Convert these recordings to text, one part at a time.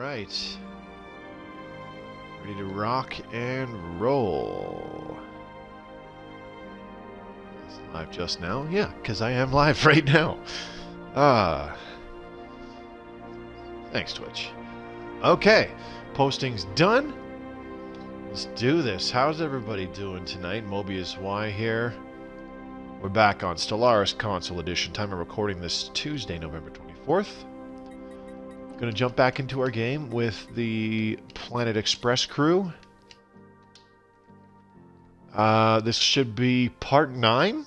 right. Ready to rock and roll. Is it live just now? Yeah, because I am live right now. Thanks, Twitch. Okay, posting's done. Let's do this. How's everybody doing tonight? Mobius Y here. We're back on Stellaris Console Edition. Time of recording this Tuesday, November 24th. Gonna jump back into our game with the Planet Express crew. This should be part 9.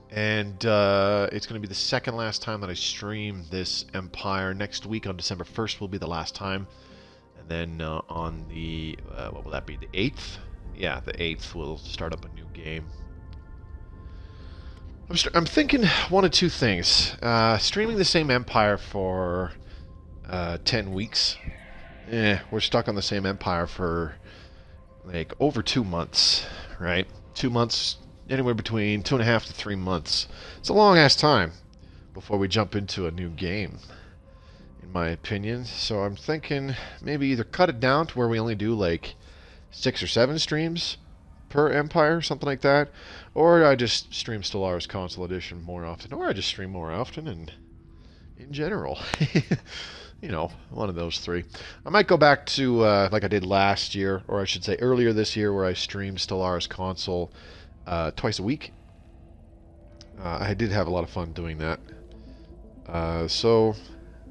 And it's going to be the second last time that I stream this Empire. Next week on December 1st will be the last time. And then on the, what will that be, the 8th? Yeah, the 8th we'll start up a new game. I'm thinking one of two things. Streaming the same Empire for 10 weeks. We're stuck on the same Empire for like over 2 months, right? 2 months, anywhere between 2.5 to 3 months. It's a long-ass time before we jump into a new game, in my opinion. So I'm thinking maybe either cut it down to where we only do like 6 or 7 streams per Empire, something like that, or I just stream Stellaris Console Edition more often, or I just stream more often and in general. You know, one of those three. I might go back to like I did last year, or I should say earlier this year, where I streamed Stellaris Console twice a week. I did have a lot of fun doing that. So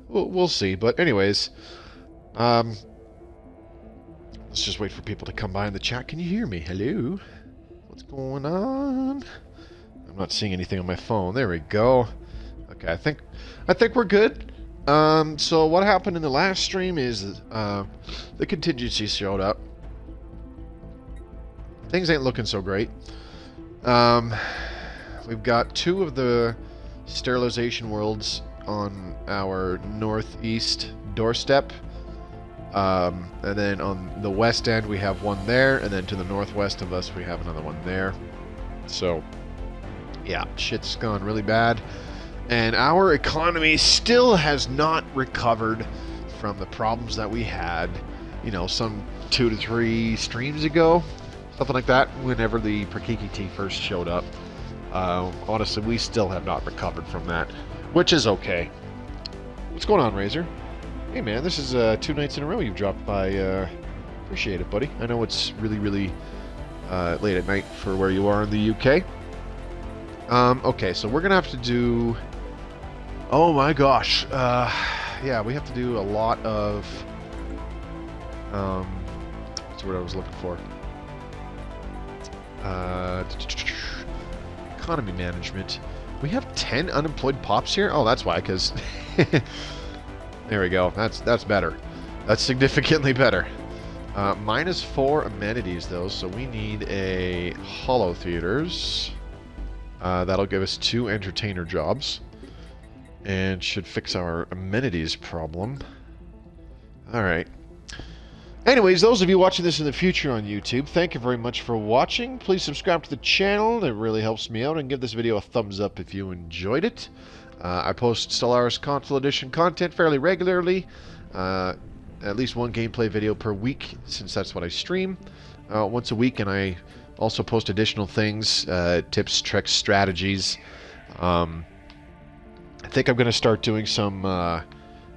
we'll see. But anyways, let's just wait for people to come by in the chat. Can you hear me? Hello? What's going on? I'm not seeing anything on my phone. There we go. Okay, I think we're good. So what happened in the last stream is the Contingency showed up. Things ain't looking so great. We've got 2 of the sterilization worlds on our northeast doorstep. And then on the west end we have one there, and then to the northwest of us we have another one there. So, yeah, shit's gone really bad. And our economy still has not recovered from the problems that we had, you know, some 2 to 3 streams ago. Something like that, whenever the Prakikiti first showed up. Honestly, we still have not recovered from that, which is okay. What's going on, Razor? Hey man, this is 2 nights in a row you've dropped by. Appreciate it, buddy. I know it's really, really late at night for where you are in the UK. Okay, so we're gonna have to do... Oh my gosh. Yeah, we have to do a lot of... What's the word I was looking for? Economy management. We have 10 unemployed pops here? Oh, that's why, because... There we go. That's better. That's significantly better. -4 amenities, though, so we need a holo theaters. That'll give us 2 entertainer jobs. And should fix our amenities problem. Alright. Anyways, those of you watching this in the future on YouTube, thank you very much for watching. Please subscribe to the channel. It really helps me out. And give this video a thumbs up if you enjoyed it. I post Stellaris Console Edition content fairly regularly. At least 1 gameplay video per week, since that's what I stream. Once a week, and I also post additional things, tips, tricks, strategies. I think I'm going to start doing some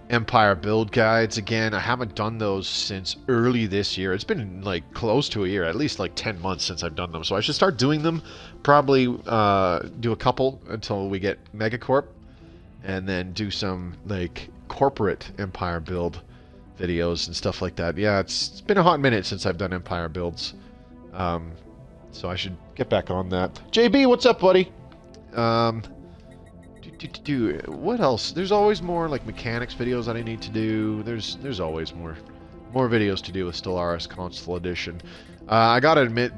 Empire build guides again. I haven't done those since early this year. It's been like close to a year, at least like 10 months since I've done them. So I should start doing them. Probably do a couple until we get Megacorp. And then do some like corporate Empire build videos and stuff like that. Yeah, it's been a hot minute since I've done Empire builds. So I should get back on that. JB, what's up, buddy? What else? There's always more like mechanics videos that I need to do. There's always more videos to do with Stellaris Console Edition. I gotta admit,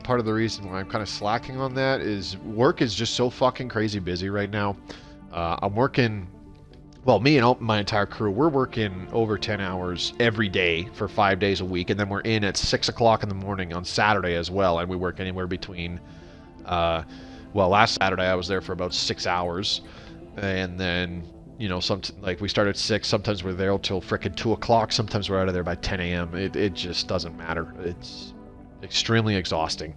part of the reason why I'm kind of slacking on that is work is just so fucking crazy busy right now. I'm working, well, me and my entire crew, we're working over 10 hours every day for 5 days a week, and then we're in at 6 o'clock in the morning on Saturday as well, and we work anywhere between, well, last Saturday I was there for about 6 hours, and then you know, like we start at 6, sometimes we're there till frickin' 2 o'clock, sometimes we're out of there by 10 a.m. It just doesn't matter. It's extremely exhausting.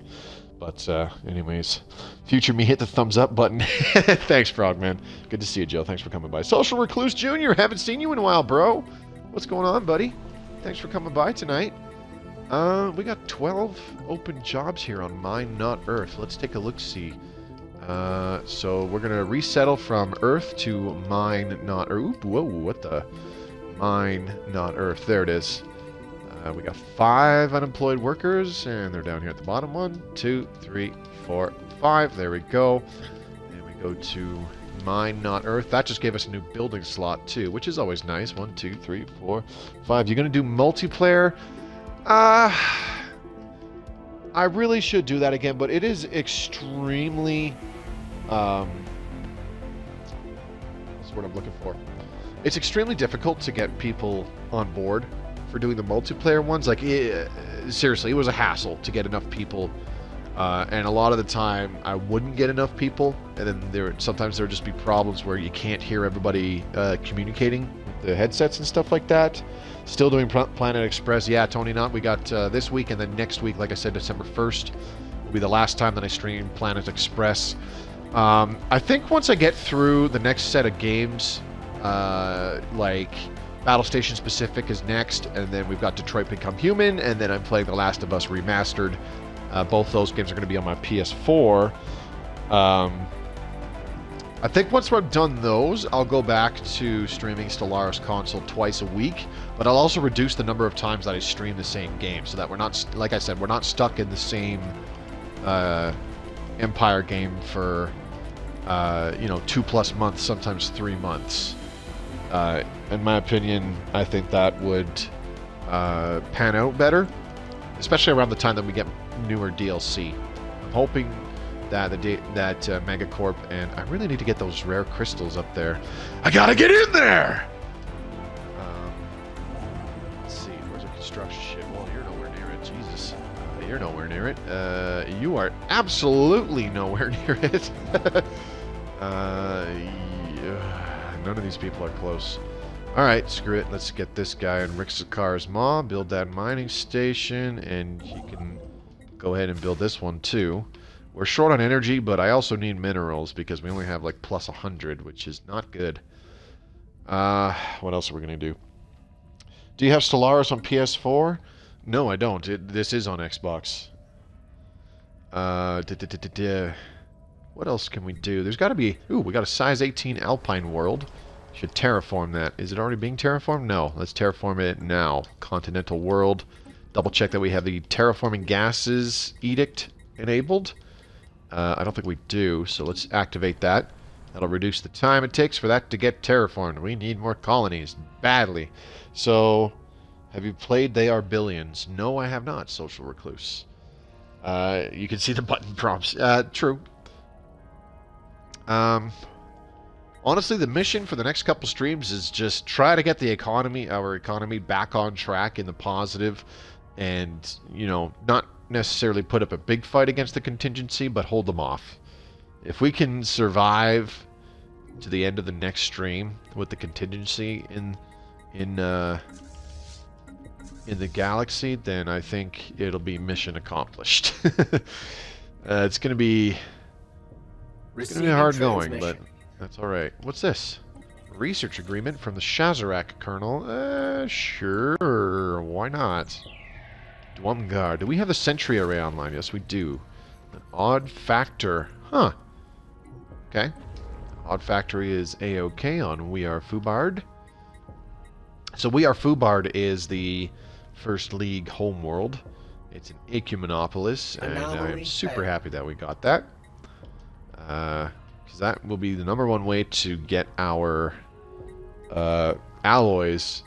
But anyways, future me, hit the thumbs up button. Thanks, Frogman. Good to see you, Joe. Thanks for coming by. Social Recluse Jr., haven't seen you in a while, bro. What's going on, buddy? Thanks for coming by tonight. We got 12 open jobs here on Mine Not Earth. Let's take a look-see. So we're going to resettle from Earth to Mine Not Earth. Oop, whoa, what the? Mine Not Earth. There it is. We got 5 unemployed workers, and they're down here at the bottom. 1, 2, 3, 4, 5. There we go. And we go to Mine Not Earth. That just gave us a new building slot, too, which is always nice. 1, 2, 3, 4, 5. You're going to do multiplayer? I really should do that again, but it is extremely... what's the word I'm looking for? It's extremely difficult to get people on board for doing the multiplayer ones. Like, seriously, it was a hassle to get enough people, and a lot of the time I wouldn't get enough people, and then sometimes there would just be problems where you can't hear everybody communicating with the headsets and stuff like that. Still doing Planet Express. Yeah, Tony Knott, we got this week, and then next week, like I said, December 1st will be the last time that I stream Planet Express. I think once I get through the next set of games, like Battle Station Specific is next, and then we've got Detroit Become Human, and then I'm playing The Last of Us Remastered. Both those games are going to be on my PS4. I think once we're done those, I'll go back to streaming Stellaris Console twice a week, but I'll also reduce the number of times that I stream the same game, so that we're not, like I said, we're not stuck in the same Empire game for, you know, 2+ months, sometimes 3 months. In my opinion, I think that would pan out better, especially around the time that we get newer DLC. I'm hoping that Megacorp, and I really need to get those rare crystals up there. I gotta get in there! Let's see, where's our construction ship? Well, you're nowhere near it. Jesus. You're nowhere near it. You are absolutely nowhere near it. None of these people are close. Alright, screw it. Let's get this guy in Rick Sakar's maw, build that mining station, and he can go ahead and build this one too. We're short on energy, but I also need minerals because we only have like plus 100, which is not good. What else are we going to do? Do you have Stellaris on PS4? No, I don't. This is on Xbox. What else can we do? There's got to be... Ooh, we got a size 18 Alpine world. Should terraform that. Is it already being terraformed? No. Let's terraform it now. Continental world. Double check that we have the terraforming gases edict enabled. I don't think we do, so let's activate that. That'll reduce the time it takes for that to get terraformed. We need more colonies. Badly. So, have you played They Are Billions? No, I have not, Social Recluse. You can see the button prompts. True. Honestly, the mission for the next couple streams is just try to get the economy, our economy, back on track in the positive, and, you know, not necessarily put up a big fight against the Contingency, but hold them off. If we can survive to the end of the next stream with the Contingency in the galaxy, then I think it'll be mission accomplished. It's gonna be hard going, but that's all right. What's this? Research agreement from the Shazarak Colonel. Sure, why not? Dwumgar. Do we have the Sentry Array online? Yes, we do. An Odd Factor. Huh. Okay. Odd Factory is A-OK on We Are Fubard. So We Are Fubard is the First League homeworld. It's an Ecumenopolis, and I'm super happy that we got that. Because that will be the #1 way to get our alloys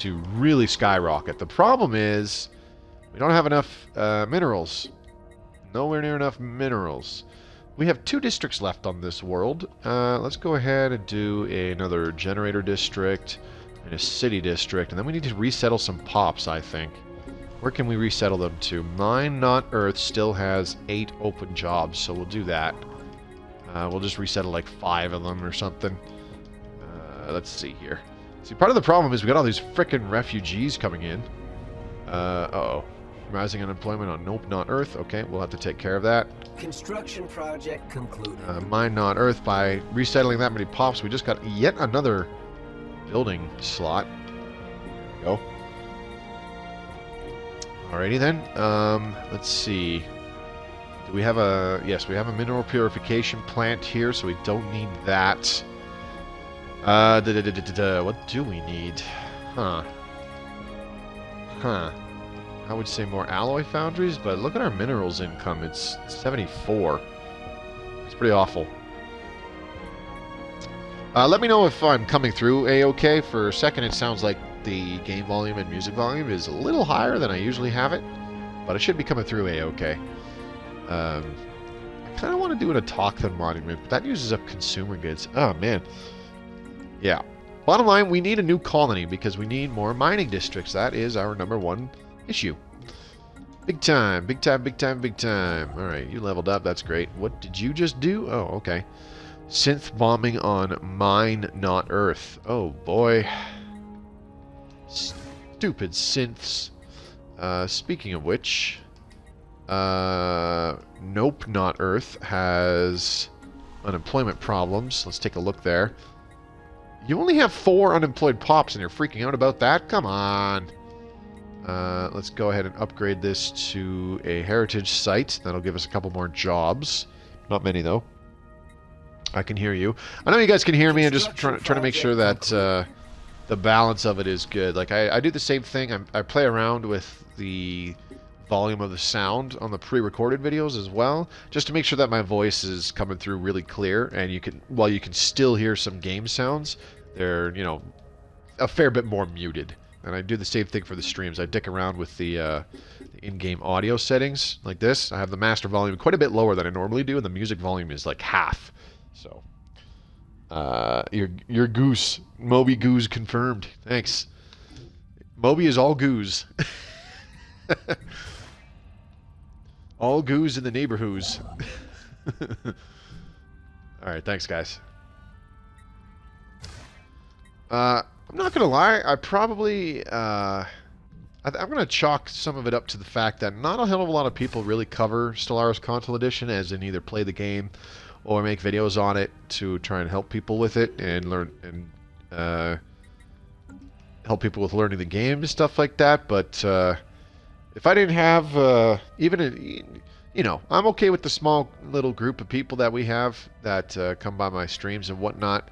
to really skyrocket. The problem is we don't have enough minerals. Nowhere near enough minerals. We have 2 districts left on this world. Let's go ahead and do another generator district and a city district, and then we need to resettle some pops, I think. Where can we resettle them to? Mine Not Earth still has 8 open jobs, so we'll do that. We'll just resettle like 5 of them or something. Let's see here. See, part of the problem is we got all these frickin' refugees coming in. Uh-oh. Rising unemployment on Nope, Not Earth. Okay, we'll have to take care of that. Construction project concluded. Mine Not Earth. By resettling that many pops, we just got yet another building slot. There we go. Alrighty then. Let's see. Do we have a... Yes, we have a mineral purification plant here, so we don't need that. What do we need? Huh. I would say more alloy foundries, but look at our minerals income. It's 74. It's pretty awful. Let me know if I'm coming through A-OK. For a second, it sounds like the game volume and music volume is a little higher than I usually have it, but it should be coming through A-OK. I kind of want to do a Talkthon monument, but that uses up consumer goods. Oh, man. Yeah. Bottom line, we need a new colony because we need more mining districts. That is our #1 issue. Big time, big time, big time, big time. Alright, you leveled up. That's great. What did you just do? Oh, okay. Synth bombing on Mine Not Earth. Oh, boy. Stupid synths. Speaking of which... Nope, Not Earth has unemployment problems. Let's take a look there. You only have 4 unemployed pops and you're freaking out about that? Come on. Let's go ahead and upgrade this to a heritage site. That'll give us a couple more jobs. Not many, though. I can hear you. I know you guys can hear me. I'm just trying to make sure that the balance of it is good. Like, I do the same thing. I play around with the volume of the sound on the pre-recorded videos as well, just to make sure that my voice is coming through really clear, and you can, while you can still hear some game sounds, they're, you know, a fair bit more muted. And I do the same thing for the streams. I dick around with the in-game audio settings like this. I have the master volume quite a bit lower than I normally do, and the music volume is like half. So, your goose, Moby Goose confirmed. Thanks. Moby is all goose. All goose in the neighborhoods. Alright, thanks guys. I'm not gonna lie, I probably I'm gonna chalk some of it up to the fact that not a hell of a lot of people really cover Stellaris Console Edition, as in either play the game or make videos on it to try and help people with it and learn and help people with learning the game and stuff like that. But if I didn't have you know, I'm okay with the small little group of people that we have that come by my streams and whatnot.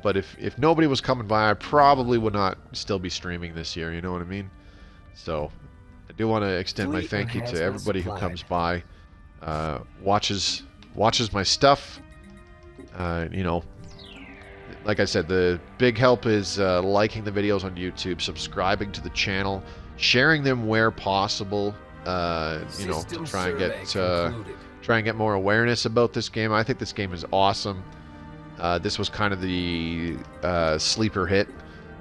But if nobody was coming by, I probably would not still be streaming this year, you know what I mean? So, I do want to extend my thank you to everybody who comes by, watches my stuff. You know, like I said, the big help is liking the videos on YouTube, subscribing to the channel, sharing them where possible, you know, to try and get more awareness about this game. I think this game is awesome. This was kind of the sleeper hit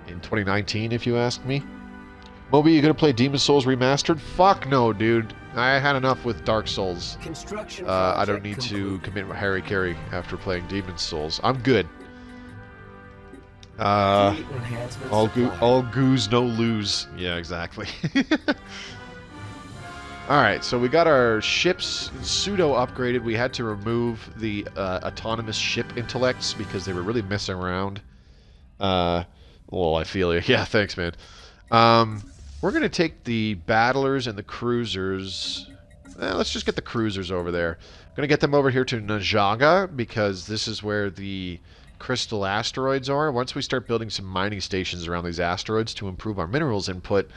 in 2019, if you ask me. Moby, you gonna play Demon's Souls Remastered? Fuck no, dude. I had enough with Dark Souls. I don't need to commit Harry Carey after playing Demon's Souls. I'm good. All goose, no lose. Yeah, exactly. Alright, so we got our ships pseudo upgraded. We had to remove the autonomous ship intellects because they were really messing around. Well, I feel you. Yeah, thanks, man. We're going to take the battlers and the cruisers. Let's just get the cruisers over there. I'm going to get them over here to Najaga because this is where the crystal asteroids are. Once we start building some mining stations around these asteroids to improve our minerals input,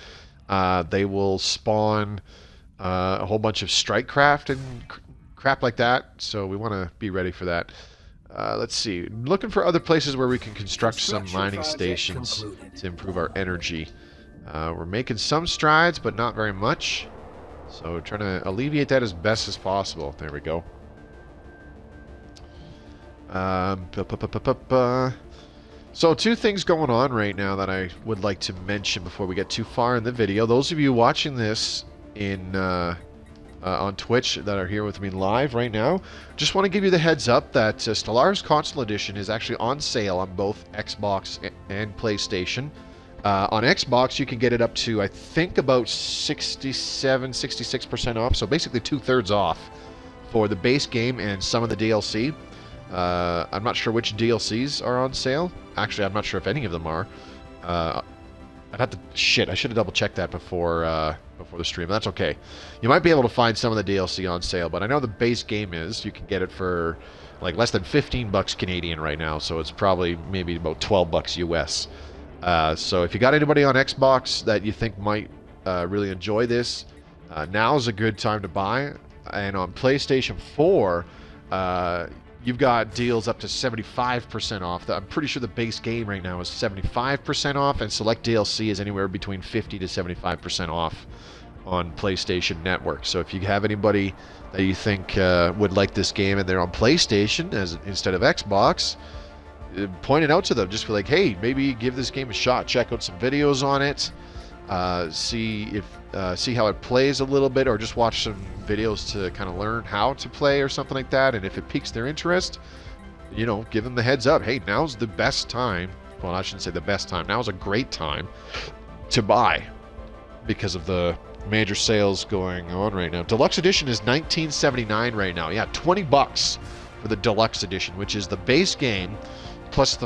they will spawn a whole bunch of strike craft and crap like that. So we want to be ready for that. Let's see. Looking for other places where we can construct some mining stations to improve our energy. We're making some strides, but not very much. So trying to alleviate that as best as possible. There we go. So 2 things going on right now that I would like to mention before we get too far in the video. Those of you watching this in on Twitch that are here with me live right now. Just want to give you the heads up that Stellaris Console Edition is actually on sale on both Xbox and PlayStation. On Xbox, you can get it up to, I think, about 66% off, so basically 2/3 off for the base game and some of the DLC. I'm not sure which DLCs are on sale. Actually, I'm not sure if any of them are. I'd have to... Shit, I should have double-checked that before the stream. That's okay. You might be able to find some of the DLC on sale, but I know the base game is. You can get it for, like, less than 15 bucks Canadian right now, so it's probably maybe about 12 bucks US. So if you got anybody on Xbox that you think might really enjoy this, now's a good time to buy. And on PlayStation 4, you've got deals up to 75% off. I'm pretty sure the base game right now is 75% off, and select DLC is anywhere between 50 to 75% off on PlayStation Network. So if you have anybody that you think would like this game and they're on PlayStation instead of Xbox, point it out to them. Just be like, hey, maybe give this game a shot. Check out some videos on it. See how it plays a little bit, or just watch some videos to kind of learn how to play or something like that. And if it piques their interest, you know, give them the heads up. Hey, now's the best time. Well, I shouldn't say the best time. Now's a great time to buy because of the major sales going on right now. Deluxe Edition is $19.79 right now. Yeah, 20 bucks for the Deluxe Edition, which is the base game plus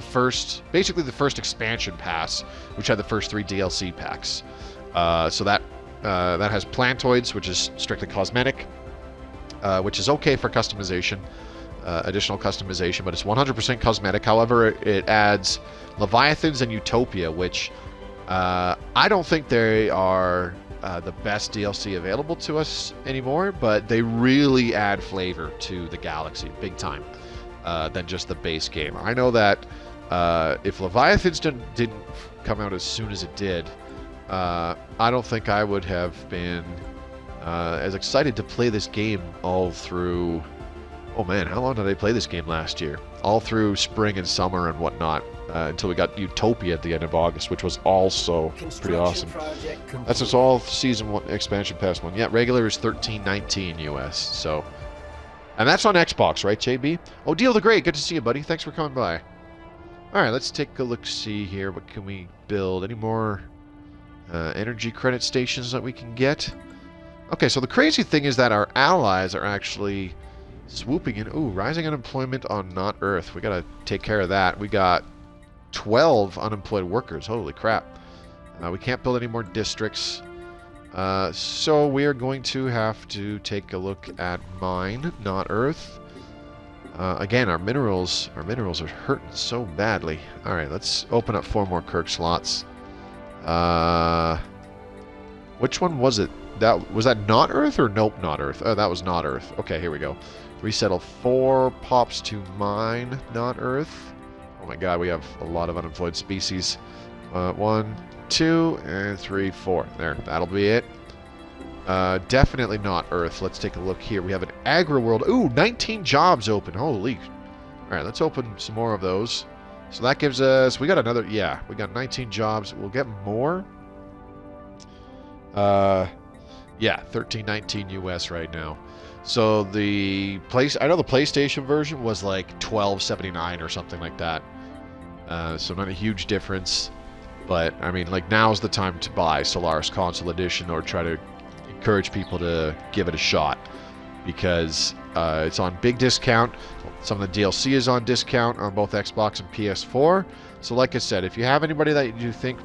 basically the first expansion pass, which had the first 3 DLC packs. So that has Plantoids, which is strictly cosmetic, which is okay for customization, additional customization, but it's 100% cosmetic. However, it adds Leviathans and Utopia, which I don't think they are the best DLC available to us anymore, but they really add flavor to the galaxy, big time, than just the base game. I know that if Leviathans didn't come out as soon as it did, I don't think I would have been as excited to play this game all through... Oh man, how long did I play this game last year? All through spring and summer and whatnot, until we got Utopia at the end of August, which was also pretty awesome. That's just all Season 1 Expansion Pass 1. Yeah, regular is $13.19 US, so... And that's on Xbox, right, JB? Oh, Deal the Great, good to see you, buddy. Thanks for coming by. Alright, let's take a look-see here. What can we build? Any more energy credit stations that we can get? Okay, so the crazy thing is that our allies are actually swooping in. Ooh, rising unemployment on Not Earth. We gotta take care of that. We got 12 unemployed workers. Holy crap. We can't build any more districts. So we are going to have to take a look at mine, Not Earth. Again, our minerals are hurting so badly. Alright, let's open up 4 more Kirk slots. Which one was it? Was that Not Earth or nope, Not Earth? Oh, that was Not Earth. Okay, here we go. Resettle 4 pops to mine, Not Earth. Oh my god, we have a lot of unemployed species. 1, 2, and 3, 4. There, that'll be it. Definitely not Earth. Let's take a look here. We have an agri-world. Ooh, 19 jobs open. Holy. Alright, let's open some more of those. So that gives us... We got another... Yeah, we got 19 jobs. We'll get more. Yeah, 13.19 US right now. So the I know the PlayStation version was like $12.79 or something like that. So not a huge difference. But, I mean, like, now's the time to buy Stellaris Console Edition, or try to encourage people to give it a shot. Because it's on big discount. Some of the DLC is on discount on both Xbox and PS4. So, like I said, if you have anybody that you think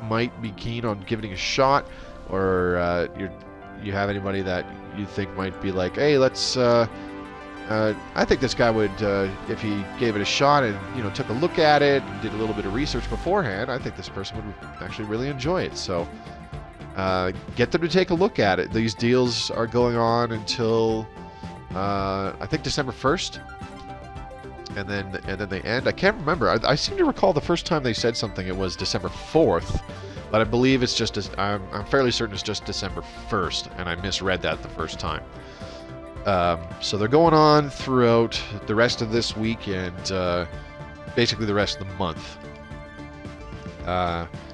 might be keen on giving it a shot, or you have anybody that you think might be like, hey, let's... I think this guy would, if he gave it a shot and, you know, took a look at it and did a little bit of research beforehand, I think this person would actually really enjoy it. So, get them to take a look at it. These deals are going on until, I think December 1st. And then they end. I can't remember. I seem to recall the first time they said something, it was December 4th. But I believe it's just, I'm fairly certain it's just December 1st. And I misread that the first time. So they're going on throughout the rest of this week and basically the rest of the month.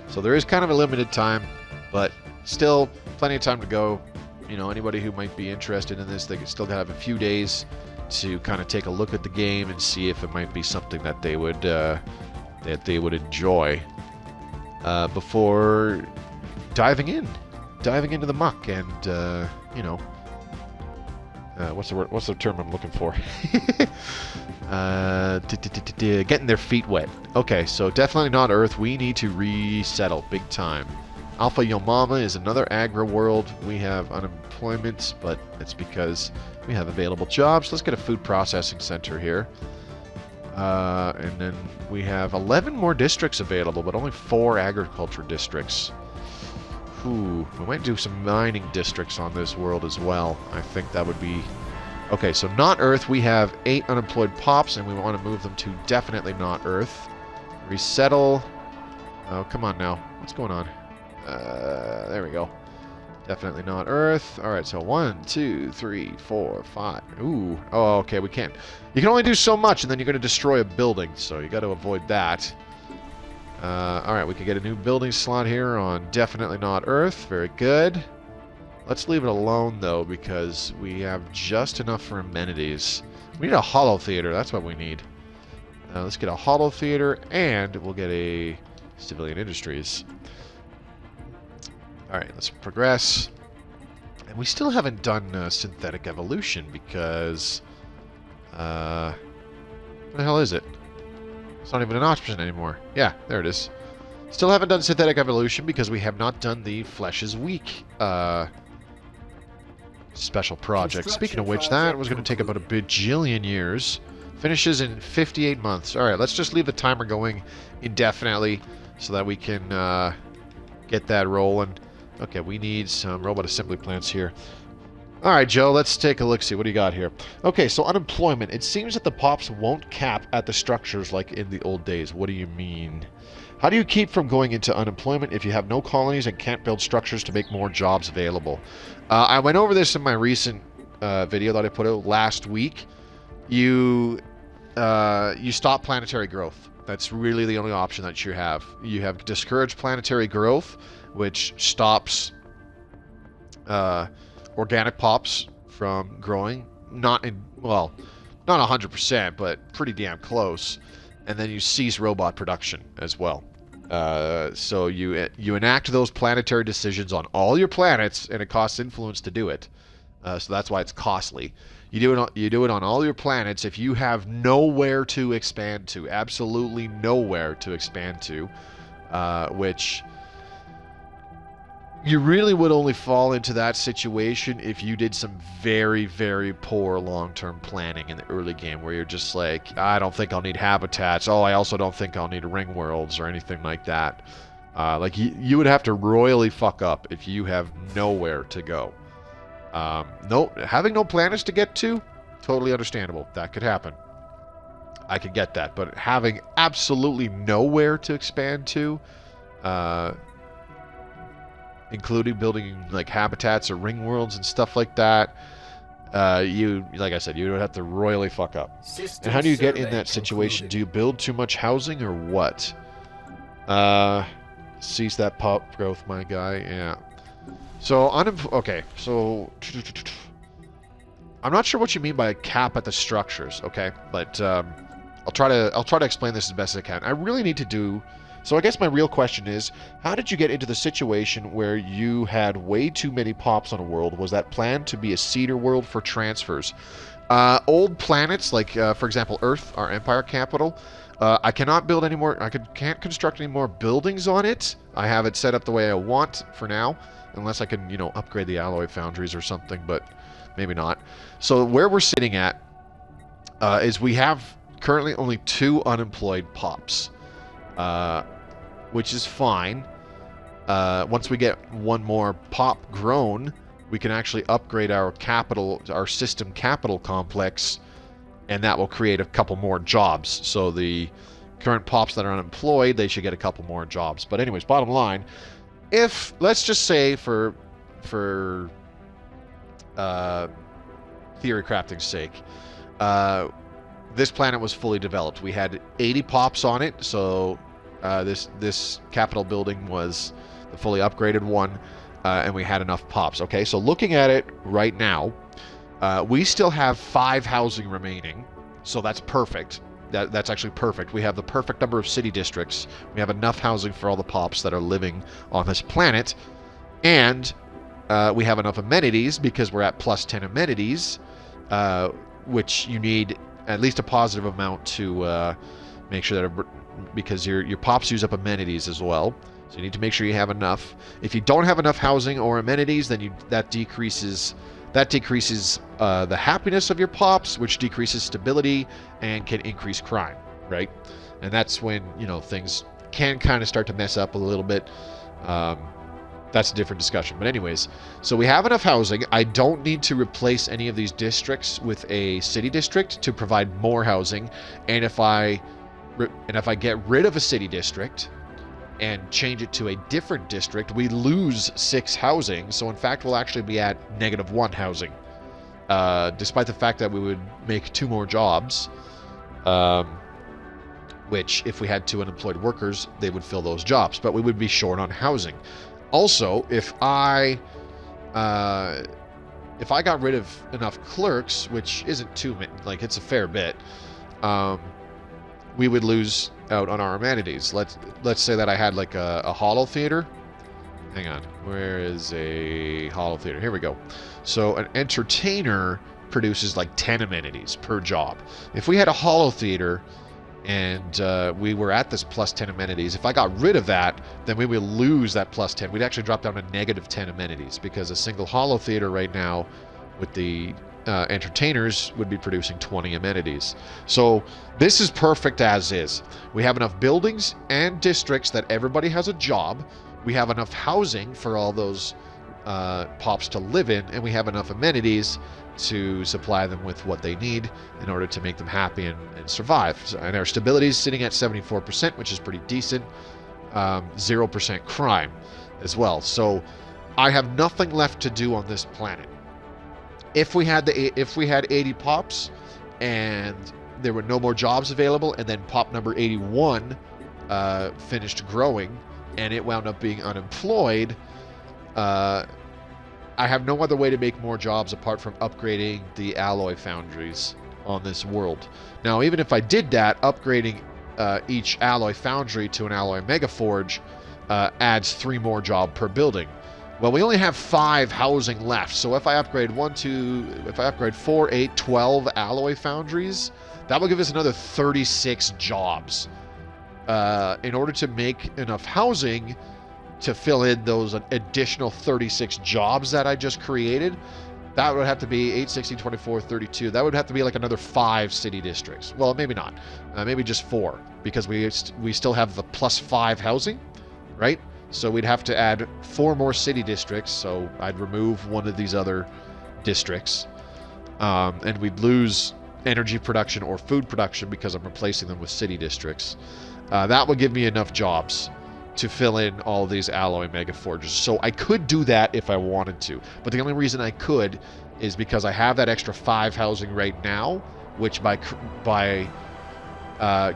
So there is kind of a limited time, but still plenty of time to go. you know, anybody who might be interested in this, they can still have a few days to kind of take a look at the game and see if it might be something that they would enjoy before diving into the muck and you know, what's the word? What's the term I'm looking for? Getting their feet wet. Okay, so definitely not Earth. We need to resettle big time. Alpha Yomama is another agri world. We have unemployment, but it's because we have available jobs. Let's get a food processing center here. And then we have 11 more districts available, but only 4 agriculture districts. Ooh, we might do some mining districts on this world as well. I think that would be... Okay, so not Earth. We have 8 unemployed pops, and we want to move them to definitely not Earth. Resettle. Oh, come on now. What's going on? There we go. Definitely not Earth. Alright, so 1, 2, 3, 4, 5. Ooh. Oh, okay, we can't. You can only do so much, and then you're going to destroy a building, so you got to avoid that. Alright, we can get a new building slot here on definitely not Earth. Very good. Let's leave it alone, though, because we have just enough for amenities. We need a holo theater. That's what we need. Let's get a holo theater, and we'll get a civilian industries. Alright, let's progress. And we still haven't done synthetic evolution because... what the hell is it? It's not even an option anymore. Yeah, there it is. Still haven't done synthetic evolution because we have not done the Flesh is Weak special project. Speaking of which, that was going to take about a bajillion years. Finishes in 58 months. Alright, let's just leave the timer going indefinitely so that we can get that rolling. Okay, we need some robot assembly plants here. Alright, Joe, let's take a look-see. What do you got here? Okay, so unemployment. It seems that the pops won't cap at the structures like in the old days. What do you mean? How do you keep from going into unemployment if you have no colonies and can't build structures to make more jobs available? I went over this in my recent video that I put out last week. You stop planetary growth. That's really the only option that you have. You have discouraged planetary growth, which stops organic pops from growing. Not 100%, but pretty damn close. And then you cease robot production as well. So you enact those planetary decisions on all your planets, and it costs influence to do it. So that's why it's costly. You do it on all your planets if you have nowhere to expand to, absolutely nowhere to expand to, which you really would only fall into that situation if you did some very, very poor long-term planning in the early game, where you're just like, I don't think I'll need habitats. Oh, I also don't think I'll need ring worlds or anything like that. Like you would have to royally fuck up if you have nowhere to go. Having no planets to get to, totally understandable. That could happen. I could get that. But having absolutely nowhere to expand to, including building like habitats or ring worlds and stuff like that, like I said, you would have to royally fuck up. And how do you get in that situation? Do you build too much housing or what? Cease that pop growth, my guy. Yeah. So, okay, so I'm not sure what you mean by a cap at the structures, okay? But I'll try to explain this as best as I can. I really need to do. So I guess my real question is, how did you get into the situation where you had way too many pops on a world? Was that planned to be a seeder world for transfers? Old planets, like for example Earth, our Empire capital, I cannot build any more. Can't construct any more buildings on it. I have it set up the way I want for now. Unless I can, upgrade the alloy foundries or something, but maybe not. So where we're sitting at is we have currently only 2 unemployed pops, which is fine. Once we get 1 more pop grown, we can actually upgrade our system capital complex, and that will create a couple more jobs. So the current pops that are unemployed, they should get a couple more jobs. But anyways, bottom line, if, let's just say for theory crafting's sake, this planet was fully developed. We had 80 pops on it, so this capital building was the fully upgraded one. and we had enough pops. Okay, so looking at it right now, we still have 5 housing remaining, so that's perfect. That's actually perfect. We have the perfect number of city districts. We have enough housing for all the pops that are living on this planet, and we have enough amenities because we're at plus 10 amenities, which you need at least a positive amount to make sure that, because your pops use up amenities as well. So you need to make sure you have enough. If you don't have enough housing or amenities, then that decreases the happiness of your pops, which decreases stability and can increase crime, right? And that's when, you know, things can kind of start to mess up a little bit. That's a different discussion. But anyways, so we have enough housing. I don't need to replace any of these districts with a city district to provide more housing. And if I get rid of a city district and change it to a different district, we lose 6 housing. So in fact, we'll actually be at -1 housing, despite the fact that we would make 2 more jobs, which if we had 2 unemployed workers, they would fill those jobs, but we would be short on housing. Also, if I got rid of enough clerks, which isn't too many, like it's a fair bit, we would lose out on our amenities. Let's say that I had like a holo theater. Hang on, where is a holo theater? Here we go. So an entertainer produces like 10 amenities per job. If we had a holo theater and we were at this plus 10 amenities, if I got rid of that, then we would lose that plus 10. We'd actually drop down to -10 amenities, because a single holo theater right now with the entertainers would be producing 20 amenities. So this is perfect as is. We have enough buildings and districts that everybody has a job. We have enough housing for all those pops to live in, and we have enough amenities to supply them with what they need in order to make them happy and survive. So, and our stability is sitting at 74%, which is pretty decent. 0% crime as well. So I have nothing left to do on this planet. If we had 80 pops and there were no more jobs available, and then pop number 81 finished growing and it wound up being unemployed, I have no other way to make more jobs apart from upgrading the alloy foundries on this world. Now, even if I did that, upgrading each alloy foundry to an alloy megaforge adds 3 more jobs per building. Well, we only have 5 housing left, so if I upgrade 4, 8, 12 alloy foundries, that will give us another 36 jobs. In order to make enough housing to fill in those additional 36 jobs that I just created, that would have to be 8, 16, 24, 32. That would have to be like another 5 city districts. Well, maybe not. Maybe just 4, because we still have the +5 housing, right? So we'd have to add 4 more city districts, so I'd remove one of these other districts, and we'd lose energy production or food production because I'm replacing them with city districts. That would give me enough jobs to fill in all these alloy megaforges. So I could do that if I wanted to, but the only reason I could is because I have that extra 5 housing right now, which by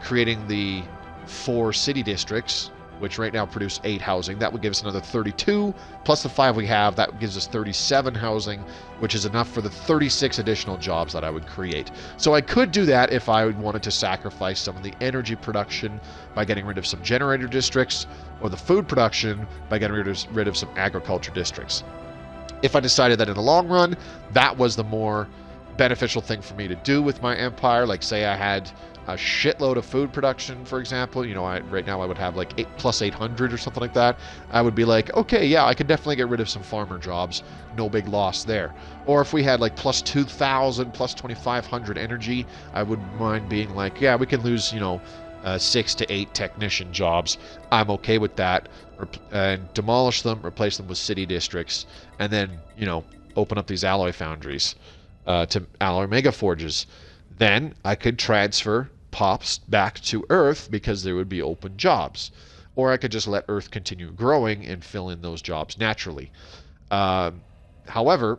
creating the 4 city districts, which right now produce 8 housing, that would give us another 32, plus the 5 we have, that gives us 37 housing, which is enough for the 36 additional jobs that I would create. So I could do that if I wanted to sacrifice some of the energy production by getting rid of some generator districts, or the food production by getting rid of some agriculture districts. If I decided that in the long run, that was the more beneficial thing for me to do with my empire, like say I had a shitload of food production, for example, you know, right now I would have like plus 800 or something like that. I would be like, okay, yeah, I could definitely get rid of some farmer jobs. No big loss there. Or if we had like plus 2,000, plus 2,500 energy, I wouldn't mind being like, yeah, we can lose, you know, 6 to 8 technician jobs. I'm okay with that. And demolish them, replace them with city districts, and then, you know, open up these alloy foundries to alloy megaforges. Then I could transfer pops back to Earth because there would be open jobs. Or I could just let Earth continue growing and fill in those jobs naturally. However,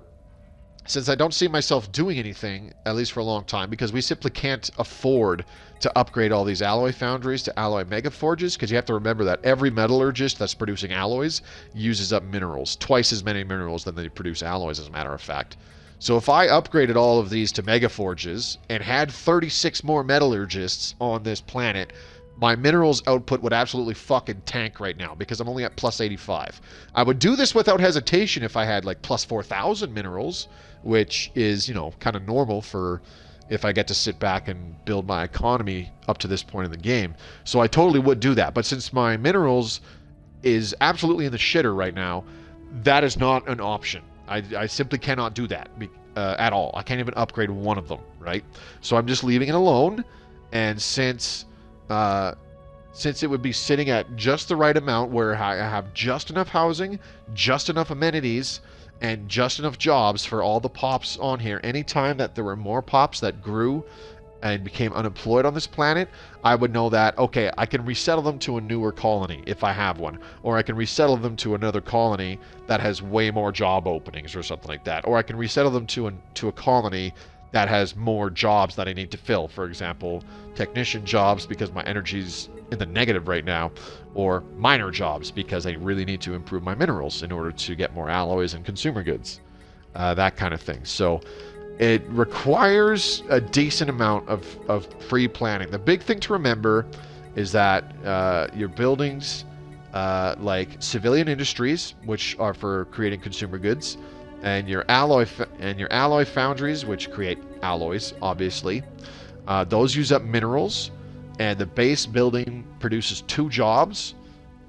since I don't see myself doing anything, at least for a long time, because we simply can't afford to upgrade all these alloy foundries to alloy megaforges, because you have to remember that every metallurgist that's producing alloys uses up minerals, twice as many minerals than they produce alloys, as a matter of fact. So if I upgraded all of these to megaforges and had 36 more metallurgists on this planet, my minerals output would absolutely fucking tank right now, because I'm only at plus 85. I would do this without hesitation if I had like plus 4,000 minerals, which is, you know, kind of normal for if I get to sit back and build my economy up to this point in the game. So I totally would do that. But since my minerals is absolutely in the shitter right now, that is not an option. I simply cannot do that at all. I can't even upgrade one of them, right? So I'm just leaving it alone. And since it would be sitting at just the right amount where I have just enough housing, just enough amenities, and just enough jobs for all the pops on here, anytime that there were more pops that grew and became unemployed on this planet, I would know that, okay, I can resettle them to a newer colony if I have one, or I can resettle them to another colony that has way more job openings or something like that, or I can resettle them to a colony that has more jobs that I need to fill. For example, technician jobs because my energy's in the negative right now, or miner jobs because I really need to improve my minerals in order to get more alloys and consumer goods, that kind of thing. So it requires a decent amount of pre-planning. The big thing to remember is that your buildings, like civilian industries, which are for creating consumer goods, and your alloy foundries, which create alloys, obviously, those use up minerals, and the base building produces 2 jobs.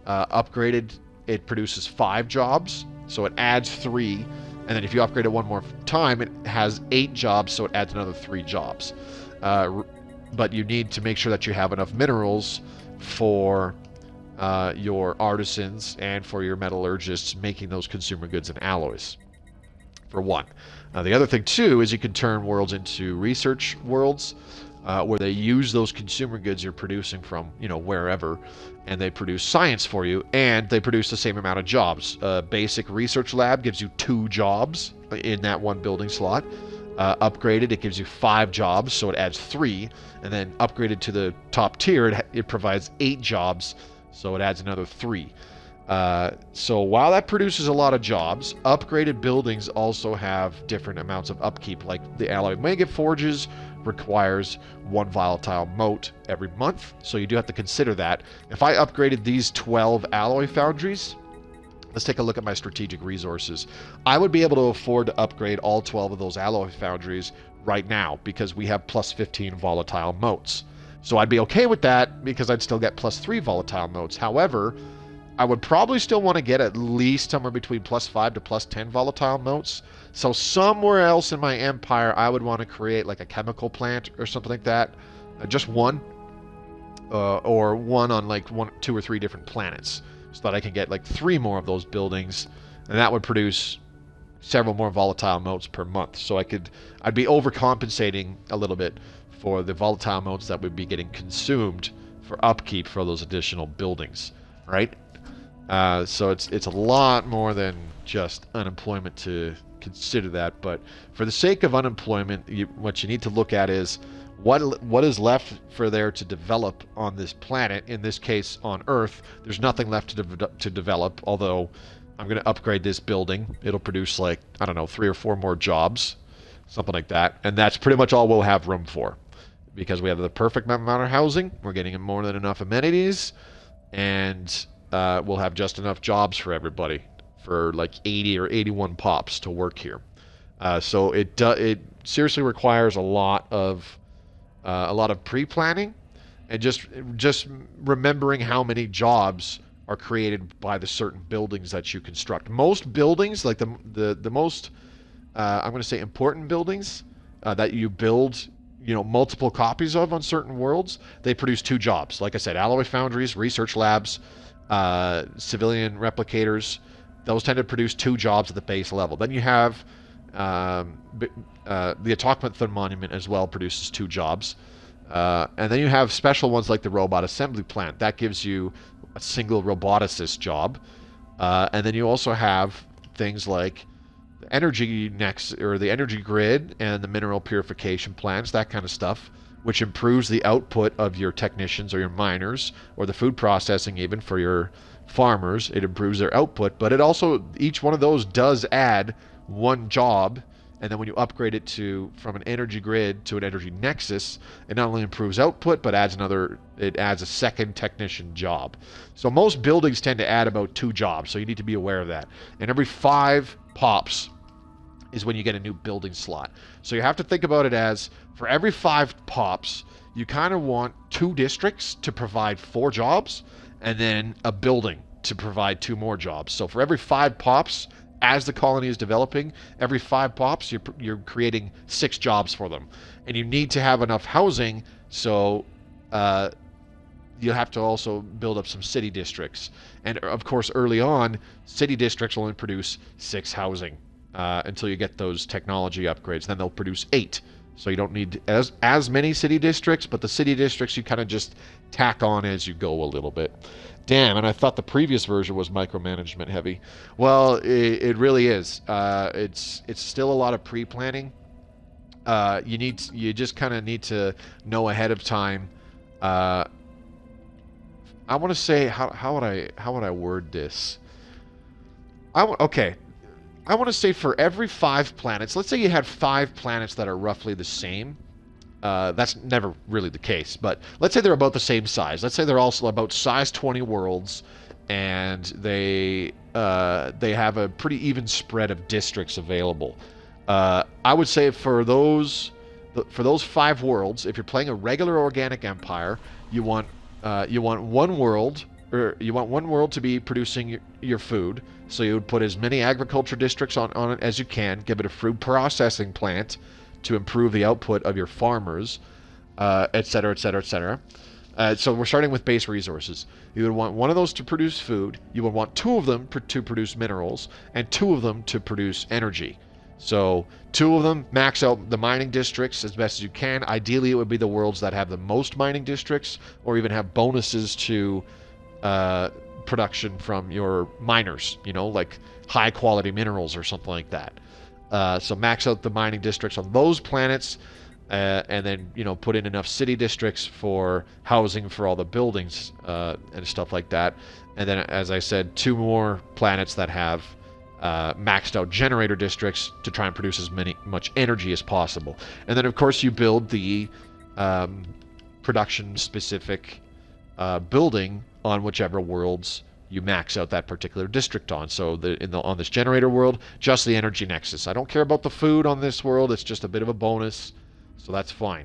Upgraded, it produces 5 jobs, so it adds 3. And then if you upgrade it one more time, it has 8 jobs, so it adds another 3 jobs. But you need to make sure that you have enough minerals for your artisans and for your metallurgists making those consumer goods and alloys, for one. The other thing, too, is you can turn worlds into research worlds, where they use those consumer goods you're producing from, you know, wherever, and they produce science for you, and they produce the same amount of jobs. Basic research lab gives you 2 jobs in that one building slot. Upgraded, it gives you 5 jobs, so it adds 3, and then upgraded to the top tier, it provides 8 jobs, so it adds another 3. So while that produces a lot of jobs, upgraded buildings also have different amounts of upkeep. Like the alloy mega forges requires 1 volatile mote every month, so you do have to consider that. If I upgraded these 12 alloy foundries, let's take a look at my strategic resources. I would be able to afford to upgrade all 12 of those alloy foundries right now because we have plus 15 volatile motes. So I'd be okay with that because I'd still get plus 3 volatile motes. However, I would probably still want to get at least somewhere between plus 5 to plus 10 volatile motes. So somewhere else in my empire, I would want to create like a chemical plant or something like that. Just one. Or one on like 2 or 3 different planets. So that I can get like 3 more of those buildings. And that would produce several more volatile motes per month. So I'd be overcompensating a little bit for the volatile motes that would be getting consumed for upkeep for those additional buildings. Right? So it's a lot more than just unemployment to consider that, but for the sake of unemployment, what you need to look at is what is left for there to develop on this planet. In this case, on Earth, there's nothing left to develop, although I'm going to upgrade this building. It'll produce like, I don't know, 3 or 4 more jobs, something like that, and that's pretty much all we'll have room for, because we have the perfect amount of housing, we're getting more than enough amenities, and we'll have just enough jobs for everybody, for like 80 or 81 pops to work here. So it seriously requires a lot of pre-planning, and just remembering how many jobs are created by the certain buildings that you construct. Most buildings, like the most I'm going to say important buildings that you build, you know, multiple copies of on certain worlds, they produce 2 jobs. Like I said, alloy foundries, research labs, civilian replicators, those tend to produce 2 jobs at the base level. Then you have the Automaton Monument as well, produces 2 jobs. And then you have special ones like the Robot Assembly Plant. That gives you a single roboticist job. And then you also have things like energy or the energy grid and the mineral purification plants, that kind of stuff, which improves the output of your technicians or your miners, or the food processing even for your farmers. It improves their output, but it also, each one of those does add one job. And then when you upgrade it from an energy grid to an energy nexus, it not only improves output, but it adds a second technician job. So most buildings tend to add about 2 jobs, so you need to be aware of that. And every 5 pops is when you get a new building slot. So you have to think about it as, for every 5 pops, you kind of want 2 districts to provide 4 jobs, and then a building to provide 2 more jobs. So for every 5 pops, as the colony is developing, every 5 pops, you're creating 6 jobs for them. And you need to have enough housing, so you have to also build up some city districts. And of course, early on, city districts will only produce 6 housing until you get those technology upgrades. Then they'll produce 8. So you don't need as many city districts, but the city districts you kind of just tack on as you go a little bit. Damn, and I thought the previous version was micromanagement heavy. Well, it really is. It's still a lot of pre-planning. You just kind of need to know ahead of time. I want to say, how would I word this? Okay. I want to say for every 5 planets, let's say you had 5 planets that are roughly the same. That's never really the case, but let's say they're about the same size. Let's say they're also about size 20 worlds, and they have a pretty even spread of districts available. I would say for those 5 worlds, if you're playing a regular organic empire, you want one world to be producing your food. So you would put as many agriculture districts on it as you can, give it a food processing plant to improve the output of your farmers, etc., etc., etc. So we're starting with base resources. You would want one of those to produce food. You would want 2 of them to produce minerals, and 2 of them to produce energy. So 2 of them, max out the mining districts as best as you can. Ideally, it would be the worlds that have the most mining districts, or even have bonuses to production from your miners, like high quality minerals or something like that. So max out the mining districts on those planets, and then put in enough city districts for housing for all the buildings and stuff like that. And then, as I said, 2 more planets that have maxed out generator districts to try and produce as much energy as possible. And then, of course, you build the production specific building on whichever worlds you max out that particular district on. So on this generator world, just the energy nexus. I don't care about the food on this world. It's just a bit of a bonus, so that's fine.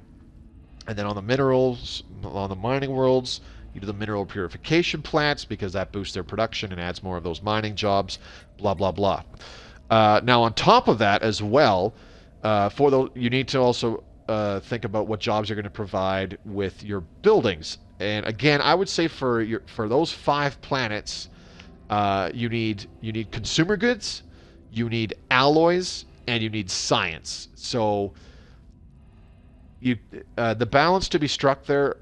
And then on the minerals, on the mining worlds, you do the mineral purification plants because that boosts their production and adds more of those mining jobs, blah, blah, blah. Now, on top of that as well, you need to also think about what jobs you're going to provide with your buildings. And again, I would say for those 5 planets, you need consumer goods, you need alloys, and you need science. So the balance to be struck there,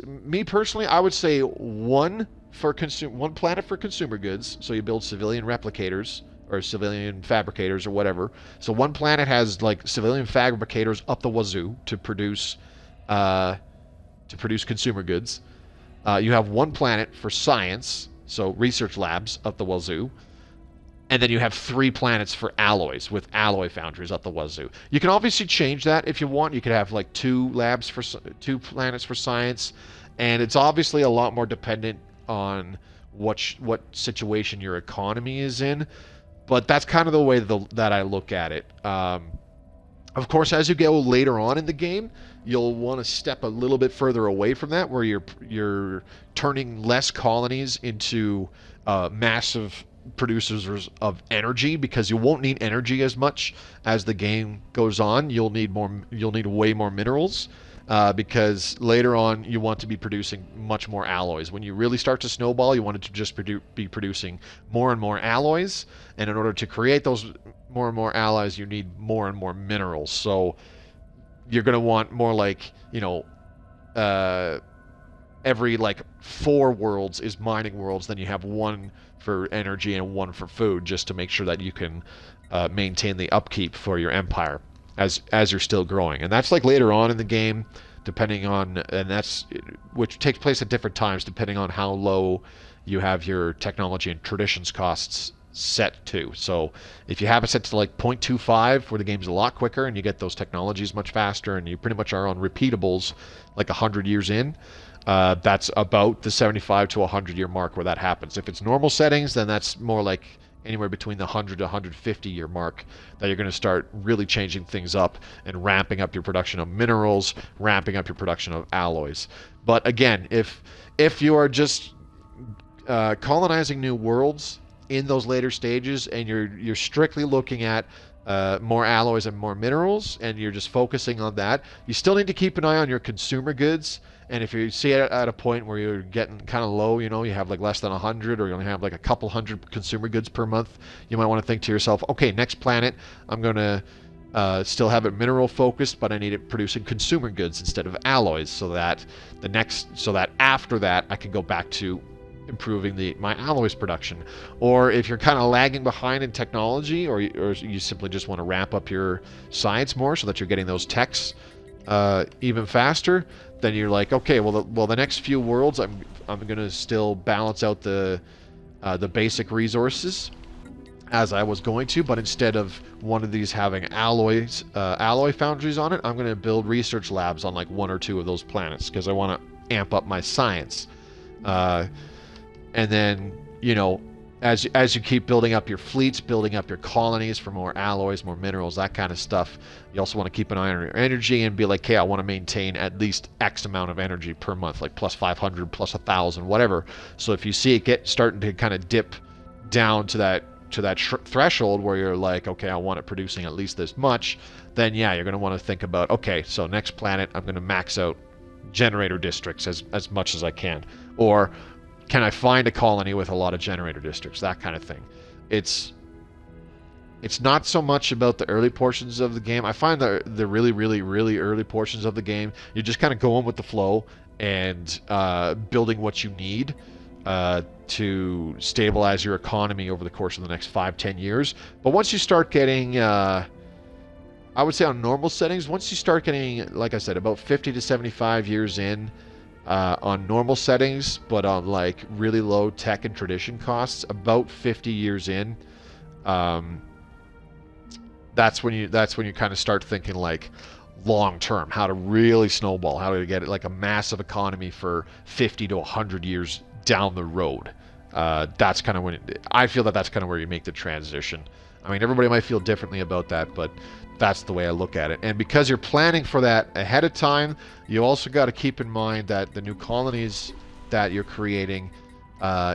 me personally, I would say one planet for consumer goods. So you build civilian replicators or civilian fabricators or whatever. So one planet has like civilian fabricators up the wazoo to produce consumer goods. You have one planet for science, so research labs up the wazoo. And then you have 3 planets for alloys with alloy foundries up the wazoo. You can obviously change that if you want. You could have like 2 planets for science, and it's obviously a lot more dependent on what situation your economy is in. But that's kind of the way that I look at it. Of course, as you go later on in the game, you'll want to step a little bit further away from that, where you're turning less colonies into massive producers of energy, because you won't need energy as much as the game goes on. You'll need way more minerals, because later on you want to be producing much more alloys. When you really start to snowball, you want it to just be producing more and more alloys, and in order to create those more and more alloys, you need more and more minerals. So you're going to want more like, every like 4 worlds is mining worlds, then you have 1 for energy and 1 for food, just to make sure that you can maintain the upkeep for your empire as you're still growing. And that's like later on in the game, depending on, and that's which takes place at different times depending on how low you have your technology and traditions costs set to. So if you have it set to like 0.25, where the game's a lot quicker and you get those technologies much faster and you pretty much are on repeatables like 100 years in, that's about the 75 to 100 year mark where that happens. If it's normal settings, then that's more like anywhere between the 100 to 150 year mark that you're going to start really changing things up and ramping up your production of minerals, ramping up your production of alloys. But again, if you are just colonizing new worlds in those later stages and you're strictly looking at more alloys and more minerals, and you're just focusing on that, you still need to keep an eye on your consumer goods. And if you see it at a point where you're getting kind of low, you know, you have like less than 100, or you only have like a couple hundred consumer goods per month, you might want to think to yourself, okay, next planet, I'm going to still have it mineral focused, but I need it producing consumer goods instead of alloys, so that after that I can go back to improving my alloys production. Or if you're kind of lagging behind in technology, or you simply just want to ramp up your science more so that you're getting those techs even faster, then you're like, okay, well the next few worlds I'm going to still balance out the basic resources as I was going to, but instead of one of these having alloy foundries on it, I'm going to build research labs on like 1 or 2 of those planets, because I want to amp up my science. And then, you know, as you keep building up your fleets, building up your colonies for more alloys, more minerals, that kind of stuff, you also want to keep an eye on your energy and be like, hey, I want to maintain at least X amount of energy per month, like plus 500, plus 1,000, whatever. So if you see it starting to kind of dip down to that threshold where you're like, okay, I want it producing at least this much, then yeah, you're going to want to think about, okay, so next planet, I'm going to max out generator districts as much as I can. Or can I find a colony with a lot of generator districts? That kind of thing. It's not so much about the early portions of the game. I find the really, really, really early portions of the game, you're just kind of going with the flow and building what you need to stabilize your economy over the course of the next 5-10 years. But once you start getting, I would say on normal settings, once you start getting, like I said, about 50 to 75 years in, on normal settings, but on like really low tech and tradition costs, about 50 years in, that's when you kind of start thinking like long term, how to really snowball, how to get it like a massive economy for 50 to 100 years down the road. That's kind of when I feel that's kind of where you make the transition. I mean, everybody might feel differently about that, but that's the way I look at it. And because you're planning for that ahead of time, you also got to keep in mind that the new colonies that you're creating,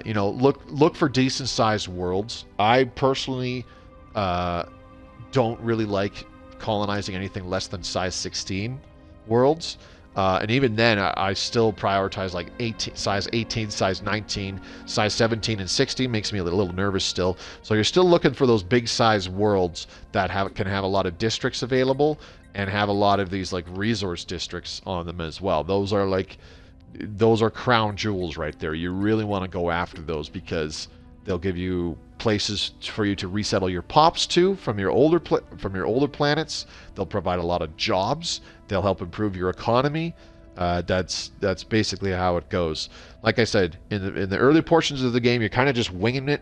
you know, look for decent sized worlds. I personally don't really like colonizing anything less than size 16 worlds. And even then, I still prioritize like size 18, size 19, size 17, and 16 makes me a little nervous still. So you're still looking for those big size worlds that can have a lot of districts available and have a lot of these like resource districts on them as well. Those are crown jewels right there. You really want to go after those because they'll give you places for you to resettle your pops to from your older planets. They'll provide a lot of jobs. They'll help improve your economy. That's basically how it goes. Like I said, in the early portions of the game, you're kind of just winging it.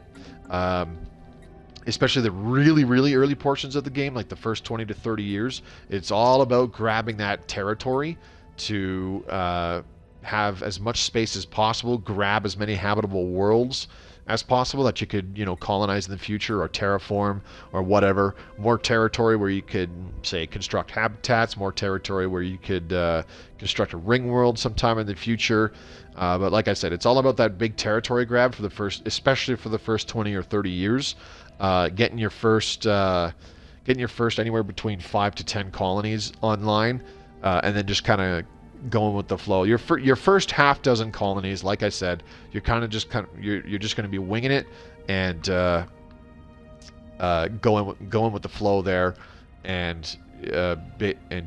Especially the really, really early portions of the game, like the first 20 to 30 years. It's all about grabbing that territory to have as much space as possible, grab as many habitable worlds as possible that you could, you know, colonize in the future or terraform or whatever. More territory where you could, say, construct habitats, more territory where you could construct a ring world sometime in the future. But like I said, it's all about that big territory grab for the first, especially for the first 20 or 30 years. Getting your first anywhere between 5 to 10 colonies online, and then just kind of going with the flow. Your first half dozen colonies, like I said, you're just going to be winging it and going with the flow there, and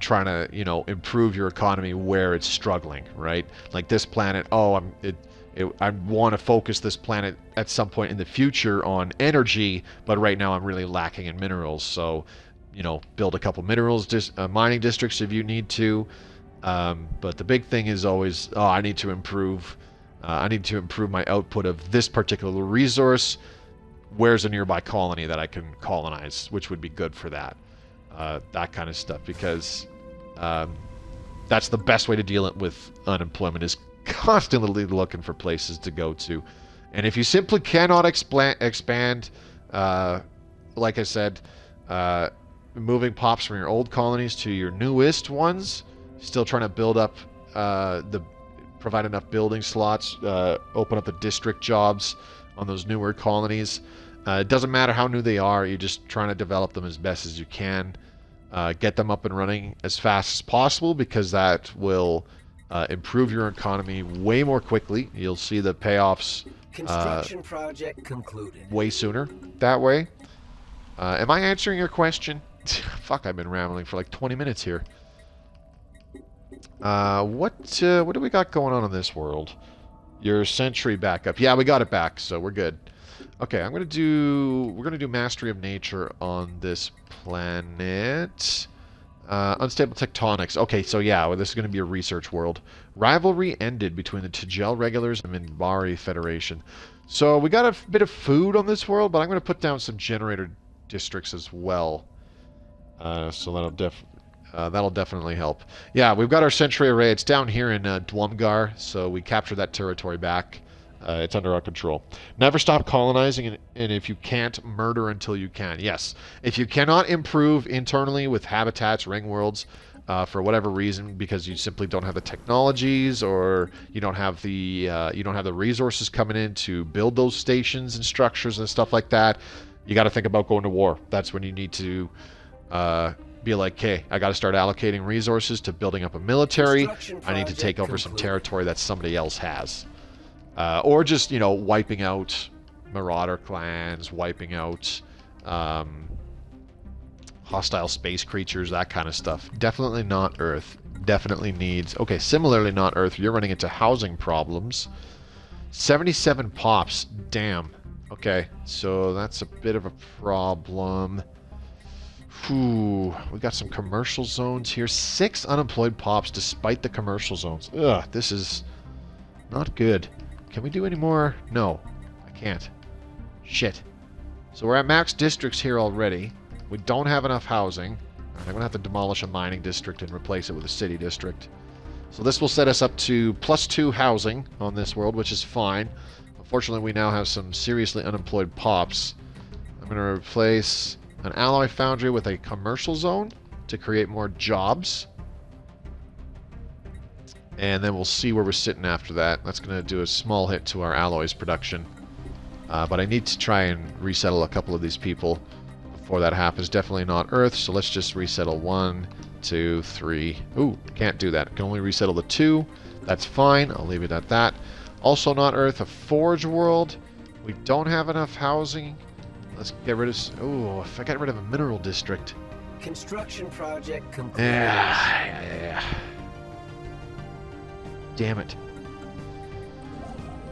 trying to, you know, improve your economy where it's struggling, right? Like this planet, I want to focus this planet at some point in the future on energy, but right now I'm really lacking in minerals. So, you know, build a couple minerals, mining districts if you need to. But the big thing is always, oh, I need to improve my output of this particular resource. Where's a nearby colony that I can colonize, which would be good for that. That kind of stuff, because that's the best way to deal with unemployment, is constantly looking for places to go to. And if you simply cannot expand, like I said, moving pops from your old colonies to your newest ones, still trying to build up provide enough building slots, open up the district jobs on those newer colonies. It doesn't matter how new they are, you're just trying to develop them as best as you can. Get them up and running as fast as possible, because that will improve your economy way more quickly. You'll see the payoffs Construction project concluded. way sooner that way. Am I answering your question? Fuck, I've been rambling for like 20 minutes here. What do we got going on in this world? Your century backup. Yeah, we got it back, so we're good. Okay, we're gonna do Mastery of Nature on this planet. Unstable tectonics. Okay, so yeah, well, this is going to be a research world. Rivalry ended between the Tijel regulars and Minbari Federation. So we got a bit of food on this world, but I'm going to put down some generator districts as well. So that'll definitely help. Yeah, we've got our century array. It's down here in Dwumgar, so we captured that territory back. It's under our control. Never stop colonizing, and if you can't, murder until you can. Yes, if you cannot improve internally with habitats, ring worlds, for whatever reason, because you simply don't have the technologies, or you don't have the resources coming in to build those stations and structures and stuff like that, you got to think about going to war. That's when you need to be like, okay, I got to start allocating resources to building up a military. I need to take over some territory that somebody else has. Or just, you know, wiping out marauder clans, wiping out hostile space creatures, that kind of stuff. Definitely not Earth. Definitely needs... Okay, similarly not Earth. You're running into housing problems. 77 pops. Damn. Okay, so that's a bit of a problem. Whew. We got some commercial zones here. 6 unemployed pops despite the commercial zones. Ugh, this is not good. Can we do any more? No, I can't. Shit. So we're at max districts here already. We don't have enough housing. I'm going to have to demolish a mining district and replace it with a city district. So this will set us up to +2 housing on this world, which is fine. Unfortunately, we now have some seriously unemployed pops. I'm going to replace an alloy foundry with a commercial zone to create more jobs. And then we'll see where we're sitting after that. That's going to do a small hit to our alloys production. But I need to try and resettle a couple of these people before that happens. Definitely not Earth, so let's just resettle 1, 2, 3. Ooh, can't do that. Can only resettle the 2. That's fine. I'll leave it at that. Also not Earth, a forge world. We don't have enough housing. Let's get rid of... Ooh, if I get rid of a mineral district. Construction project complete. Yeah. Damn it.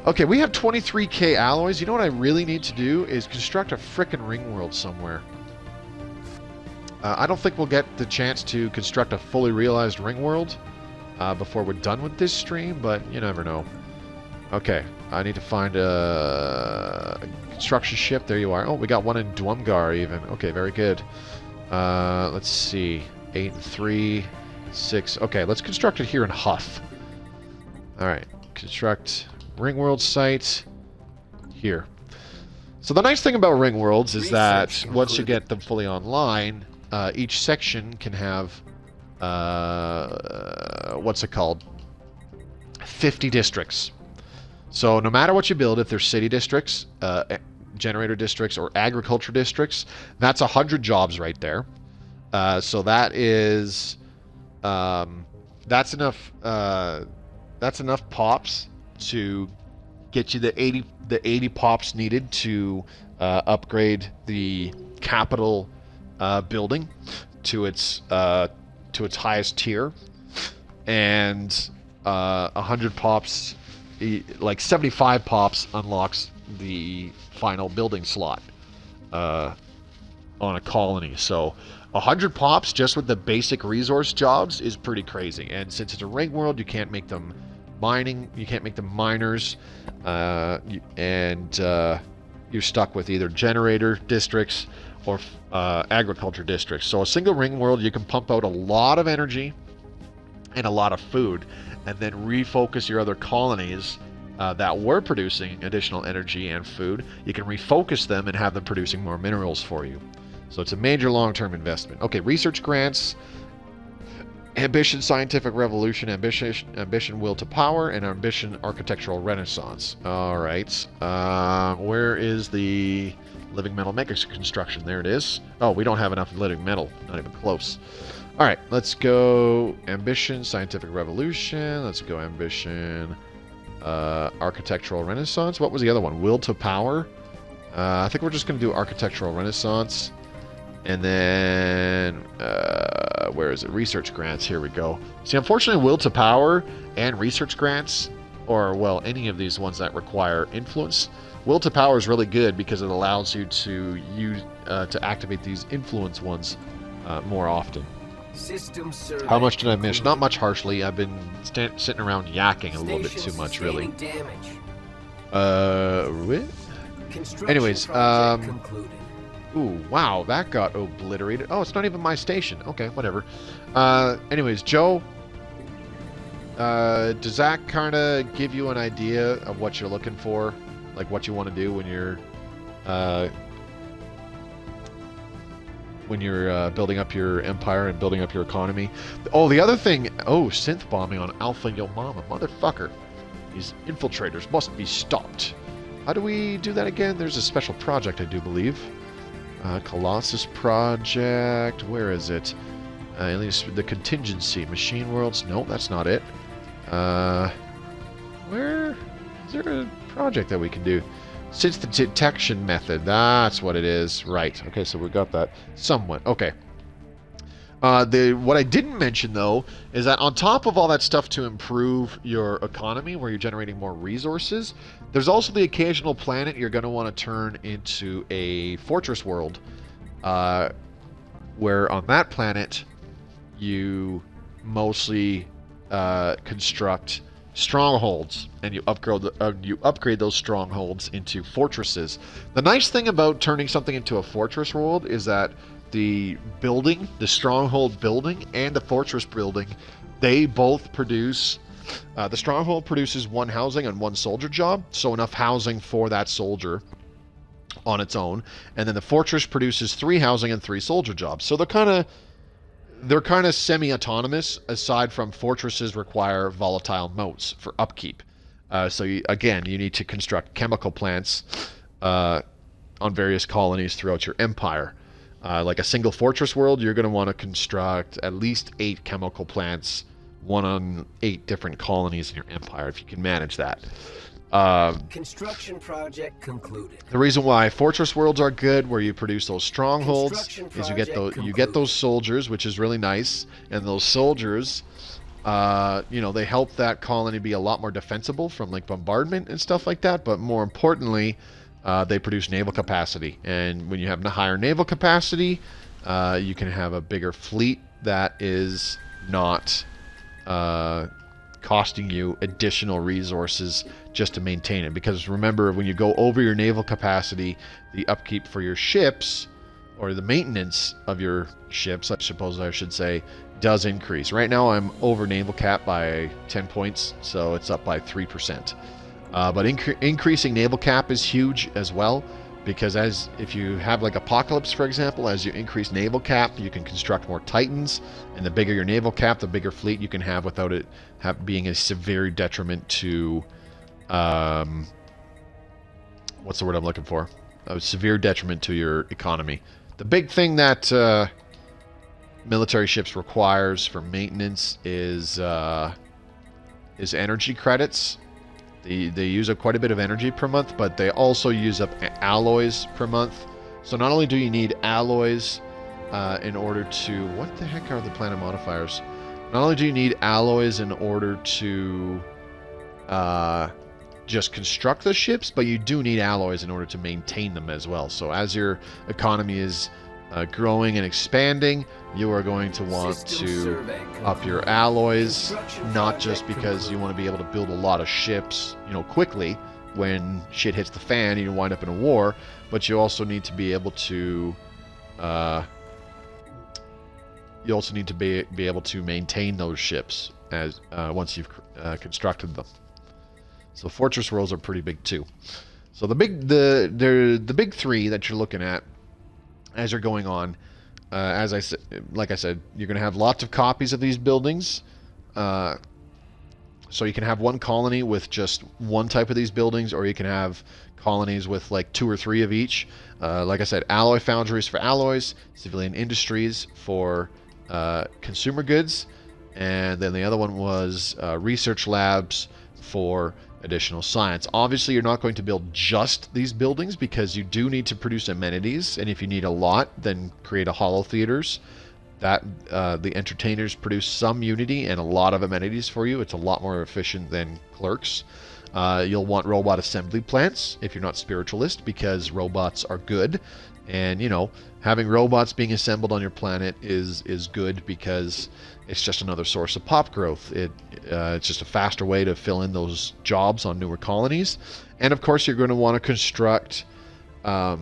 Okay, we have 23k alloys. You know what I really need to do is construct a frickin' ring world somewhere. I don't think we'll get the chance to construct a fully realized ring world before we're done with this stream, but you never know. Okay, I need to find a construction ship. There you are. Oh, we got one in Dwumgar even. Okay, very good. Let's see. 8 and 3, 6. Okay, let's construct it here in Huff. Alright, construct ring world site here. So the nice thing about ring worlds is that once you get them fully online, each section can have, what's it called? 50 districts. So no matter what you build, if they're city districts, generator districts, or agriculture districts, that's 100 jobs right there. So that is, that's enough pops to get you the 80 pops needed to upgrade the capital building to its highest tier, and 100 pops like 75 pops unlocks the final building slot on a colony. So 100 pops just with the basic resource jobs is pretty crazy. And since it's a ring world, you can't make them mining, you can't make them miners, and you're stuck with either generator districts or agriculture districts. So a single ring world, you can pump out a lot of energy and a lot of food, and then refocus your other colonies that were producing additional energy and food. You can refocus them and have them producing more minerals for you. So it's a major long-term investment. Okay, research grants, ambition, scientific revolution, ambition, will to power, and ambition, architectural renaissance. All right. Where is the living metal mega construction? There it is. Oh, we don't have enough living metal. Not even close. All right, let's go ambition, scientific revolution. Let's go ambition, architectural renaissance. What was the other one? Will to power. I think we're just going to do architectural renaissance. And then, where is it? Research grants. Here we go. See, unfortunately, will to power and research grants, or, well, any of these ones that require influence, will to power is really good because it allows you to use to activate these influence ones more often. How much did I miss? Not much, harshly. I've been sitting around yakking a little bit too much, really. Anyways, ooh, wow, that got obliterated. Oh, it's not even my station. Okay, whatever. Anyways, Joe, does that kind of give you an idea of what you're looking for? Like what you want to do when you're building up your empire and building up your economy? Oh, the other thing, oh, synth bombing on Alpha Yo Mama. Motherfucker. These infiltrators must be stopped. How do we do that again? There's a special project, I do believe. Colossus project. Where is it? At least the Contingency. Machine Worlds. No, that's not it. Where? Is there a project that we can do? Since the detection method. That's what it is. Right. Okay, so we got that. Somewhat. Okay. What I didn't mention, though, is that on top of all that stuff to improve your economy, where you're generating more resources, there's also the occasional planet you're going to want to turn into a fortress world, where on that planet you mostly construct strongholds, and you upgrade those strongholds into fortresses. The nice thing about turning something into a fortress world is that the building, the stronghold building, and the fortress building, they both produce, the stronghold produces one housing and one soldier job, so enough housing for that soldier on its own, and then the fortress produces 3 housing and 3 soldier jobs. So they're kind of semi-autonomous, aside from fortresses require volatile moats for upkeep. Again, you need to construct chemical plants on various colonies throughout your empire. Like a single fortress world, you're going to want to construct at least 8 chemical plants, 1 on 8 different colonies in your empire, if you can manage that. Construction project concluded. The reason why fortress worlds are good, where you produce those strongholds, is you get those soldiers, which is really nice, and those soldiers, they help that colony be a lot more defensible from like bombardment and stuff like that. But more importantly, they produce naval capacity, and when you have a higher naval capacity, you can have a bigger fleet that is not costing you additional resources just to maintain it. Because remember, when you go over your naval capacity, the upkeep for your ships, or the maintenance of your ships, I suppose I should say, does increase. Right now I'm over naval cap by 10 points, so it's up by 3%. But increasing naval cap is huge as well, because if you have like Apocalypse, for example, as you increase naval cap, you can construct more Titans, and the bigger your naval cap, the bigger fleet you can have without it being a severe detriment to, what's the word I'm looking for? A severe detriment to your economy. The big thing that military ships requires for maintenance is energy credits. They use up quite a bit of energy per month, but they also use up alloys per month. So not only do you need alloys in order to... What the heck are the planet modifiers? Not only do you need alloys in order to just construct the ships, but you do need alloys in order to maintain them as well. So as your economy is growing and expanding, you are going to want to up your alloys, not just because you want to be able to build a lot of ships, you know, quickly when shit hits the fan and you wind up in a war, but you also need to be able to be able to maintain those ships as once you've constructed them. So fortress worlds are pretty big too. So the big three that you're looking at as you're going on, as I said, like I said, you're going to have lots of copies of these buildings. So you can have one colony with just one type of these buildings, or you can have colonies with like 2 or 3 of each. Like I said, alloy foundries for alloys, civilian industries for consumer goods, and then the other one was research labs for additional science. Obviously, you're not going to build just these buildings because you do need to produce amenities, and if you need a lot, then create a holo theaters. That the entertainers produce some Unity and a lot of amenities for you. It's a lot more efficient than clerks. You'll want robot assembly plants if you're not spiritualist, because robots are good, and you know, having robots being assembled on your planet is good because it's just another source of pop growth. It's just a faster way to fill in those jobs on newer colonies. And of course, you're going to want to construct at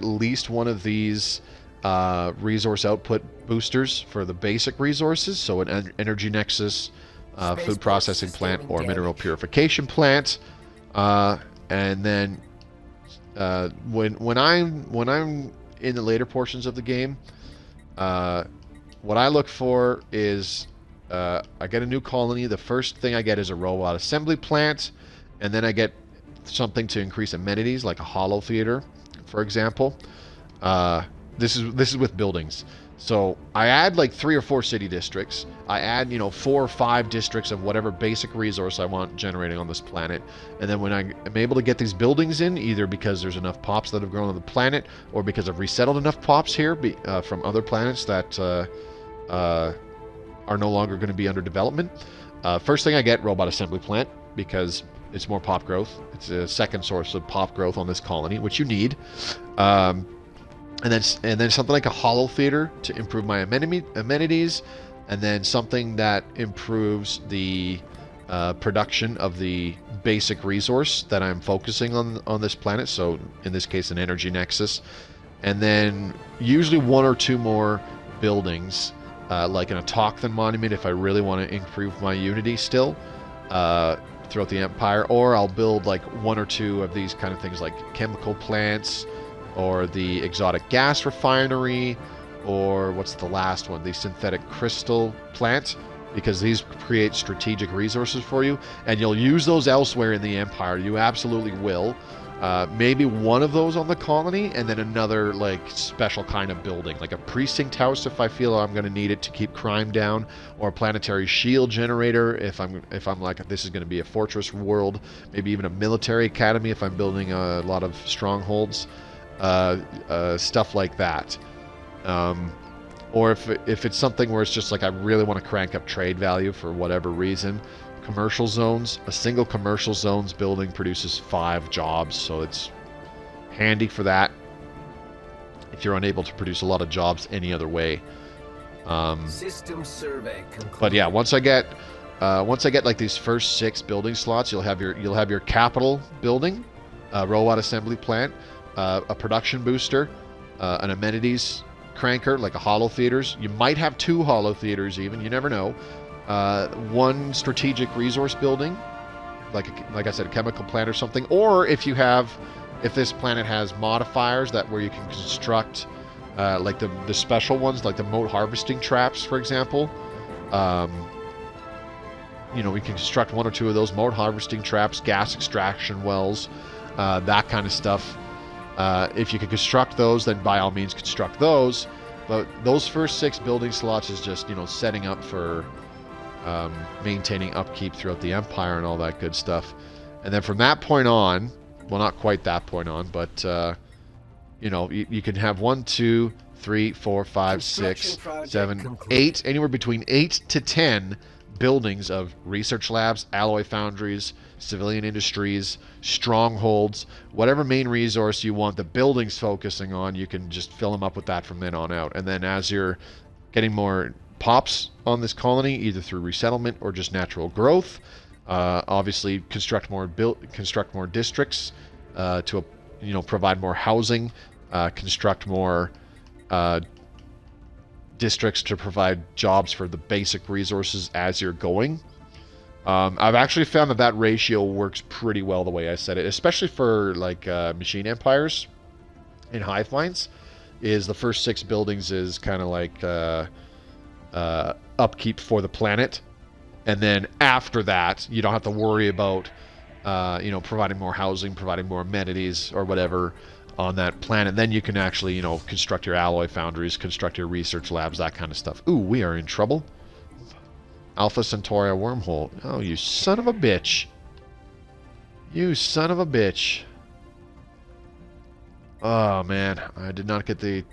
least one of these resource output boosters for the basic resources. So an energy nexus, food processing plant, or mineral purification plant. And then when I'm in the later portions of the game, what I look for is I get a new colony. The first thing I get is a robot assembly plant, and then I get something to increase amenities, like a holo theater, for example. This is with buildings. So I add like 3 or 4 city districts. I add, you know, 4 or 5 districts of whatever basic resource I want generating on this planet. And then when I am able to get these buildings in, either because there's enough pops that have grown on the planet, or because I've resettled enough pops here from other planets that are no longer going to be under development. First thing I get, robot assembly plant, because it's more pop growth. It's a second source of pop growth on this colony, which you need. And then something like a holo theater to improve my amenities, and then something that improves the production of the basic resource that I'm focusing on this planet. So in this case, an energy nexus, and then usually 1 or 2 more buildings, like an autochthon monument if I really want to improve my Unity still throughout the Empire, or I'll build like 1 or 2 of these kind of things, like chemical plants, or the exotic gas refinery, or what's the last one, the synthetic crystal plant, because these create strategic resources for you, and you'll use those elsewhere in the Empire. You absolutely will. Maybe one of those on the colony, and then another like special kind of building, like a precinct house if I feel I'm going to need it to keep crime down, or a planetary shield generator if I'm like, this is going to be a fortress world. Maybe even a military academy if I'm building a lot of strongholds. Stuff like that, or if it's something where it's just like I really want to crank up trade value for whatever reason, commercial zones. A single commercial zones building produces 5 jobs, so it's handy for that if you're unable to produce a lot of jobs any other way. System survey concluded. But yeah, once I get like these first 6 building slots, you'll have your capital building, robot assembly plant, a production booster, an amenities cranker like a holo theaters. You might have 2 holo theaters even, you never know. 1 strategic resource building, like I said, a chemical plant or something. Or if this planet has modifiers where you can construct like the special ones, like the moat harvesting traps, for example. You know, we can construct 1 or 2 of those moat harvesting traps, gas extraction wells, that kind of stuff. If you can construct those, then by all means construct those. But those first 6 building slots is just, you know, setting up for maintaining upkeep throughout the Empire and all that good stuff. And then from that point on, well, not quite that point on, but you know, you can have 1, 2, 3, 4, 5, 6, 7, 8, anywhere between 8 to 10 buildings of research labs, alloy foundries, civilian industries, strongholds, whatever main resource you want the buildings focusing on, you can just fill them up with that from then on out. And then as you're getting more pops on this colony, either through resettlement or just natural growth, obviously construct more districts to provide more housing, construct more districts to provide jobs for the basic resources as you're going. I've actually found that ratio works pretty well the way I said it, especially for like machine empires and hive minds. Is the first 6 buildings is kind of like upkeep for the planet, and then after that you don't have to worry about providing more housing, providing more amenities or whatever on that planet. Then you can actually construct your alloy foundries, construct your research labs, that kind of stuff. Ooh, we are in trouble. Alpha Centauri wormhole. Oh, you son of a bitch. You son of a bitch. Oh, man. I did not get the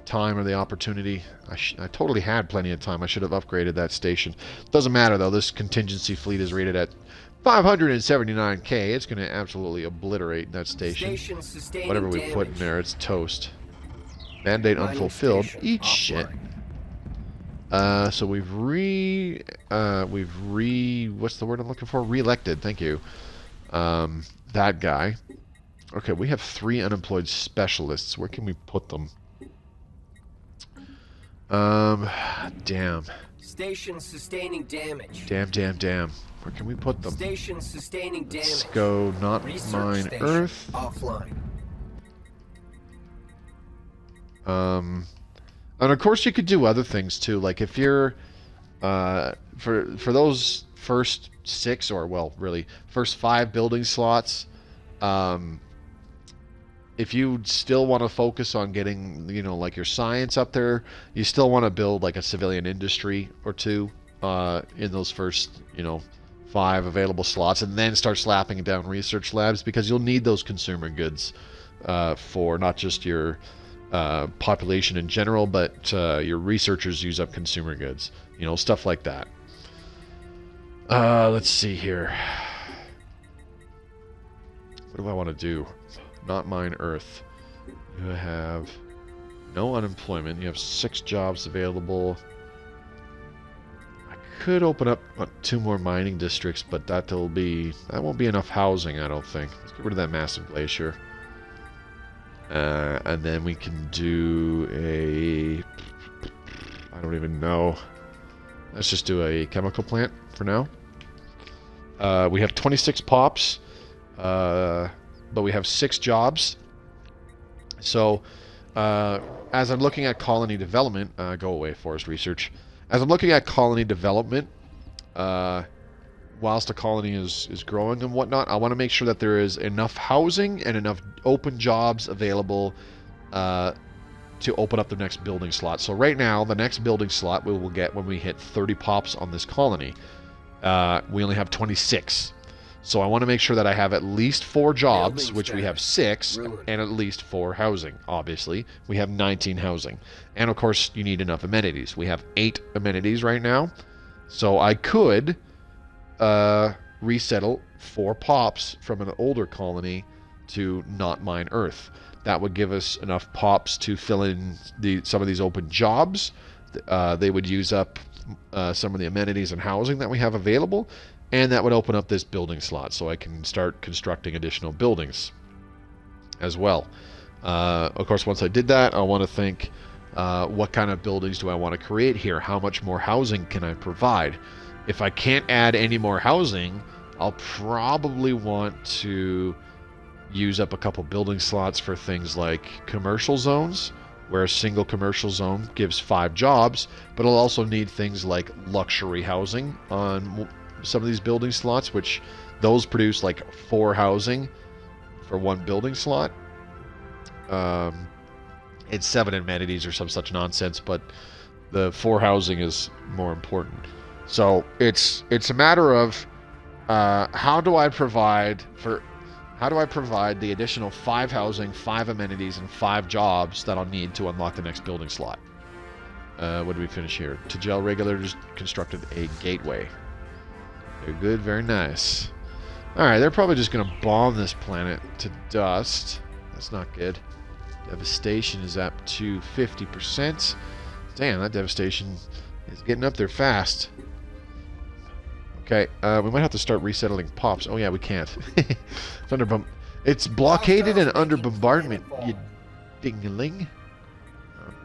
time or the opportunity. I totally had plenty of time. I should have upgraded that station. Doesn't matter, though. This contingency fleet is rated at 579k. It's going to absolutely obliterate that station. Whatever we put in there, it's toast. Mandate unfulfilled. Eat shit. So we've what's the word I'm looking for? Re-elected. Thank you. That guy. Okay, we have 3 unemployed specialists. Where can we put them? Damn. Station sustaining damage. Damn. Where can we put them? Station sustaining damage. Let's go not mine Earth. Offline. And of course you could do other things too. Like if you're for those first 6 or well really first 5 building slots, if you still want to focus on getting like your science up there, you still want to build like a civilian industry or 2 in those first 5 available slots, and then start slapping down research labs, because you'll need those consumer goods for not just your population in general, but your researchers use up consumer goods, stuff like that. Let's see here. What do I want to do? Not mine Earth. You have no unemployment. You have 6 jobs available. I could open up 2 more mining districts, but that won't be enough housing, I don't think. Let's get rid of that massive glacier. And then we can do I don't even know. Let's just do a chemical plant for now. We have 26 pops, but we have 6 jobs. So, as I'm looking at colony development, go away, forest research. As I'm looking at colony development, whilst the colony is growing and whatnot, I want to make sure that there is enough housing and enough open jobs available to open up the next building slot. So right now, the next building slot we will get when we hit 30 pops on this colony. We only have 26. So I want to make sure that I have at least 4 jobs, which we have 6, and at least 4 housing. Obviously, we have 19 housing. And of course, you need enough amenities. We have 8 amenities right now. So I could resettle 4 pops from an older colony to not mine Earth. That would give us enough pops to fill in some of these open jobs. They would use up some of the amenities and housing that we have available, and that would open up this building slot so I can start constructing additional buildings as well. Of course, once I did that, I want to think, what kind of buildings do I want to create here? How much more housing can I provide? If I can't add any more housing, I'll probably want to use up a couple building slots for things like commercial zones, where a single commercial zone gives 5 jobs, but I'll also need things like luxury housing on some of these building slots, which those produce like 4 housing for 1 building slot. It's 7 amenities or some such nonsense, but the 4 housing is more important. So it's a matter of how do I provide the additional 5 housing, 5 amenities, and 5 jobs that I'll need to unlock the next building slot. What did we finish here? Tajel Regulators constructed a gateway. They're good, very nice. Alright, they're probably just gonna bomb this planet to dust. That's not good. Devastation is up to 50%. Damn, that devastation is getting up there fast. Okay, we might have to start resettling pops. Oh yeah, we can't. It's blockaded and under bombardment, you ding-a-ling.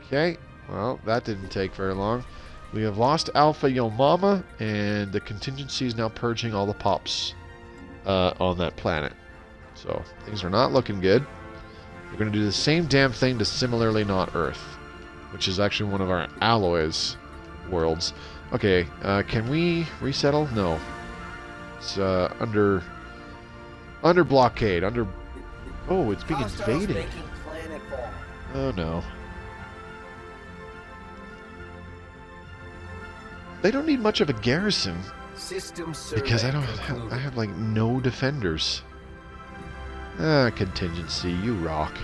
Okay, well, that didn't take very long. We have lost Alpha Yo Mama, and the Contingency is now purging all the pops on that planet. So, things are not looking good. We're going to do the same damn thing to Similarly Not Earth, which is actually one of our alloys worlds. Okay, can we resettle? No. It's under blockade, under... Oh, it's being invaded. Oh no. They don't need much of a garrison. Because I have like no defenders. Contingency, you rock.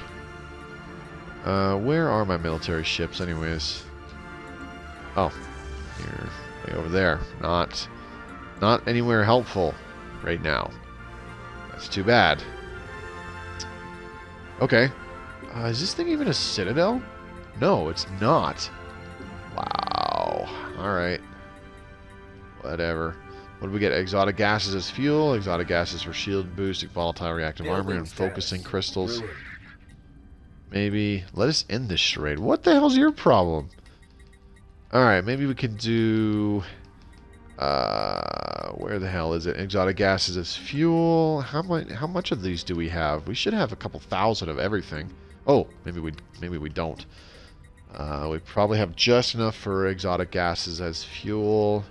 Where are my military ships anyways? Oh, here, way over there. Not anywhere helpful right now. That's too bad. Okay. Is this thing even a citadel? No, it's not. Wow. Alright. Whatever. What do we get? Exotic gases as fuel, exotic gases for shield boost, volatile reactive armor, and focusing crystals. Maybe. Let us end this charade. What the hell's your problem? Alright, maybe we can do... where the hell is it? Exotic gases as fuel. How much of these do we have? We should have a couple thousand of everything. Oh, maybe we don't. We probably have just enough for exotic gases as fuel.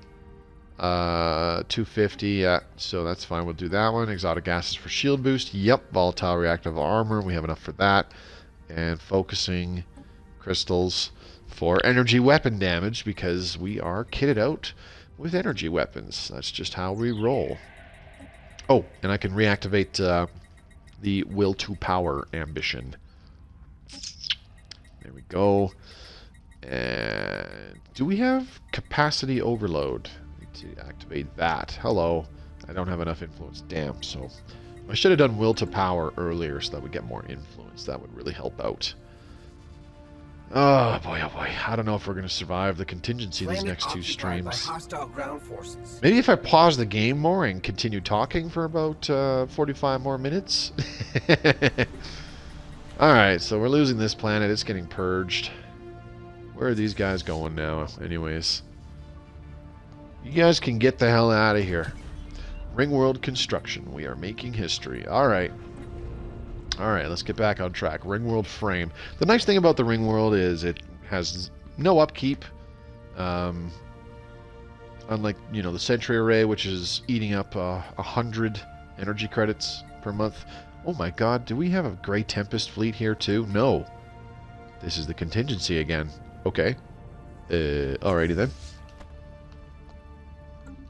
250, yeah, so that's fine. We'll do that one. Exotic gases for shield boost. Yep, volatile reactive armor. We have enough for that. And focusing crystals for energy weapon damage because we are kitted out with energy weapons. That's just how we roll. Oh, and I can reactivate the will to power ambition. There we go. And do we have capacity overload? To activate that. Hello. I don't have enough influence. Damn, so I should have done will to power earlier so that we get more influence. That would really help out. Oh boy, oh boy. I don't know if we're going to survive the contingency these next two streams. Maybe if I pause the game more and continue talking for about 45 more minutes. Alright, so we're losing this planet. It's getting purged. Where are these guys going now, anyways? You guys can get the hell out of here. Ringworld construction. We are making history. Alright. Alright, let's get back on track. Ringworld frame. The nice thing about the Ringworld is it has no upkeep. Unlike, you know, the Sentry Array, which is eating up 100 energy credits per month. Oh my god, do we have a Grey Tempest fleet here too? No. This is the Contingency again. Okay. Alrighty then.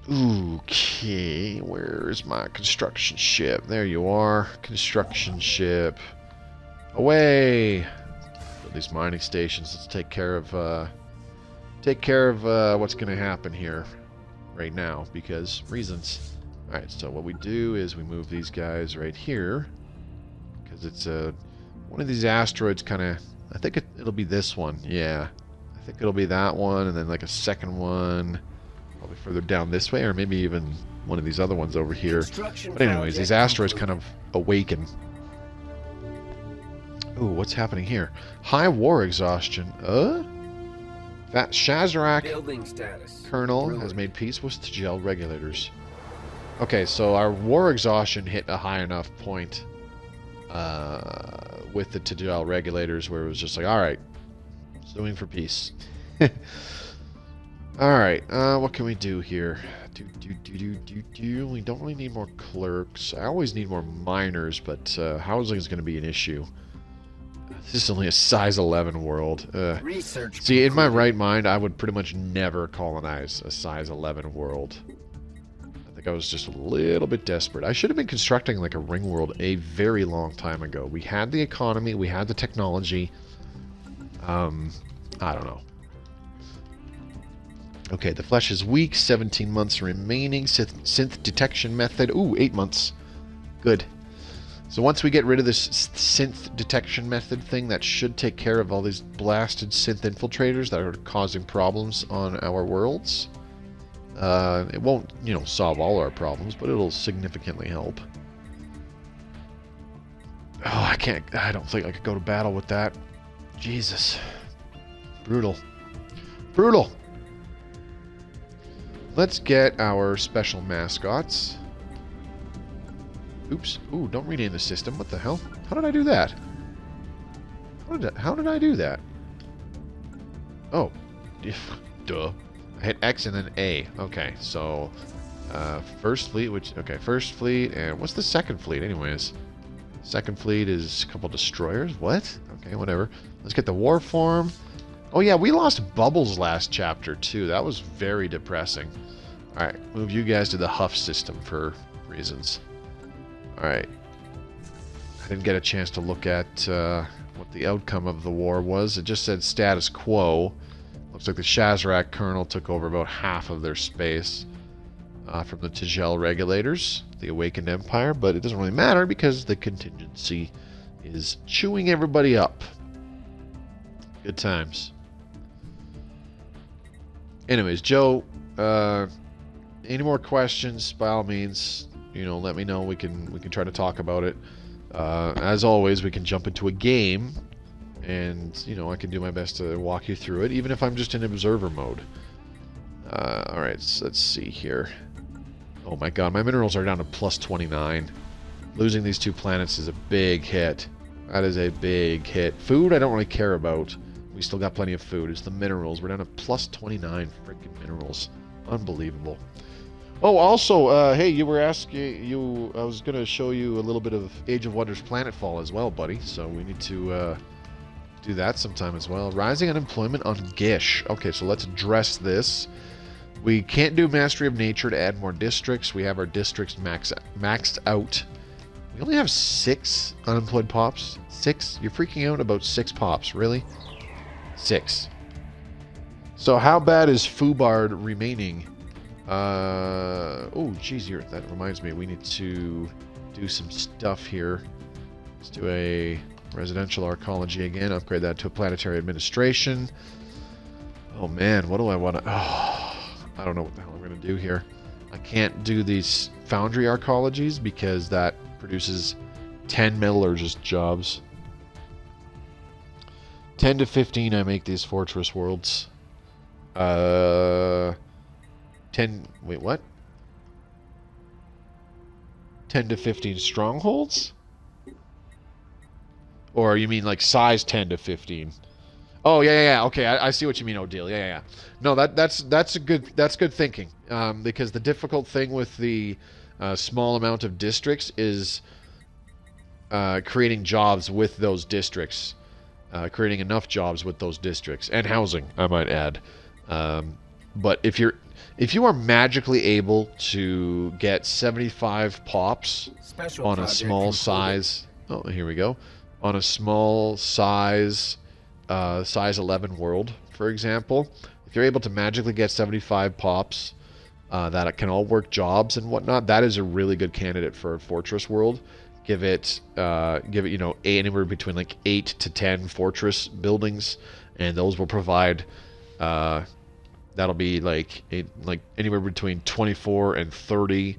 Okay, where's my construction ship? There you are. Construction ship. Away! Build these mining stations. Let's take care of what's going to happen here right now, because reasons. Alright, so what we do is we move these guys right here, because it's one of these asteroids kind of... I think it'll be this one. Yeah. I think it'll be that one, and then like a second one... Probably further down this way, or maybe even one of these other ones over here. But anyways, these asteroids kind of awaken. Ooh, what's happening here? High war exhaustion. That Shazarak Colonel has made peace with Tagel regulators. Okay, so our war exhaustion hit a high enough point with the Tagel regulators where it was just like, alright, suing for peace. Alright, what can we do here? We don't really need more clerks. I always need more miners, but housing is going to be an issue. This is only a size 11 world. See, in my right mind, I would pretty much never colonize a size 11 world. I think I was just a little bit desperate. I should have been constructing like a ring world a very long time ago. We had the economy, we had the technology. I don't know. Okay, the flesh is weak. 17 months remaining. Synth detection method. Ooh, 8 months. Good. So once we get rid of this synth detection method thing, that should take care of all these blasted synth infiltrators that are causing problems on our worlds. It won't, you know, solve all our problems, but it'll significantly help. Oh, I don't think I could go to battle with that. Jesus. Brutal. Brutal! Let's get our special mascots. Oops. Ooh, don't rename the system. What the hell? How did I do that? How did I do that? Oh. Duh. I hit X and then A. Okay, so... first fleet, first fleet, and what's the second fleet anyways? Second fleet is a couple destroyers. What? Okay, whatever. Let's get the war form. Oh yeah, we lost Bubbles last chapter too. That was very depressing. Alright, move you guys to the Huff system for reasons. Alright. I didn't get a chance to look at what the outcome of the war was. It just said status quo. Looks like the Shazrak Colonel took over about half of their space from the Tijel regulators, the Awakened Empire, but it doesn't really matter because the Contingency is chewing everybody up. Good times. Anyways, Joe, any more questions, by all means, you know, let me know. We can try to talk about it. As always, we can jump into a game, and, you know, I can do my best to walk you through it, even if I'm just in observer mode. Alright, so let's see here. Oh my god, my minerals are down to plus 29. Losing these 2 planets is a big hit. That is a big hit. Food, I don't really care about. We still got plenty of food. It's the minerals. We're down to plus 29 freaking minerals. Unbelievable. Oh, also, hey, you were asking... I was going to show you a little bit of Age of Wonders Planetfall as well, buddy. So we need to do that sometime as well. Rising unemployment on Gish. Okay, so let's address this. We can't do Mastery of Nature to add more districts. We have our districts maxed out. We only have 6 unemployed pops. 6? You're freaking out about 6 pops, really? 6. So how bad is Fubard remaining? Oh, geez, that reminds me. We need to do some stuff here. Let's do a residential arcology again. Upgrade that to a planetary administration. Oh, man, what do I want to... Oh, I don't know what the hell I'm going to do here. I can't do these foundry arcologies because that produces 10 metallurgist jobs. 10 to 15 I make these fortress worlds. 10... Wait, what? 10 to 15 strongholds? Or you mean like size 10 to 15? Oh, yeah. Okay, I see what you mean, Odile. Yeah. No, that's good thinking. Because the difficult thing with the small amount of districts is creating jobs with those districts. Creating enough jobs with those districts. And housing, I might add. But if you are magically able to get 75 pops on a small size... Oh, here we go. On a small size... size 11 world, for example, if you're able to magically get 75 pops that can all work jobs and whatnot, that is a really good candidate for a fortress world. Give it, you know, anywhere between like 8 to 10 fortress buildings, and those will provide. That'll be like anywhere between 24 and 30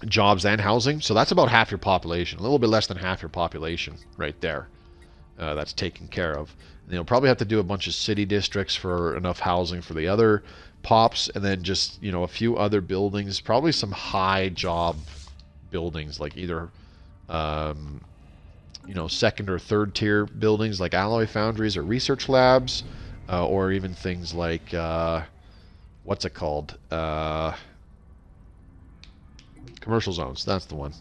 jobs and housing. So that's about half your population, a little bit less than half your population, right there. That's taken care of. And you'll probably have to do a bunch of city districts for enough housing for the other pops, and then just, you know, a few other buildings, probably some high job buildings, like either you know, 2nd or 3rd tier buildings like alloy foundries or research labs, or even things like what's it called, commercial zones. That's the one.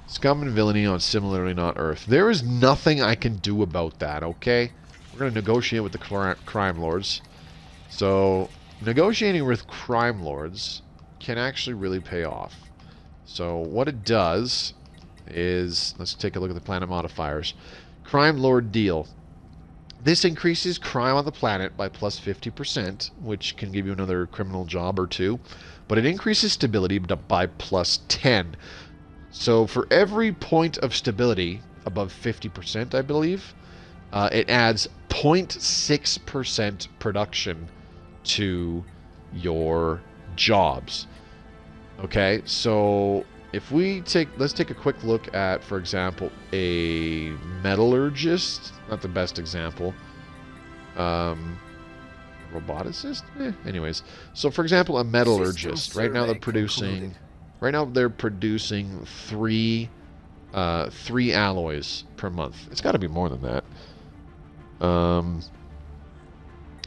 Scum and villainy on Similarly Not Earth. There is nothing I can do about that, okay? We're going to negotiate with the crime lords. So, negotiating with crime lords can actually really pay off. So, what it does is... Let's take a look at the planet modifiers. Crime lord deal. This increases crime on the planet by plus 50%, which can give you another criminal job or two. But it increases stability by plus 10. So for every point of stability above 50%, I believe, it adds 0.6% production to your jobs. Okay, so if we let's take a quick look at, for example, a metallurgist. Not the best example. Roboticist? Anyways, so for example, a metallurgist. Right now they're producing. Right now they're producing three alloys per month. It's got to be more than that.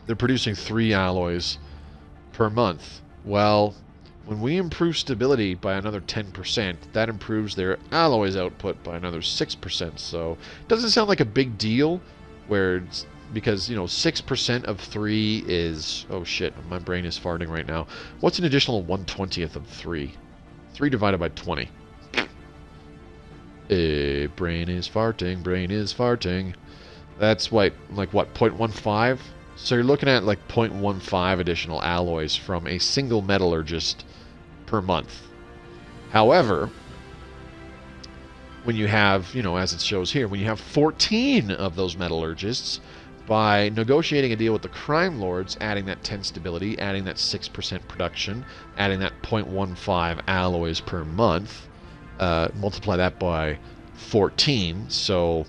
They're producing 3 alloys per month. Well, when we improve stability by another 10%, that improves their alloys output by another 6%. So it doesn't sound like a big deal, because, you know, 6% of 3 is... Oh shit, my brain is farting right now. What's an additional 1/20th of 3? 3 divided by 20. Brain is farting. That's like what, 0.15? So you're looking at like 0.15 additional alloys from a single metallurgist per month. However, when you have, you know, as it shows here, when you have 14 of those metallurgists, by negotiating a deal with the crime lords, adding that 10 stability, adding that 6% production, adding that 0.15 alloys per month, multiply that by 14, so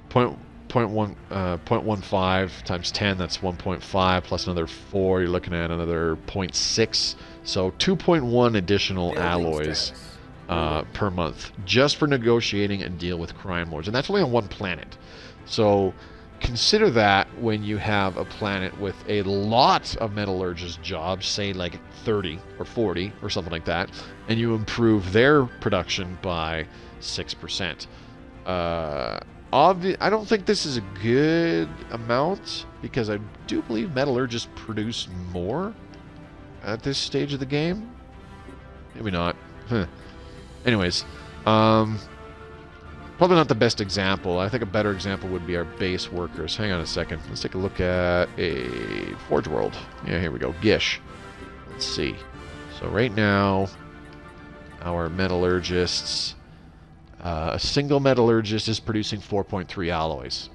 0.15 times 10, that's 1.5, plus another 4, you're looking at another 0.6, so 2.1 additional alloys per month, just for negotiating a deal with crime lords, and that's only on one planet. So consider that when you have a planet with a lot of metallurgist jobs, say like 30 or 40 or something like that, and you improve their production by 6%. I don't think this is a good amount, because I do believe metallurgists produce more at this stage of the game. Maybe not. Anyways, probably not the best example. I think a better example would be our base workers. Hang on a second. Let's take a look at a Forge World. Yeah, here we go. Gish. Let's see. So right now, our metallurgists... a single metallurgist is producing 4.3 alloys.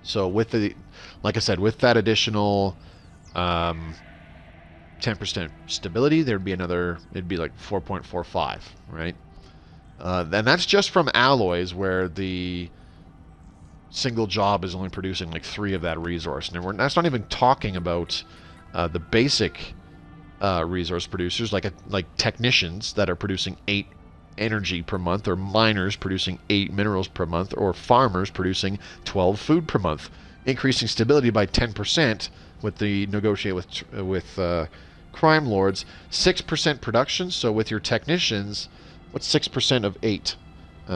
So with the... Like I said, with that additional 10% stability, there'd be another... It'd be like 4.45, right? And that's just from alloys, where the single job is only producing like 3 of that resource. And that's not even talking about the basic resource producers, like technicians that are producing 8 energy per month, or miners producing 8 minerals per month, or farmers producing 12 food per month. Increasing stability by 10% with the negotiate with crime lords. 6% production. So with your technicians, what's 6% of 8?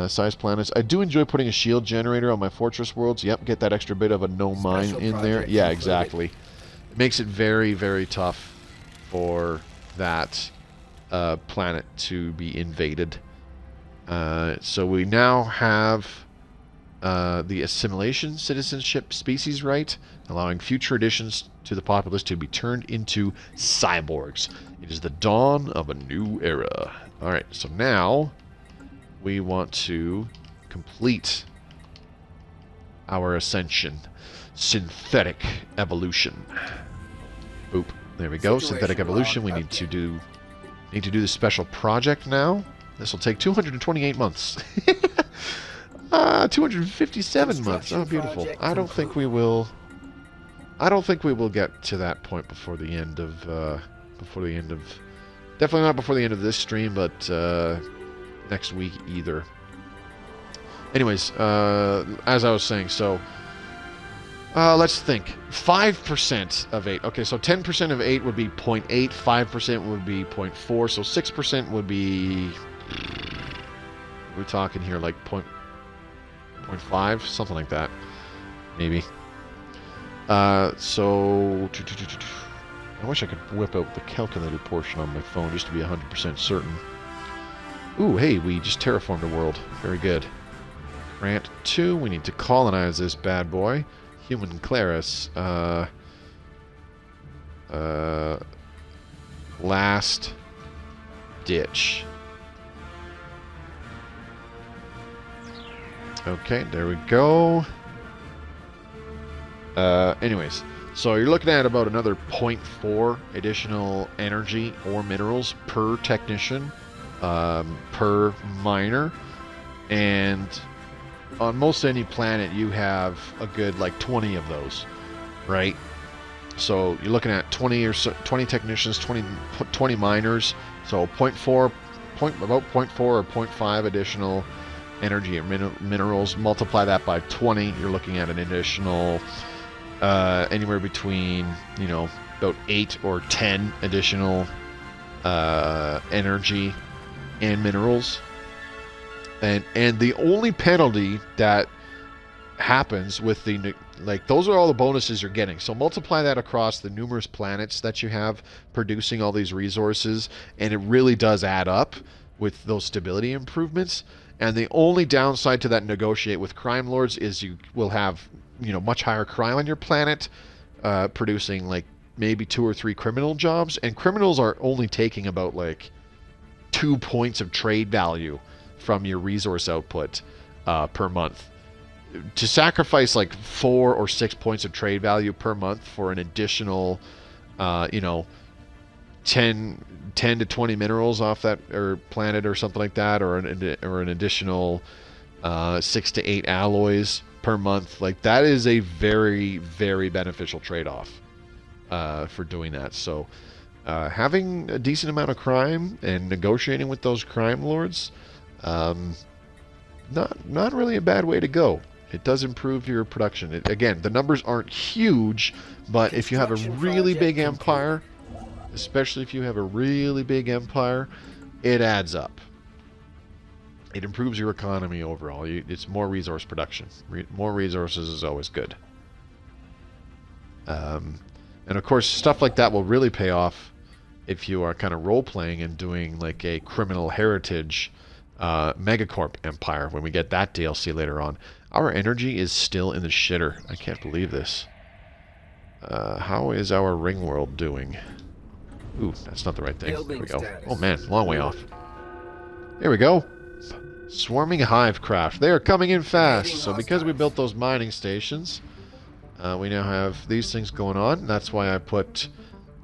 Size planets. I do enjoy putting a shield generator on my fortress worlds. Yep, get that extra bit of a no mine in there. Yeah, exactly. It makes it very, very tough for that planet to be invaded. So we now have the assimilation citizenship species right, allowing future additions to the populace to be turned into cyborgs. It is the dawn of a new era. Alright, so now we want to complete our ascension. Synthetic evolution. Boop. There we go. Synthetic evolution. We need to do this special project now. This will take 228 months. 257 months. Oh, beautiful. I don't think we will get to that point before the end of definitely not before the end of this stream, but next week either. Anyways, as I was saying, so let's think. 5% of 8. Okay, so 10% of 8 would be 0.8, 5% would be 0.4, so 6% would be... We're talking here like 0.5, something like that. Maybe. So... I wish I could whip out the calculated portion on my phone just to be 100% certain. Ooh, hey, we just terraformed a world. Very good. Grant 2, we need to colonize this bad boy. human Claris. Last ditch. Okay, there we go. Anyways, so you're looking at about another 0.4 additional energy or minerals per technician, per miner, and on most any planet you have a good like 20 of those, right? So you're looking at 20 or so, 20 technicians, 20 miners, so about 0.4 or 0.5 additional energy or minerals. Multiply that by 20, you're looking at an additional anywhere between, you know, about 8 or 10 additional energy and minerals. And the only penalty that happens with the, like, those are all the bonuses you're getting. So multiply that across the numerous planets that you have producing all these resources, and it really does add up with those stability improvements. And the only downside to that negotiate with crime lords is you will have, you know, much higher crime on your planet, producing like maybe 2 or 3 criminal jobs, and criminals are only taking about like 2 points of trade value from your resource output per month. To sacrifice like 4 or 6 points of trade value per month for an additional, you know, 10 to 20 minerals off that or planet or something like that, or an additional 6 to 8 alloys per month, like that is a very, very beneficial trade-off for doing that. So having a decent amount of crime and negotiating with those crime lords, not really a bad way to go. It does improve your production. Again, the numbers aren't huge, but if you have a really big empire, especially if you have a really big empire, it adds up. It improves your economy overall. It's more resource production. More resources is always good. And of course, stuff like that will really pay off if you are kind of role-playing and doing like a criminal heritage megacorp empire when we get that DLC later on. Our energy is still in the shitter. I can't believe this. How is our ring world doing? Ooh, that's not the right thing. There we go. Oh man, long way off. Here we go. Swarming hive craft. They are coming in fast. So because we built those mining stations, we now have these things going on. That's why I put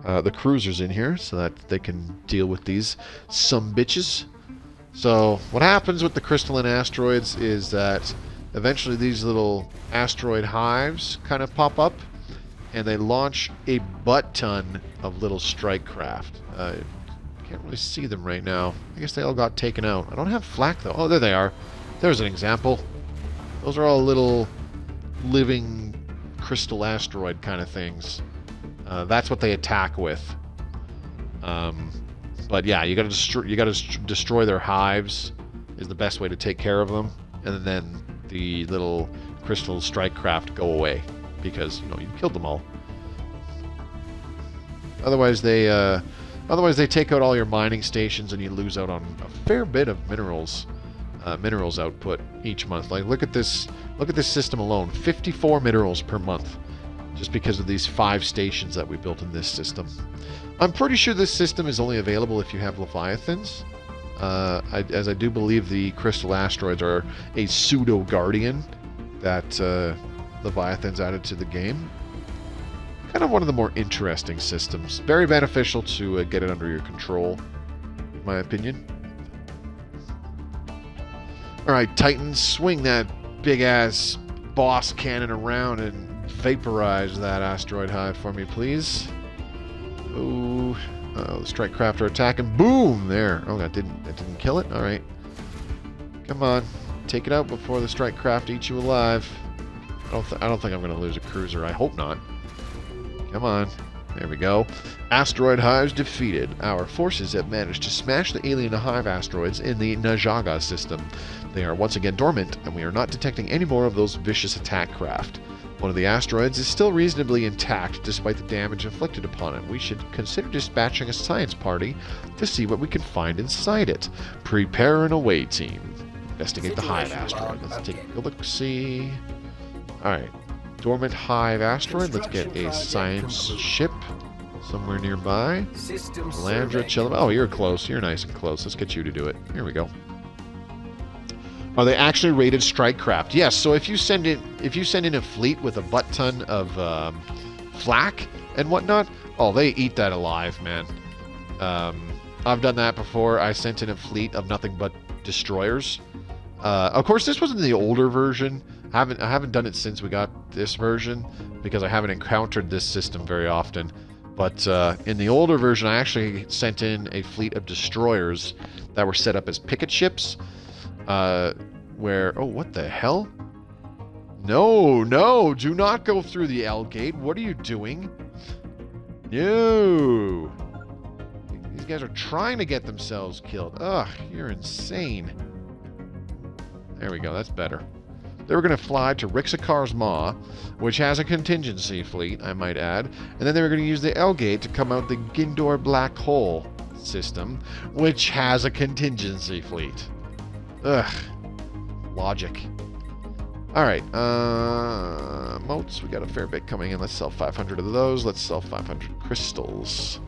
the cruisers in here so that they can deal with these some bitches. So what happens with the crystalline asteroids is that eventually these little asteroid hives kind of pop up, and they launch a butt-ton of little strike craft. Can't really see them right now. I guess they all got taken out. I don't have flak though. Oh, there they are. There's an example. Those are all little living crystal asteroid kind of things. That's what they attack with. But yeah, you gotta destroy their hives is the best way to take care of them, and then the little crystal strike craft go away because, you know, you killed them all. Otherwise they take out all your mining stations and you lose out on a fair bit of minerals output each month. Like look at this system alone, 54 minerals per month, just because of these 5 stations that we built in this system. I'm pretty sure this system is only available if you have Leviathans, as I do believe the crystal asteroids are a pseudo guardian that Leviathans added to the game. Kind of one of the more interesting systems. Very beneficial to get it under your control, in my opinion. Alright, Titans, swing that big-ass boss cannon around and vaporize that asteroid hive for me, please. Oh, the strike craft are attacking. Boom! There. Oh, that didn't kill it? Alright. Come on. Take it out before the strike craft eats you alive. I don't think I'm going to lose a cruiser. I hope not. Come on. There we go. Asteroid hives defeated. Our forces have managed to smash the alien hive asteroids in the Najaga system. They are once again dormant, and we are not detecting any more of those vicious attack craft. One of the asteroids is still reasonably intact despite the damage inflicted upon it. We should consider dispatching a science party to see what we can find inside it. Prepare an away team. Investigate the hive asteroid. Let's take a look-see. Alright. Dormant Hive asteroid. Let's get a science ship somewhere nearby. Landra, chill. Oh, you're close. You're nice and close. Let's get you to do it. Here we go. Are they actually rated strike craft? Yes. So if you send in a fleet with a butt ton of flak and whatnot, oh, they eat that alive, man. I've done that before. I sent in a fleet of nothing but destroyers. Of course, this was in the older version. I haven't done it since we got this version because I haven't encountered this system very often. But in the older version, I actually sent in a fleet of destroyers that were set up as picket ships. Oh, what the hell? No, no, do not go through the L gate. What are you doing? No. These guys are trying to get themselves killed. Ugh, you're insane. There we go, that's better. They were going to fly to Rixakar's Maw, which has a contingency fleet, I might add. And then they were going to use the L gate to come out the Gindor Black Hole system, which has a contingency fleet. Ugh. Logic. Alright, motes, we got a fair bit coming in. Let's sell 500 of those. Let's sell 500 crystals.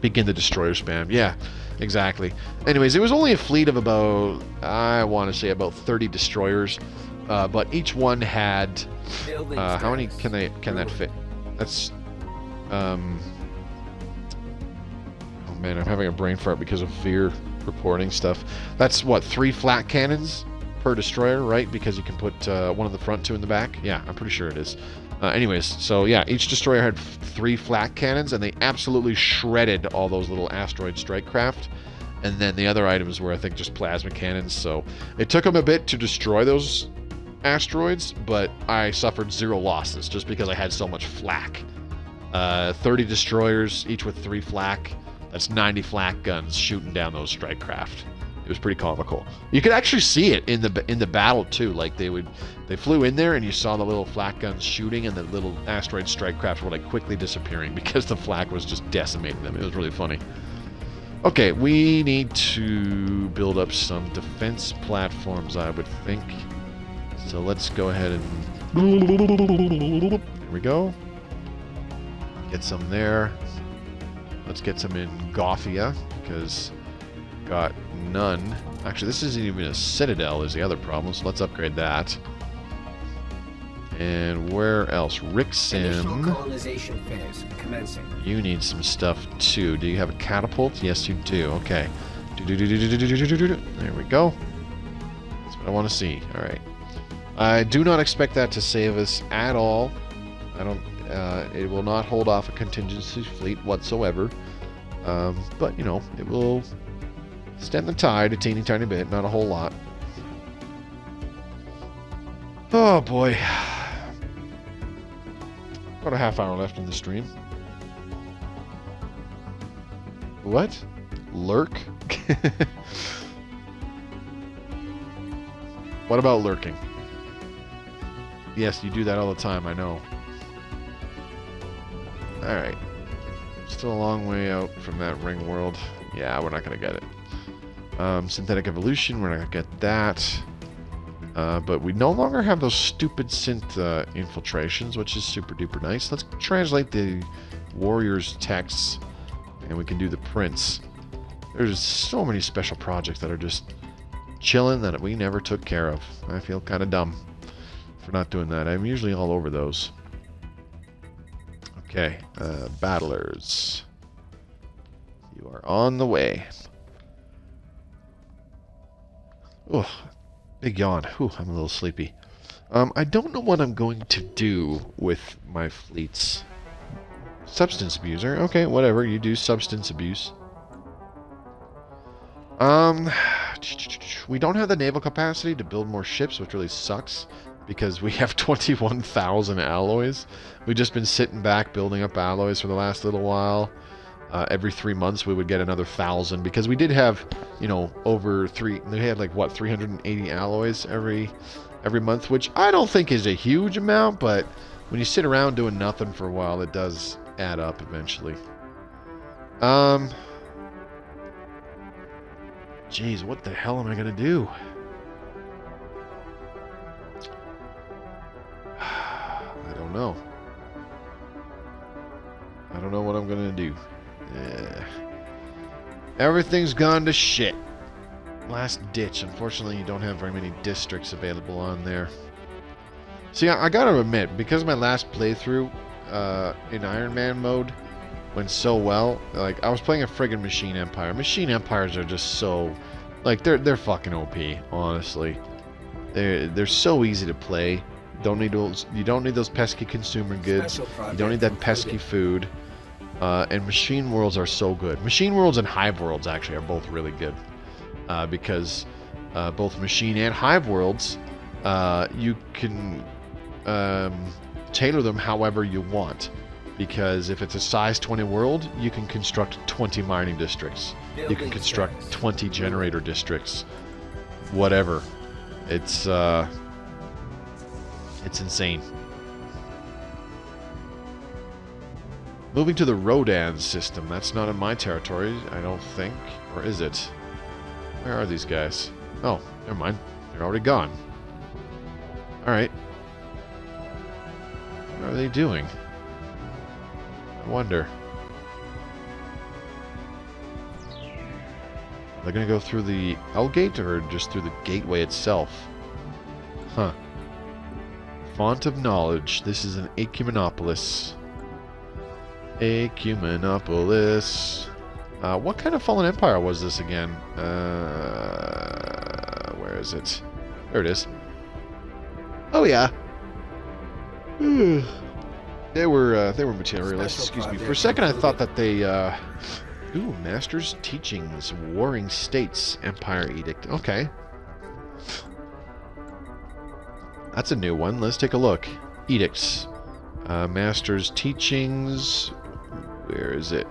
Begin the destroyer spam. Yeah, exactly. Anyways, it was only a fleet of about, I want to say about 30 destroyers. But each one had, how many can that fit? That's, oh man, I'm having a brain fart because of fear reporting stuff. That's what, 3 flat cannons per destroyer, right? Because you can put one in the front, 2 in the back. Yeah, I'm pretty sure it is. Anyways, so yeah, each destroyer had 3 flak cannons, and they absolutely shredded all those little asteroid strike craft. And then the other items were, I think, just plasma cannons. So it took them a bit to destroy those asteroids, but I suffered 0 losses just because I had so much flak. 30 destroyers, each with 3 flak. That's 90 flak guns shooting down those strike craft. It was pretty comical. You could actually see it in the battle too. Like they flew in there and you saw the little flak guns shooting, and the little asteroid strike craft were like quickly disappearing because the flak was just decimating them. It was really funny. Okay, we need to build up some defense platforms, I would think. So let's go ahead and here we go. Get some there. Let's get some in Gothia because got none. Actually, this isn't even a citadel is the other problem, so let's upgrade that. And where else? Rixim. Colonization phase commencing. You need some stuff too. Do you have a catapult? Yes, you do. Okay. There we go. That's what I want to see. All right. I do not expect that to save us at all. I don't. It will not hold off a contingency fleet whatsoever. But you know, it will stem the tide a teeny tiny bit, not a whole lot. Oh boy. About a half hour left in the stream. What? Lurk? What about lurking? Yes, you do that all the time, I know. Alright. Still a long way out from that ring world. Yeah, we're not going to get it. Synthetic evolution, we're not going to get that. But we no longer have those stupid synth infiltrations, which is super duper nice. Let's translate the warriors' texts, and we can do the prints. There's so many special projects that are just chilling that we never took care of. I feel kind of dumb for not doing that. I'm usually all over those. Okay, battlers. You are on the way. Oh, big yawn. Whew, I'm a little sleepy. I don't know what I'm going to do with my fleets. Substance abuser. Okay, whatever. You do substance abuse. We don't have the naval capacity to build more ships, which really sucks, because we have 21,000 alloys. We've just been sitting back building up alloys for the last little while. Every 3 months we would get another 1,000, because we did have, you know, they had like what, 380 alloys every month, which I don't think is a huge amount, but when you sit around doing nothing for a while, it does add up eventually. Jeez, what the hell am I gonna do? don't know. I don't know what I'm gonna do. Everything's gone to shit. Last ditch. Unfortunately, you don't have very many districts available on there. See, I gotta admit, because my last playthrough in Iron Man mode went so well, like, I was playing a friggin' Machine Empire. Machine Empires are just so, like, they're fucking OP, honestly. They're so easy to play. You don't need those pesky consumer goods. You don't need that pesky food. And Machine Worlds are so good. Machine Worlds and Hive Worlds actually are both really good. Because both Machine and Hive Worlds, you can tailor them however you want. Because if it's a size 20 world, you can construct 20 mining districts. You can construct 20 generator districts. Whatever. It's insane. Moving to the Rodan system. That's not in my territory, I don't think. Or is it? Where are these guys? Oh, never mind. They're already gone. Alright. What are they doing? I wonder. Are they going to go through the L gate or just through the gateway itself? Huh. Font of Knowledge. This is an Ecumenopolis. Ecumenopolis. What kind of fallen empire was this again? Where is it? There it is. Oh yeah. They were materialists. Excuse me. For a second, I thought that they. Ooh, Master's Teachings, Warring States, Empire Edict. Okay. That's a new one. Let's take a look. Edicts. Master's Teachings. Where is it?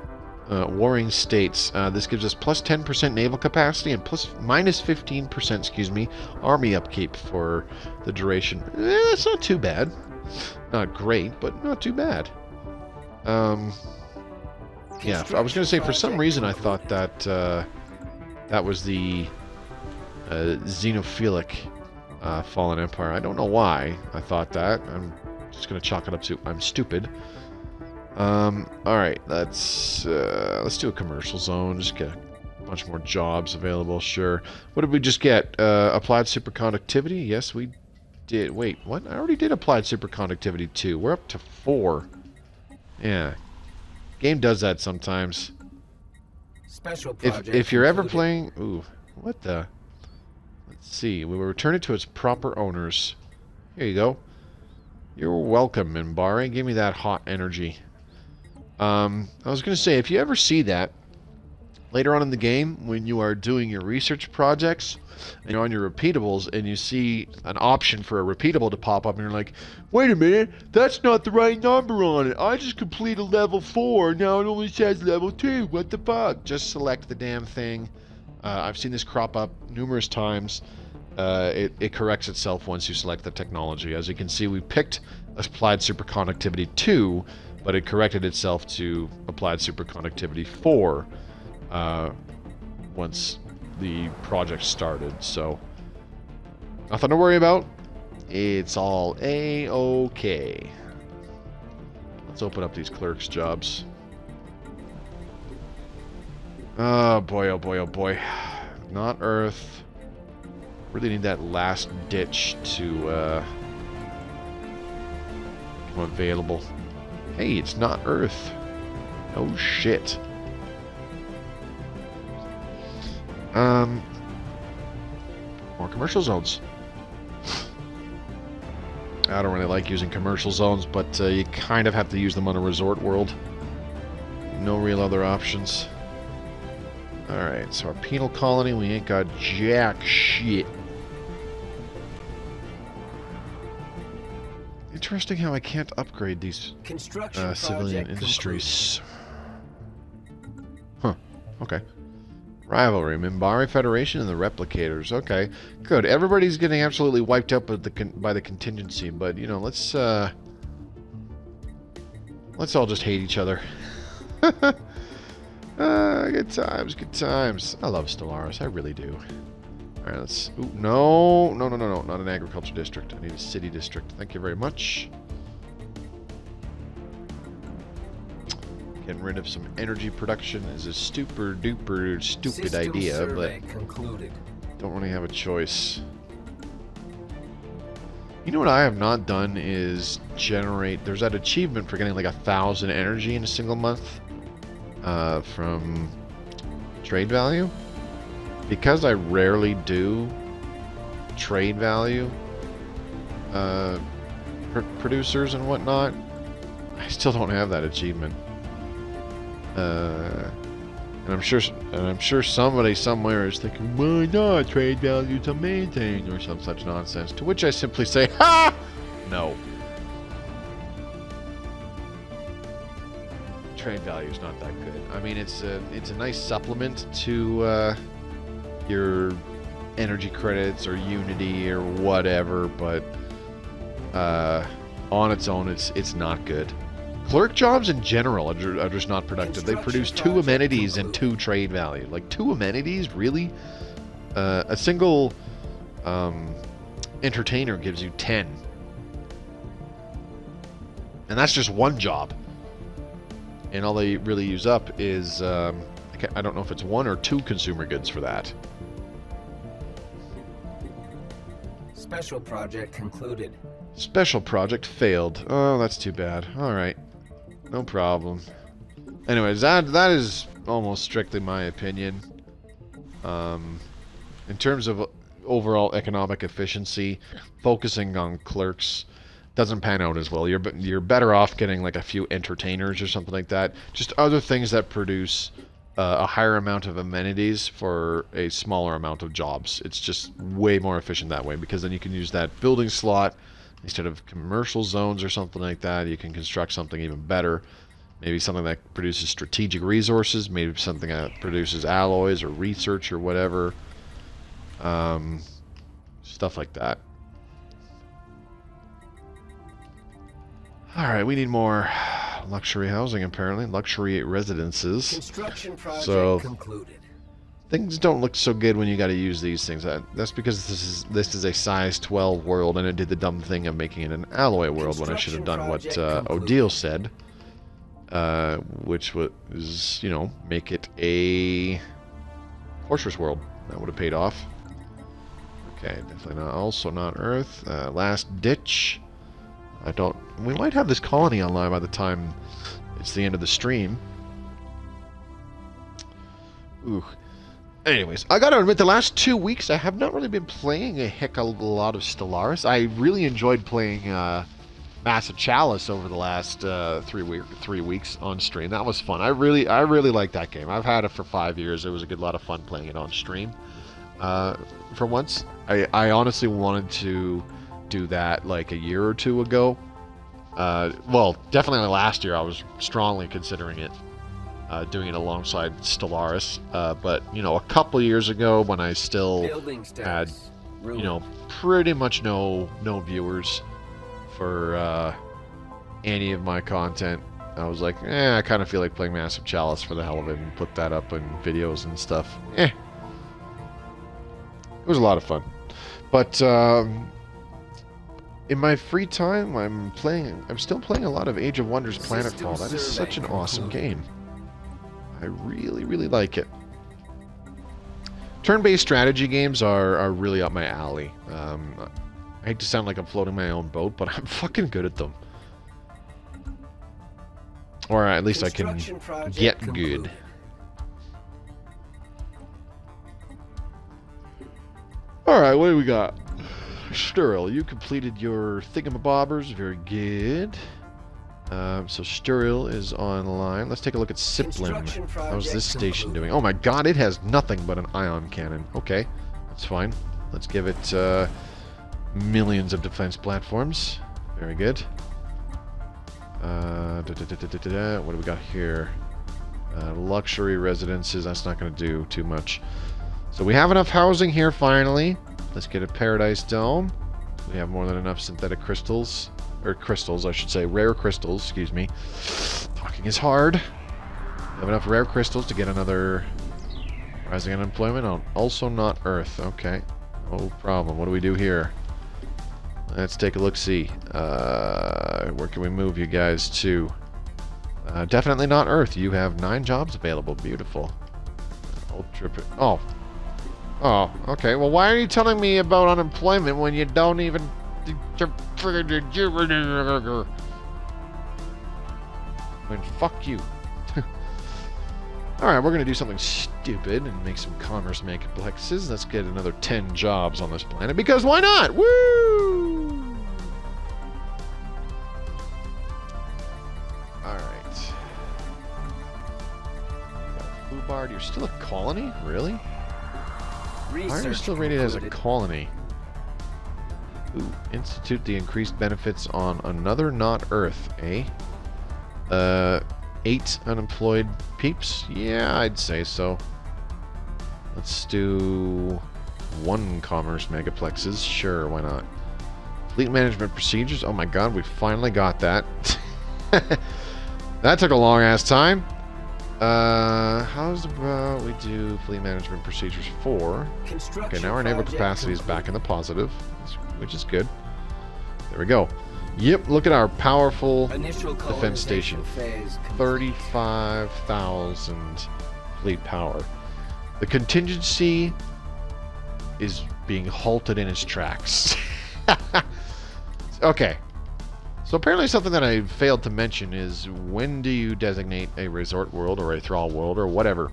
Warring States. This gives us plus 10% naval capacity and minus 15%, excuse me, army upkeep for the duration. That's not too bad. Not great, but not too bad. Yeah, I was going to say, for some reason I thought that that was the xenophilic Fallen Empire. I don't know why I thought that. I'm just going to chalk it up to I'm stupid. Alright, let's do a commercial zone. Just get a bunch more jobs available, sure. What did we just get? Applied superconductivity? Yes, we did. Wait, what? I already did applied superconductivity 2. We're up to 4. Yeah. Game does that sometimes. Special project if you're ever playing... Ooh, what the... Let's see. We will return it to its proper owners. Here you go. You're welcome, Minbari. Give me that hot energy. I was going to say, if you ever see that later on in the game, when you are doing your research projects, and you're on your repeatables, and you see an option for a repeatable to pop up, and you're like, wait a minute, that's not the right number on it. I just completed level 4, now it only says level 2. What the fuck? Just select the damn thing. I've seen this crop up numerous times. It corrects itself once you select the technology. As you can see, we picked Applied Superconductivity 2, but it corrected itself to Applied Superconductivity 4 once the project started. So, nothing to worry about. It's all A-okay. Let's open up these clerks' jobs. Oh boy, oh boy, oh boy. Not Earth. Really need that last ditch to become available. Hey, it's not Earth. Oh shit. More commercial zones. I don't really like using commercial zones, but you kind of have to use them on a resort world. No real other options. Alright, so our penal colony, we ain't got jack shit. Interesting how I can't upgrade these civilian industries. Huh, okay. Rivalry, Minbari Federation and the Replicators. Okay, good. Everybody's getting absolutely wiped out by the Contingency, but, you know, let's all just hate each other. Good times, good times. I love Stellaris, I really do. Alright, let's... Ooh, no, not an agriculture district. I need a city district. Thank you very much. getting rid of some energy production is a super duper stupid idea, but concluded. don't really have a choice. You know what I have not done is generate... There's that achievement for getting like 1,000 energy in a single month from trade value. Because I rarely do trade value producers and whatnot, I still don't have that achievement. And I'm sure somebody somewhere is thinking, why not? Trade value's amazing, or some such nonsense. To which I simply say, ha! No. Trade value's not that good. I mean, it's a nice supplement to your energy credits or Unity or whatever, but on its own, it's not good. Clerk jobs in general are just not productive. They produce 2 amenities and 2 trade value. Like 2 amenities, really? A single entertainer gives you 10. And that's just one job. And all they really use up is, I don't know if it's 1 or 2 consumer goods for that. Special project concluded. Special project failed. Oh, that's too bad. Alright. No problem. Anyways, that is almost strictly my opinion. In terms of overall economic efficiency, focusing on clerks doesn't pan out as well. You're better off getting like a few entertainers or something like that. Just other things that produce a higher amount of amenities for a smaller amount of jobs. It's just way more efficient that way, because then you can use that building slot instead of commercial zones or something like that. You can construct something even better. Maybe something that produces strategic resources. Maybe something that produces alloys or research or whatever. Stuff like that. Alright, we need more luxury housing, apparently. Luxury residences. Construction project concluded. Things don't look so good when you got to use these things. That's because this is a size 12 world, and it did the dumb thing of making it an alloy world when I should have done what Odile said, which was, you know, make it a fortress world. That would have paid off. Okay, definitely not. Also not Earth. Last ditch. We might have this colony online by the time it's the end of the stream. Ooh. Anyways, I gotta admit, the last 2 weeks I have not really been playing a heck of a lot of Stellaris. I really enjoyed playing Massive Chalice over the last 3 weeks on stream. That was fun. I really liked that game. I've had it for 5 years. It was a good lot of fun playing it on stream. For once, I honestly wanted to do that like a year or 2 ago. Well, definitely last year I was strongly considering it. Doing it alongside Stellaris, but you know, a couple years ago when I still had, you know, pretty much no viewers for any of my content, I was like, I kind of feel like playing Massive Chalice for the hell of it, and put that up in videos and stuff. It was a lot of fun, but in my free time, I'm still playing a lot of Age of Wonders Planetfall. That is such an awesome game. I really like it. Turn-based strategy games are really up my alley. I hate to sound like I'm floating my own boat, but I'm fucking good at them. Or at least I can get good. Alright, what do we got? Sturil, you completed your thingamabobbers. Very good. So Sturil is online. Let's take a look at Siplin. How's this station doing? Oh my god, it has nothing but an ion cannon. Okay, that's fine. Let's give it millions of defense platforms. Very good. What do we got here? Luxury residences. That's not going to do too much. So we have enough housing here finally. Let's get a Paradise Dome. We have more than enough synthetic crystals. Or crystals, I should say. Rare crystals, excuse me. Talking is hard. We have enough rare crystals to get another rising unemployment on also not Earth. Okay. No problem. What do we do here? Let's take a look-see. Where can we move you guys to? Definitely not Earth. You have 9 jobs available. Beautiful. Ultra... Oh. Oh, okay. Well, why are you telling me about unemployment when you don't even... I mean, fuck you. Alright, we're going to do something stupid and make some commerce megaplexes. Let's get another 10 jobs on this planet, because why not? Woo! Alright. Fubard, you're still a colony? Really? Why are you still rated as a colony? Ooh, institute the increased benefits on another not Earth, eh? 8 unemployed peeps? Yeah, I'd say so. Let's do 1 commerce megaplexes. Sure, why not? Fleet management procedures. Oh my god, we finally got that. That took a long ass time. How's about we do fleet management procedures 4? Okay, now our naval capacity is back in the positive, which is good. There we go. Yep, look at our powerful defense station. 35,000 fleet power. The Contingency is being halted in its tracks. Okay. So apparently something that I failed to mention is, when do you designate a resort world or a thrall world or whatever?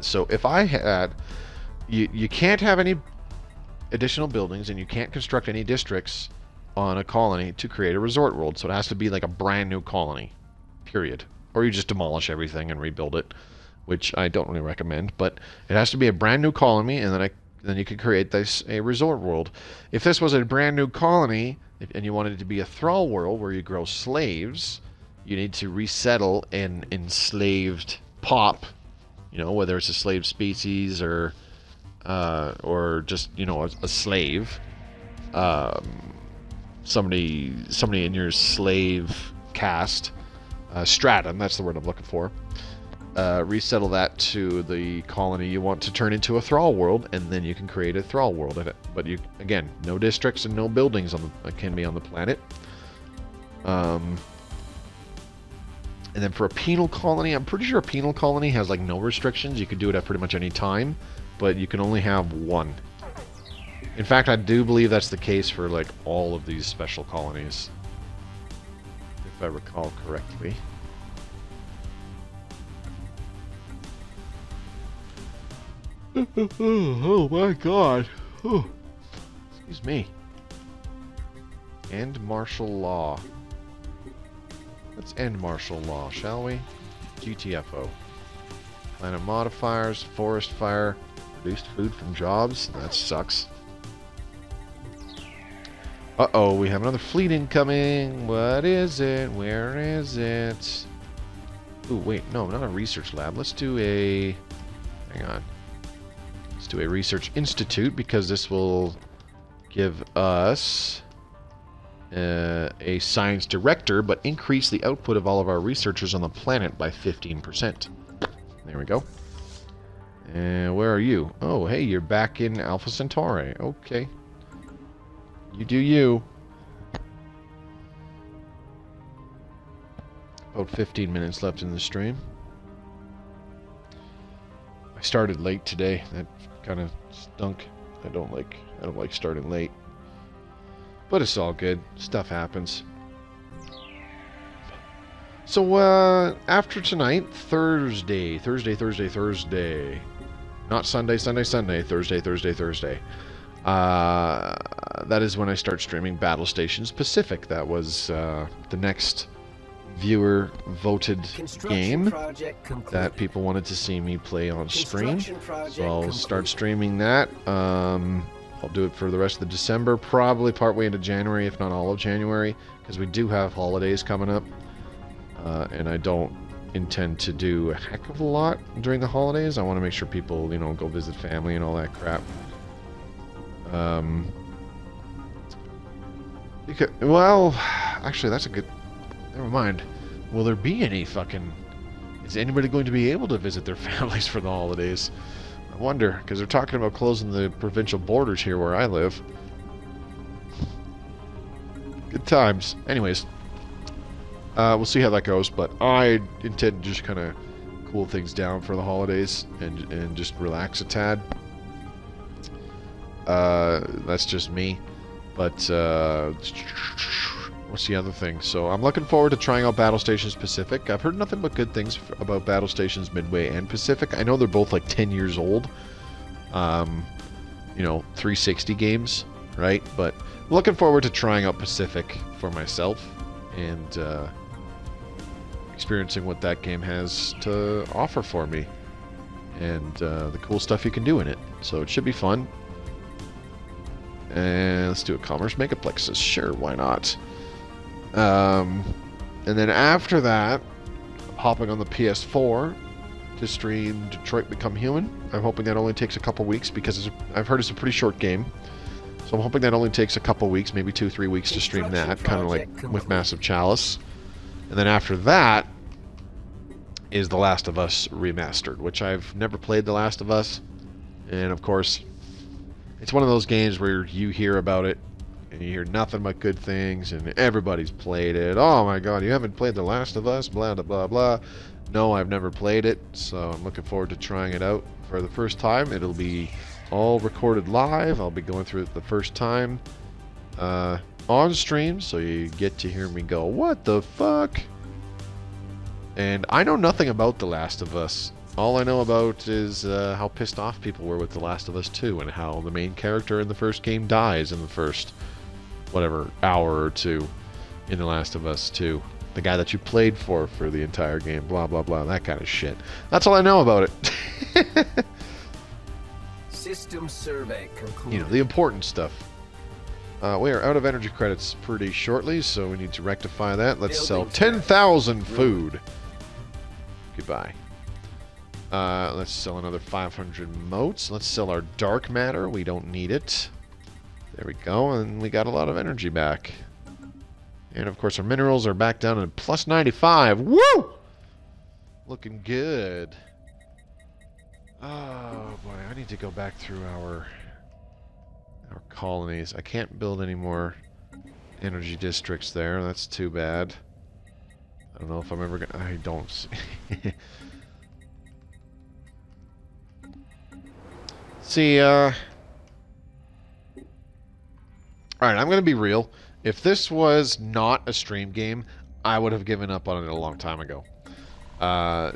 So if I had... You can't have any additional buildings and you can't construct any districts on a colony to create a resort world. So it has to be like a brand new colony. Period. Or you just demolish everything and rebuild it, which I don't really recommend. But it has to be a brand new colony, and then you can create this a resort world. If this was a brand new colony and you wanted it to be a thrall world where you grow slaves, you need to resettle an enslaved pop, you know, whether it's a slave species or just, you know, a slave. Somebody in your slave caste, stratum, that's the word I'm looking for. Resettle that to the colony you want to turn into a thrall world, and then you can create a thrall world of it. But you, again, no districts and no buildings can be on the planet. And then for a penal colony, I'm pretty sure a penal colony has like no restrictions. You can do it at pretty much any time, but you can only have 1. In fact, I do believe that's the case for like all of these special colonies, if I recall correctly. Oh my god. Oh. Excuse me. End martial law. Let's end martial law, shall we? GTFO. Planet modifiers, forest fire, reduced food from jobs. That sucks. Uh-oh, we have another fleet incoming. What is it? Where is it? Ooh, wait, no, not a research lab. Let's do a... Hang on. Let's do a research institute, because this will give us a science director, but increase the output of all of our researchers on the planet by 15%. There we go. And where are you? Oh, hey, you're back in Alpha Centauri. Okay. You do you. About 15 minutes left in the stream. I started late today. That kind of stunk. I don't like starting late. But it's all good. Stuff happens. So after tonight, Thursday. Not Sunday, Thursday. That is when I start streaming Battle Stations Pacific. That was the next viewer voted game that people wanted to see me play on stream. So I'll start streaming that. I'll do it for the rest of December, probably partway into January, if not all of January, because we do have holidays coming up, and I don't intend to do a heck of a lot during the holidays. I want to make sure people, you know, go visit family and all that crap. Because, well, actually, that's a good... Never mind. Will there be any fucking... Is anybody going to be able to visit their families for the holidays? I wonder, because they're talking about closing the provincial borders here where I live. Good times. Anyways. We'll see how that goes, but I intend to just kind of cool things down for the holidays and just relax a tad. That's just me. But what's the other thing? So I'm looking forward to trying out Battle Stations Pacific. I've heard nothing but good things about Battle Stations Midway and Pacific. I know they're both like 10 years old. You know, 360 games, right? But I'm looking forward to trying out Pacific for myself and experiencing what that game has to offer for me and the cool stuff you can do in it. So it should be fun. And let's do a Commerce Megaplexes. Sure, why not? And then after that, hopping on the PS4 to stream Detroit Become Human. I'm hoping that only takes a couple weeks because I've heard it's a pretty short game. So I'm hoping that only takes a couple weeks, maybe 2-3 weeks to stream that, kind of like with Massive Chalice. And then after that is The Last of Us Remastered, which I've never played The Last of Us. And of course, it's one of those games where you hear about it and you hear nothing but good things and everybody's played it. Oh my god, you haven't played The Last of Us, blah blah blah blah. No, I've never played it, so I'm looking forward to trying it out for the first time. It'll be all recorded live. I'll be going through it the first time on stream, so you get to hear me go, what the fuck? And I know nothing about The Last of Us. All I know about is how pissed off people were with The Last of Us 2 and how the main character in the first game dies in the first, whatever, hour or two in The Last of Us 2. The guy that you played for the entire game, blah, blah, blah, that kind of shit. That's all I know about it. System survey concluded. You know, the important stuff. We are out of energy credits pretty shortly, so we need to rectify that. Let's sell 10,000 food. Goodbye. Let's sell another 500 motes. Let's sell our dark matter. We don't need it. There we go, and we got a lot of energy back. And of course our minerals are back down at plus 95. Woo! Looking good. Oh boy, I need to go back through our colonies. I can't build any more energy districts there. That's too bad. I don't know if I'm ever gonna... I don't see... See, alright, I'm gonna be real. If this was not a stream game, I would have given up on it a long time ago.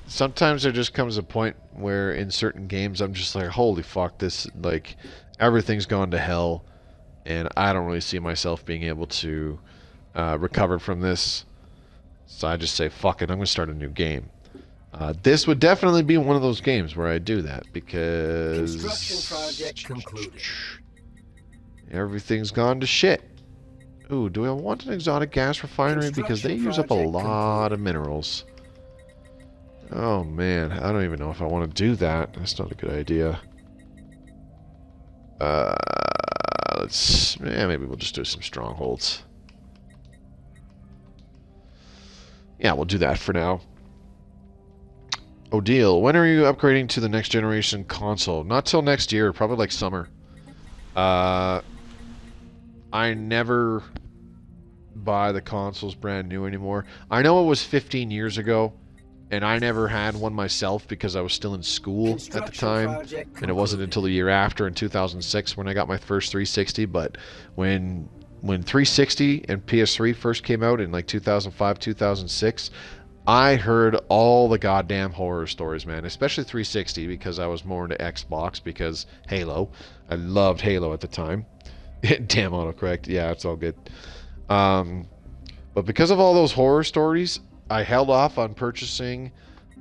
Sometimes there just comes a point where in certain games I'm just like, holy fuck, this, like, everything's gone to hell, and I don't really see myself being able to recover from this. So I just say, fuck it, I'm going to start a new game. This would definitely be one of those games where I do that, because Construction project concluded. Everything's gone to shit. Ooh, do I want an exotic gas refinery? Because they use up a lot of minerals. Oh man, I don't even know if I want to do that. That's not a good idea. Maybe we'll just do some strongholds. Yeah, we'll do that for now. Odile, when are you upgrading to the next generation console? Not till next year, probably like summer. I never buy the consoles brand new anymore. I know it was 15 years ago, and I never had one myself because I was still in school at the time, and it wasn't until the year after, in 2006, when I got my first 360. But when 360 and PS3 first came out in like 2005, 2006, I heard all the goddamn horror stories, man, especially 360, because I was more into Xbox, because Halo. I loved Halo at the time. Damn autocorrect. Yeah, it's all good. But because of all those horror stories, I held off on purchasing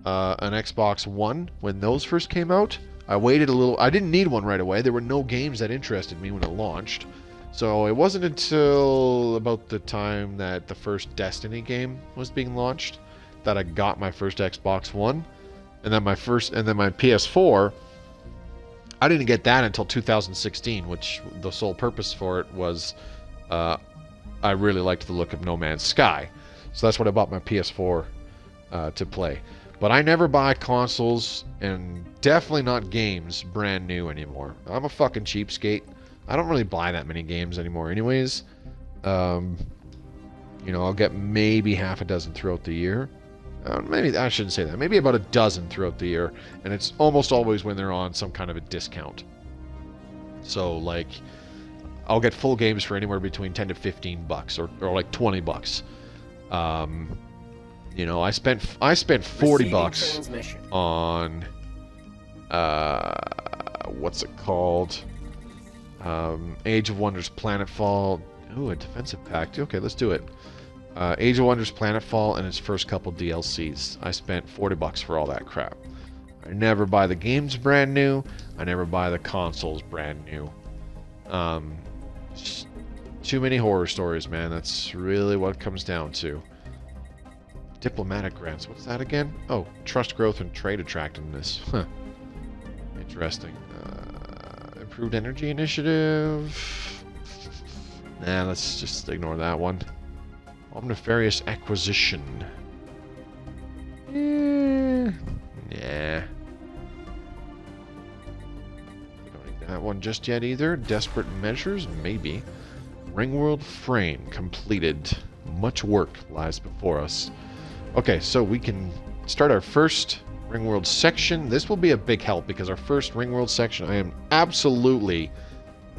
an Xbox One when those first came out. I waited a little. I didn't need one right away. There were no games that interested me when it launched. So it wasn't until about the time that the first Destiny game was being launched that I got my first Xbox One. And then my PS4, I didn't get that until 2016, which the sole purpose for it was I really liked the look of No Man's Sky. So that's what I bought my PS4 to play. But I never buy consoles, and definitely not games, brand new anymore. I'm a fucking cheapskate. I don't really buy that many games anymore anyways. You know, I'll get maybe half a dozen throughout the year. Maybe I shouldn't say that. Maybe about a dozen throughout the year, and it's almost always when they're on some kind of a discount. So like, I'll get full games for anywhere between 10 to 15 bucks, or like 20 bucks. You know, I spent 40 bucks on what's it called? Age of Wonders Planetfall. Ooh, a defensive pact. Okay, let's do it. Age of Wonders Planetfall and its first couple DLCs. I spent 40 bucks for all that crap. I never buy the games brand new. I never buy the consoles brand new. Just too many horror stories, man. That's really what it comes down to. Diplomatic grants. What's that again? Oh, trust growth and trade attractiveness. Huh. Interesting. Improved energy initiative. Nah, let's just ignore that one. Omnifarious acquisition. Nah. Don't need that one just yet either. Desperate measures? Maybe. Ringworld frame completed. Much work lies before us. Okay, so we can start our first Ringworld section. This will be a big help because our first Ringworld section, I am absolutely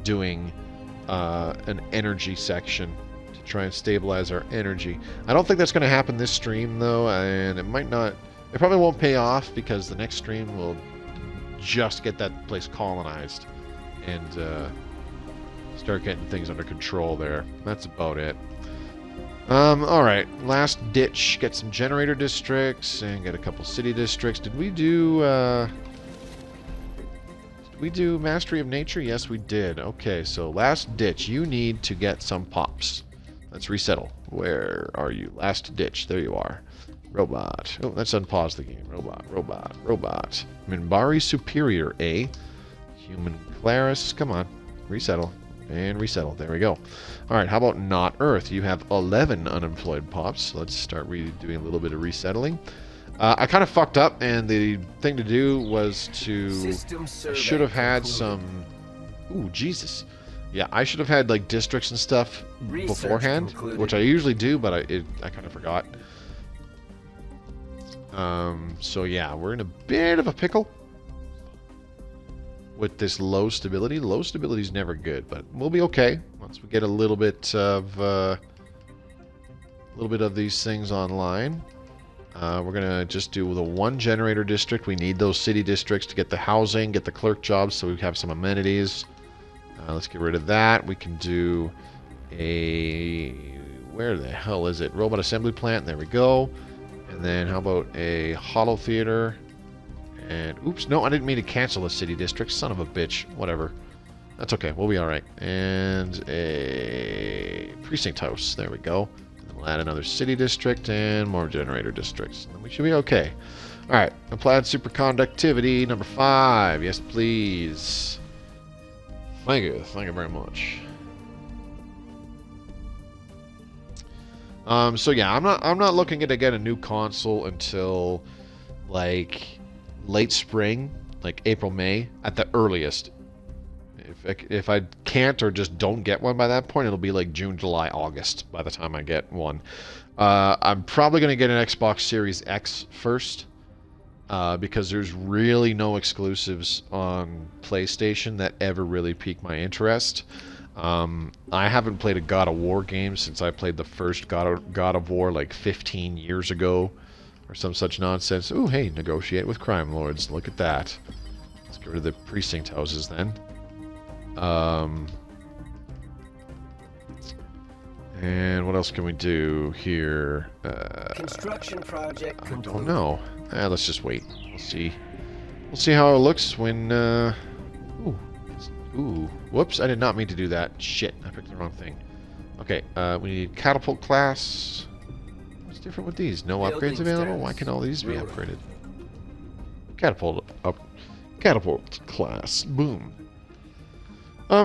doing an energy section to try and stabilize our energy. I don't think that's going to happen this stream though, and it might not. It probably won't pay off because the next stream will just get that place colonized and start getting things under control there. That's about it. Alright, last ditch. Get some generator districts and get a couple city districts. Did we do Mastery of Nature? Yes, we did. Okay, so last ditch. You need to get some pops. Let's resettle. Where are you? Last ditch. There you are. Robot. Oh, let's unpause the game. Robot. Minbari Superior, eh? Human Claris. Come on. Resettle. And resettle. There we go. Alright, how about not Earth? You have 11 unemployed pops. Let's start doing a little bit of resettling. I kind of fucked up, and the thing to do was to... I should have had some... Ooh, Jesus. Yeah, I should have had, like, districts and stuff beforehand, which I usually do, but I kind of forgot. So yeah, we're in a bit of a pickle with this low stability. Low stability is never good, but we'll be okay once we get a little bit of these things online. We're gonna just do the one generator district. We need those city districts to get the housing, get the clerk jobs, so we have some amenities. Let's get rid of that. We can do a... where the hell is it? Robot assembly plant. There we go. And then how about a holo theater? And oops, no, I didn't mean to cancel a city district. Son of a bitch. Whatever. That's okay. We'll be all right. And a precinct house. There we go. And we'll add another city district and more generator districts. And we should be okay. All right. Applied superconductivity number 5. Yes, please. Thank you. Thank you very much. So yeah, I'm not looking to get a new console until like late spring, like April, May at the earliest. If I can't or just don't get one by that point, it'll be like June, July, August by the time I get one. I'm probably going to get an Xbox Series X first because there's really no exclusives on PlayStation that ever really pique my interest. I haven't played a God of War game since I played the first God of War like 15 years ago or some such nonsense. Ooh, hey, negotiate with crime lords. Look at that. Let's get rid of the precinct houses then. And what else can we do here? Construction project complete. I don't know. Let's just wait. We'll see. We'll see how it looks when... Ooh, whoops, I did not mean to do that. Shit, I picked the wrong thing. Okay, we need catapult class. What's different with these? No upgrades available? Why can all these be upgraded? Catapult class. Boom.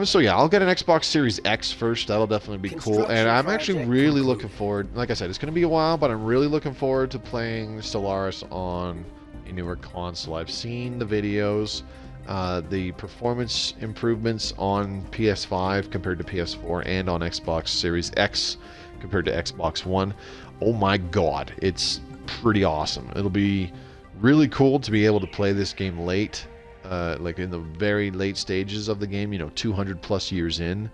So yeah, I'll get an Xbox Series X first. That'll definitely be cool. And I'm actually really looking forward... Like I said, it's going to be a while, but I'm really looking forward to playing Stellaris on a newer console. I've seen the videos. The performance improvements on PS5 compared to PS4 and on Xbox Series X compared to Xbox One. Oh my god, it's pretty awesome. It'll be really cool to be able to play this game late, like in the very late stages of the game, you know, 200 plus years in,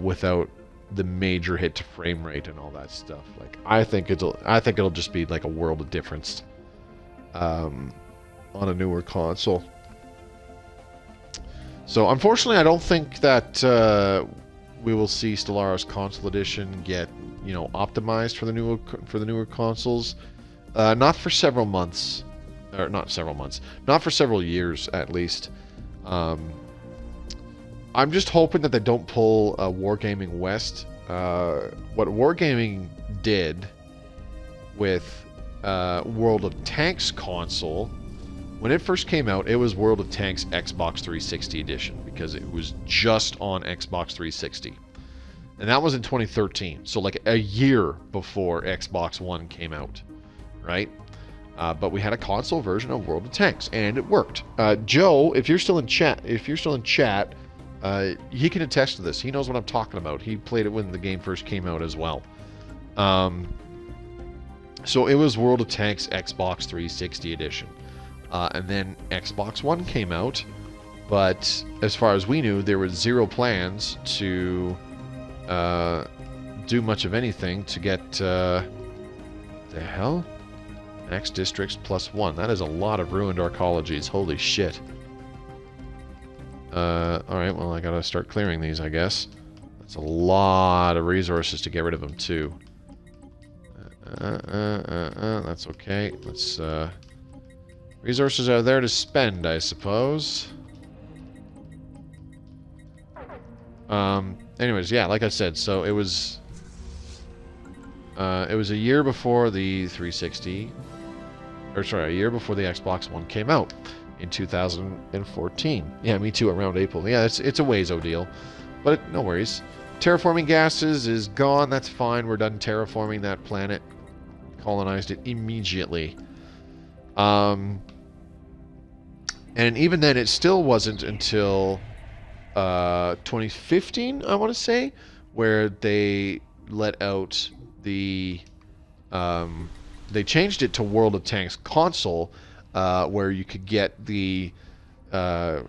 without the major hit to frame rate and all that stuff. Like, I think it'll just be like a world of difference on a newer console. So unfortunately, I don't think that we will see Stellaris Console Edition get, you know, optimized for the newer consoles. Not for several months, or not several months, not for several years at least. I'm just hoping that they don't pull Wargaming West. What Wargaming did with World of Tanks console, when it first came out, it was World of Tanks Xbox 360 edition, because it was just on Xbox 360. And that was in 2013, so like a year before Xbox One came out, right? But we had a console version of World of Tanks, and it worked. Joe, if you're still in chat, he can attest to this. He knows what I'm talking about. He played it when the game first came out as well. So it was World of Tanks Xbox 360 edition. And then Xbox One came out, but as far as we knew, there were zero plans to do much of anything to get... the hell? Max districts +1. That is a lot of ruined arcologies. Holy shit. Alright, well, I gotta start clearing these, I guess. That's a lot of resources to get rid of them, too. That's okay. Let's, resources are there to spend, I suppose. Anyways, yeah, like I said, so it was a year before the 360, or sorry, a year before the Xbox One came out in 2014. Yeah, me too, around April. Yeah, it's a ways deal, but no worries. Terraforming gases is gone. That's fine. We're done terraforming that planet. Colonized it immediately. And even then, it still wasn't until 2015, I want to say, where they let out the... they changed it to World of Tanks console, where you could get the... they had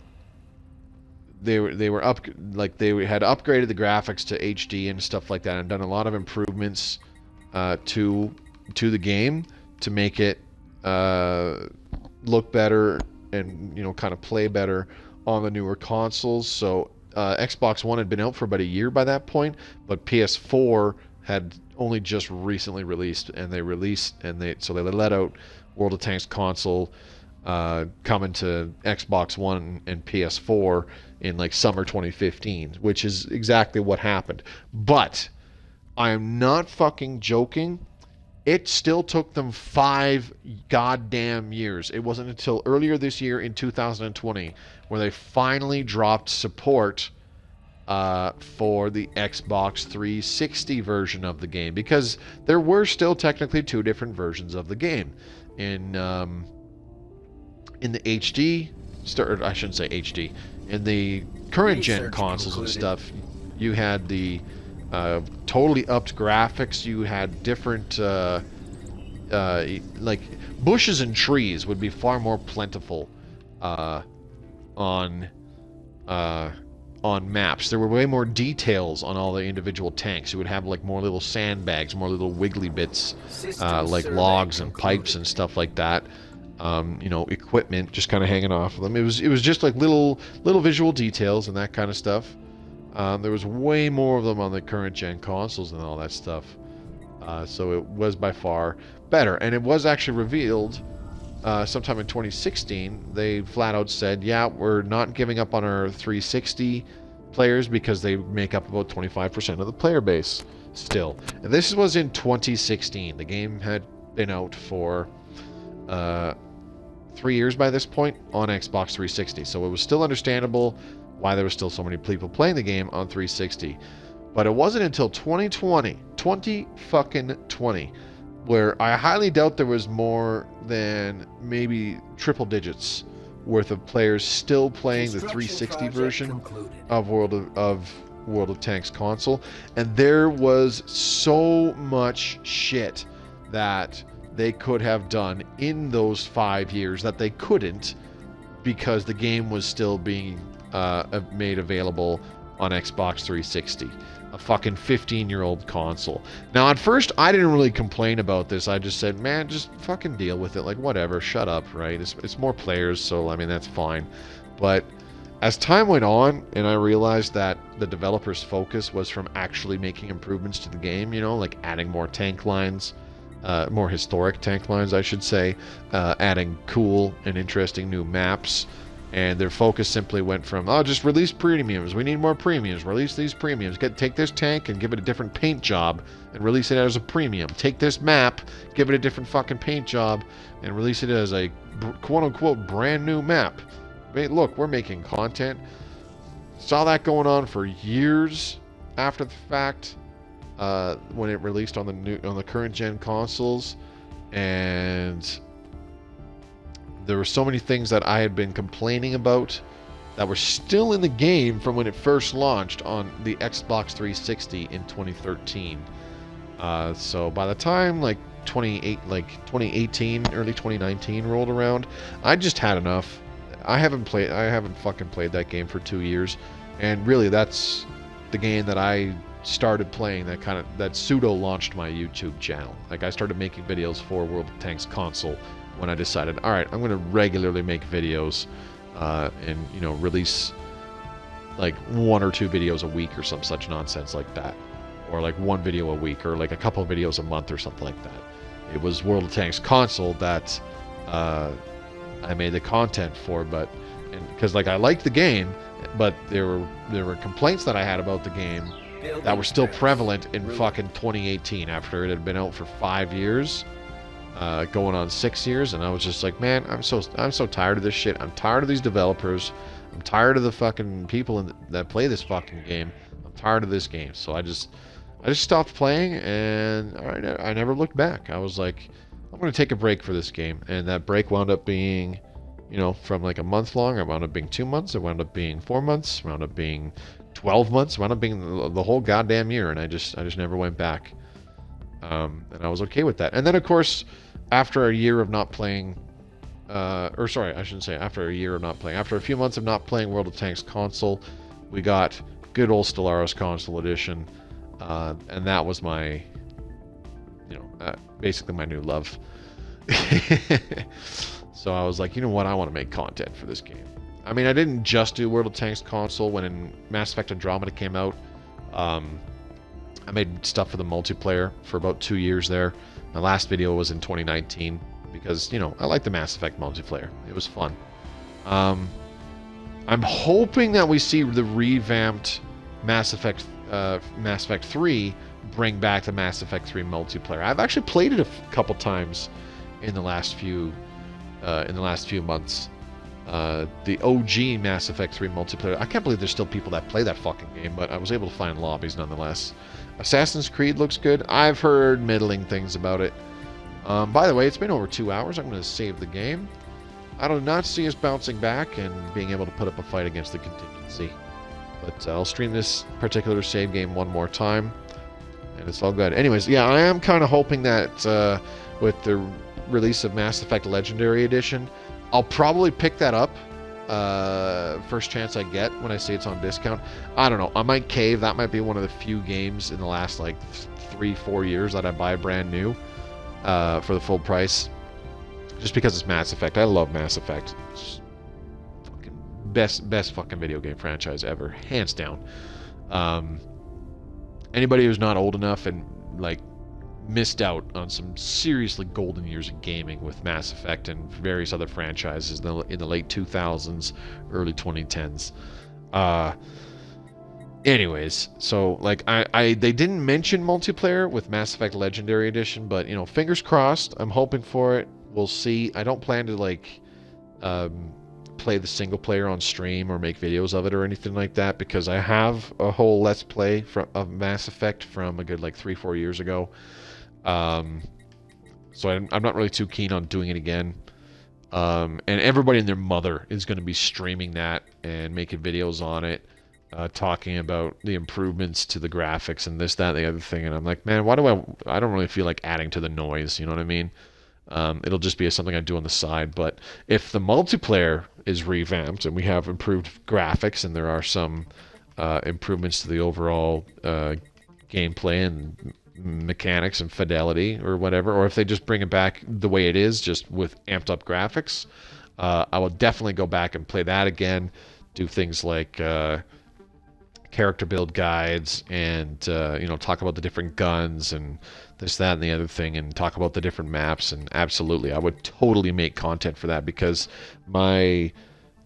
upgraded the graphics to HD and stuff like that, and done a lot of improvements to the game to make it look better and, you know, kind of play better on the newer consoles. So Xbox One had been out for about a year by that point, but PS4 had only just recently released, and they let out World of Tanks console coming to Xbox One and PS4 in like summer 2015, which is exactly what happened. But I am not fucking joking. It still took them 5 goddamn years. It wasn't until earlier this year in 2020 where they finally dropped support for the Xbox 360 version of the game, because there were still technically 2 different versions of the game. In the HD, or I shouldn't say HD, in the current gen consoles and stuff, you had the totally upped graphics. You had different like bushes and trees would be far more plentiful on maps. There were way more details on all the individual tanks. You would have like more little sandbags, more little wiggly bits, like logs and pipes and stuff like that. You know, equipment just kind of hanging off of them. It was just like little visual details and that kind of stuff. There was way more of them on the current gen consoles and all that stuff. So it was by far better. And it was actually revealed sometime in 2016. They flat out said, yeah, we're not giving up on our 360 players because they make up about 25% of the player base still. And this was in 2016. The game had been out for 3 years by this point on Xbox 360. So it was still understandable why there were still so many people playing the game on 360. But it wasn't until 2020, where I highly doubt there was more than maybe triple digits worth of players still playing the 360 version of World of World of Tanks console, and there was so much shit that they could have done in those 5 years that they couldn't because the game was still being made available on Xbox 360, a fucking 15-year-old console. Now, at first, I didn't really complain about this. I just said, man, just fucking deal with it. Like, whatever, shut up, right? It's more players, so, I mean, that's fine. But as time went on, and I realized that the developer's focus was from actually making improvements to the game, you know, like adding more tank lines, more historic tank lines, I should say, adding cool and interesting new maps, and their focus simply went from, oh, just release premiums, we need more premiums, release these premiums, take this tank and give it a different paint job and release it as a premium, take this map, give it a different fucking paint job and release it as a quote-unquote brand new map. I mean, look, we're making content. Saw that going on for years after the fact, when it released on the current gen consoles, and there were so many things that I had been complaining about that were still in the game from when it first launched on the Xbox 360 in 2013. So by the time like 2018, early 2019 rolled around, I just had enough. I haven't fucking played that game for 2 years, and really that's the game that I started playing that pseudo launched my YouTube channel. Like, I started making videos for World of Tanks console when I decided, all right, I'm going to regularly make videos and, you know, release like 1 or 2 videos a week or some such nonsense like that, or like 1 video a week, or like a couple of videos a month or something like that. It was World of Tanks console that I made the content for, but because like I liked the game, but there were complaints that I had about the game that were still prevalent in fucking 2018 after it had been out for 5 years, going on 6 years, and I was just like, man, I'm so tired of this shit. I'm tired of these developers. I'm tired of the fucking people that play this fucking game. I'm tired of this game. So I just stopped playing, and I never looked back. I was like, I'm going to take a break for this game, and that break wound up being, you know, from like a month long, it wound up being 2 months, it wound up being 4 months, it wound up being 12 months, it wound up being the whole goddamn year, and I just never went back. And I was okay with that. And then, of course, after a year of not playing, after a few months of not playing World of Tanks console, we got good old Stellaris Console Edition, and that was my, you know, basically my new love. So I was like, you know what, I want to make content for this game. I mean, I didn't just do World of Tanks console. When Mass Effect Andromeda came out, I made stuff for the multiplayer for about 2 years there. My last video was in 2019 because, you know, I like the Mass Effect multiplayer. It was fun. I'm hoping that we see the revamped Mass Effect 3 bring back the Mass Effect 3 multiplayer. I've actually played it a couple times in the last few months. The OG Mass Effect 3 multiplayer. I can't believe there's still people that play that fucking game, but I was able to find lobbies nonetheless. Assassin's Creed looks good. I've heard middling things about it. By the way, it's been over 2 hours. I'm going to save the game. I do not see us bouncing back and being able to put up a fight against the Contingency. But I'll stream this particular save game one more time, and it's all good. Anyways, yeah, I am kind of hoping that with the release of Mass Effect Legendary Edition, I'll probably pick that up first chance I get when I see it's on discount. I don't know, I might cave. That might be one of the few games in the last like 3-4 years that I buy brand new for the full price, just because it's Mass Effect. I love Mass Effect. It's fucking best fucking video game franchise ever, hands down. Anybody who's not old enough and like missed out on some seriously golden years of gaming with Mass Effect and various other franchises in the late 2000s, early 2010s. Anyways, so like they didn't mention multiplayer with Mass Effect Legendary Edition, but you know, fingers crossed. I'm hoping for it. We'll see. I don't plan to like play the single player on stream or make videos of it or anything like that, because I have a whole Let's Play of Mass Effect from a good like 3-4 years ago. So I'm not really too keen on doing it again. And everybody and their mother is going to be streaming that and making videos on it. talking about the improvements to the graphics and this, that, and the other thing, and I'm like, man, why do I don't really feel like adding to the noise, you know what I mean? It'll just be something I do on the side. But if the multiplayer is revamped and we have improved graphics and there are some improvements to the overall gameplay and mechanics and fidelity or whatever, or if they just bring it back the way it is, just with amped up graphics, I will definitely go back and play that again, do things like character build guides and talk about the different guns and this, that, and the other thing, and talk about the different maps. And absolutely, I would totally make content for that, because my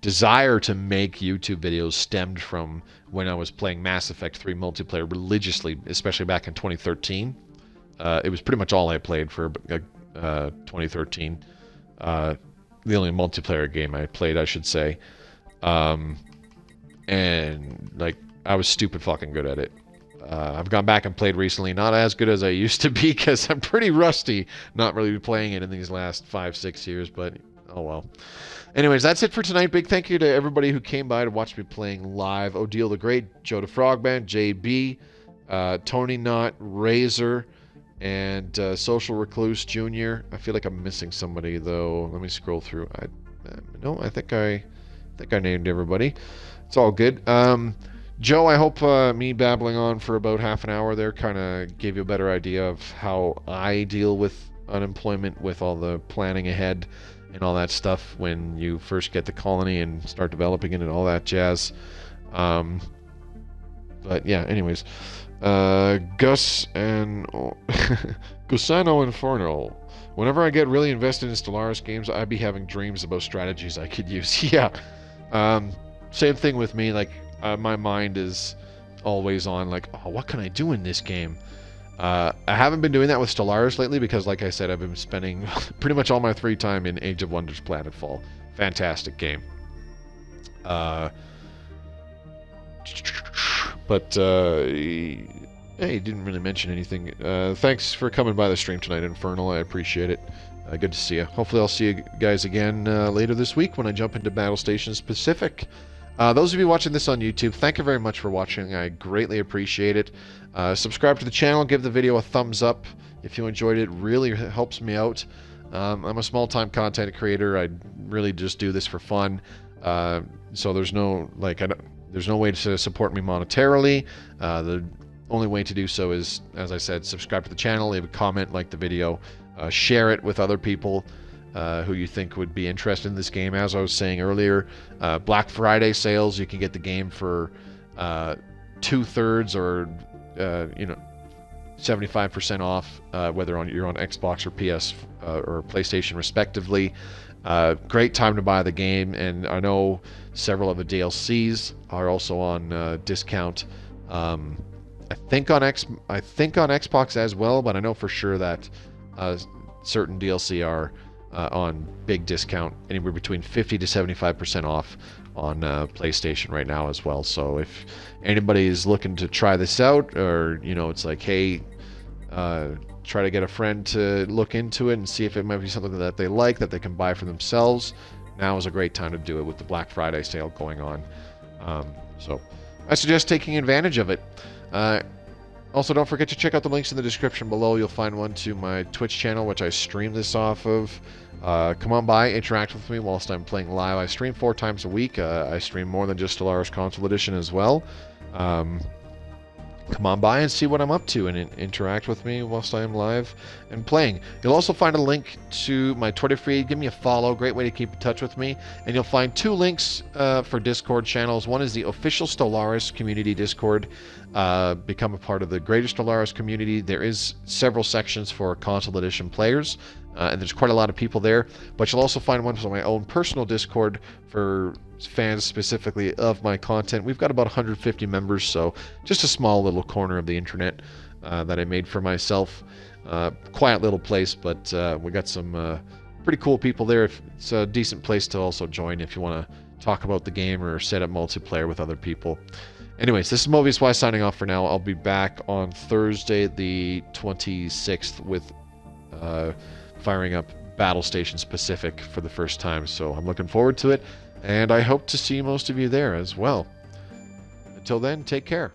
desire to make YouTube videos stemmed from when I was playing Mass Effect 3 multiplayer religiously, especially back in 2013. It was pretty much all I played for 2013. The only multiplayer game I played, I should say. And like, I was stupid fucking good at it. I've gone back and played recently, not as good as I used to be, because I'm pretty rusty, not really playing it in these last 5-6 years, but oh well. Anyways, that's it for tonight. Big thank you to everybody who came by to watch me playing live. Odile the Great, Joe the Frogman, JB, Tony Knott, Razor, and Social Recluse Jr. I feel like I'm missing somebody, though. Let me scroll through. No, I think I named everybody. It's all good. Joe, I hope me babbling on for about half an hour there kind of gave you a better idea of how I deal with unemployment, with all the planning ahead and all that stuff when you first get the colony and start developing it and all that jazz. But yeah, anyways. Gus and Gusano Inferno. Whenever I get really invested in Stellaris games, I'd be having dreams about strategies I could use. Yeah. Same thing with me. Like, my mind is always on, like, oh, what can I do in this game? I haven't been doing that with Stellaris lately because, like I said, I've been spending pretty much all my free time in Age of Wonders Planetfall. Fantastic game. But, hey, didn't really mention anything. Thanks for coming by the stream tonight, Infernal. I appreciate it. Good to see you. Hopefully I'll see you guys again later this week when I jump into Battle Stations Pacific. Those of you watching this on YouTube, thank you very much for watching. I greatly appreciate it. Subscribe to the channel, give the video a thumbs up if you enjoyed it. Really helps me out. I'm a small-time content creator. I really just do this for fun. So there's no there's no way to support me monetarily. The only way to do so is, as I said, subscribe to the channel, leave a comment, like the video, share it with other people who you think would be interested in this game. As I was saying earlier, Black Friday sales, you can get the game for 2/3 or 75% off, whether you're on Xbox or PS or PlayStation respectively. Great time to buy the game, and I know several of the DLCs are also on discount. I think on Xbox as well, but I know for sure that certain DLC are on big discount, anywhere between 50 to 75% off on PlayStation right now as well. So if anybody is looking to try this out, or it's like, hey, try to get a friend to look into it and see if it might be something that they like, that they can buy for themselves, now is a great time to do it with the Black Friday sale going on. So I suggest taking advantage of it. Also, don't forget to check out the links in the description below. You'll find one to my Twitch channel, which I stream this off of. Come on by, interact with me whilst I'm playing live. I stream 4 times a week. I stream more than just Stellaris Console Edition as well. Come on by and see what I'm up to and interact with me whilst I am live and playing. You'll also find a link to my Twitter feed. Give me a follow. Great way to keep in touch with me. And you'll find 2 links for Discord channels. One is the official Stellaris community Discord. Become a part of the greater Stellaris community. There is several sections for Console Edition players, and there's quite a lot of people there. But you'll also find one for my own personal Discord for fans specifically of my content. We've got about 150 members, so just a small little corner of the internet that I made for myself. Quiet little place, but we got some pretty cool people there. It's a decent place to also join if you want to talk about the game or set up multiplayer with other people. Anyways, this is Mobius Y signing off for now. I'll be back on Thursday the 26th with firing up Battle Stations Pacific for the first time, so I'm looking forward to it, and I hope to see most of you there as well. until then, take care.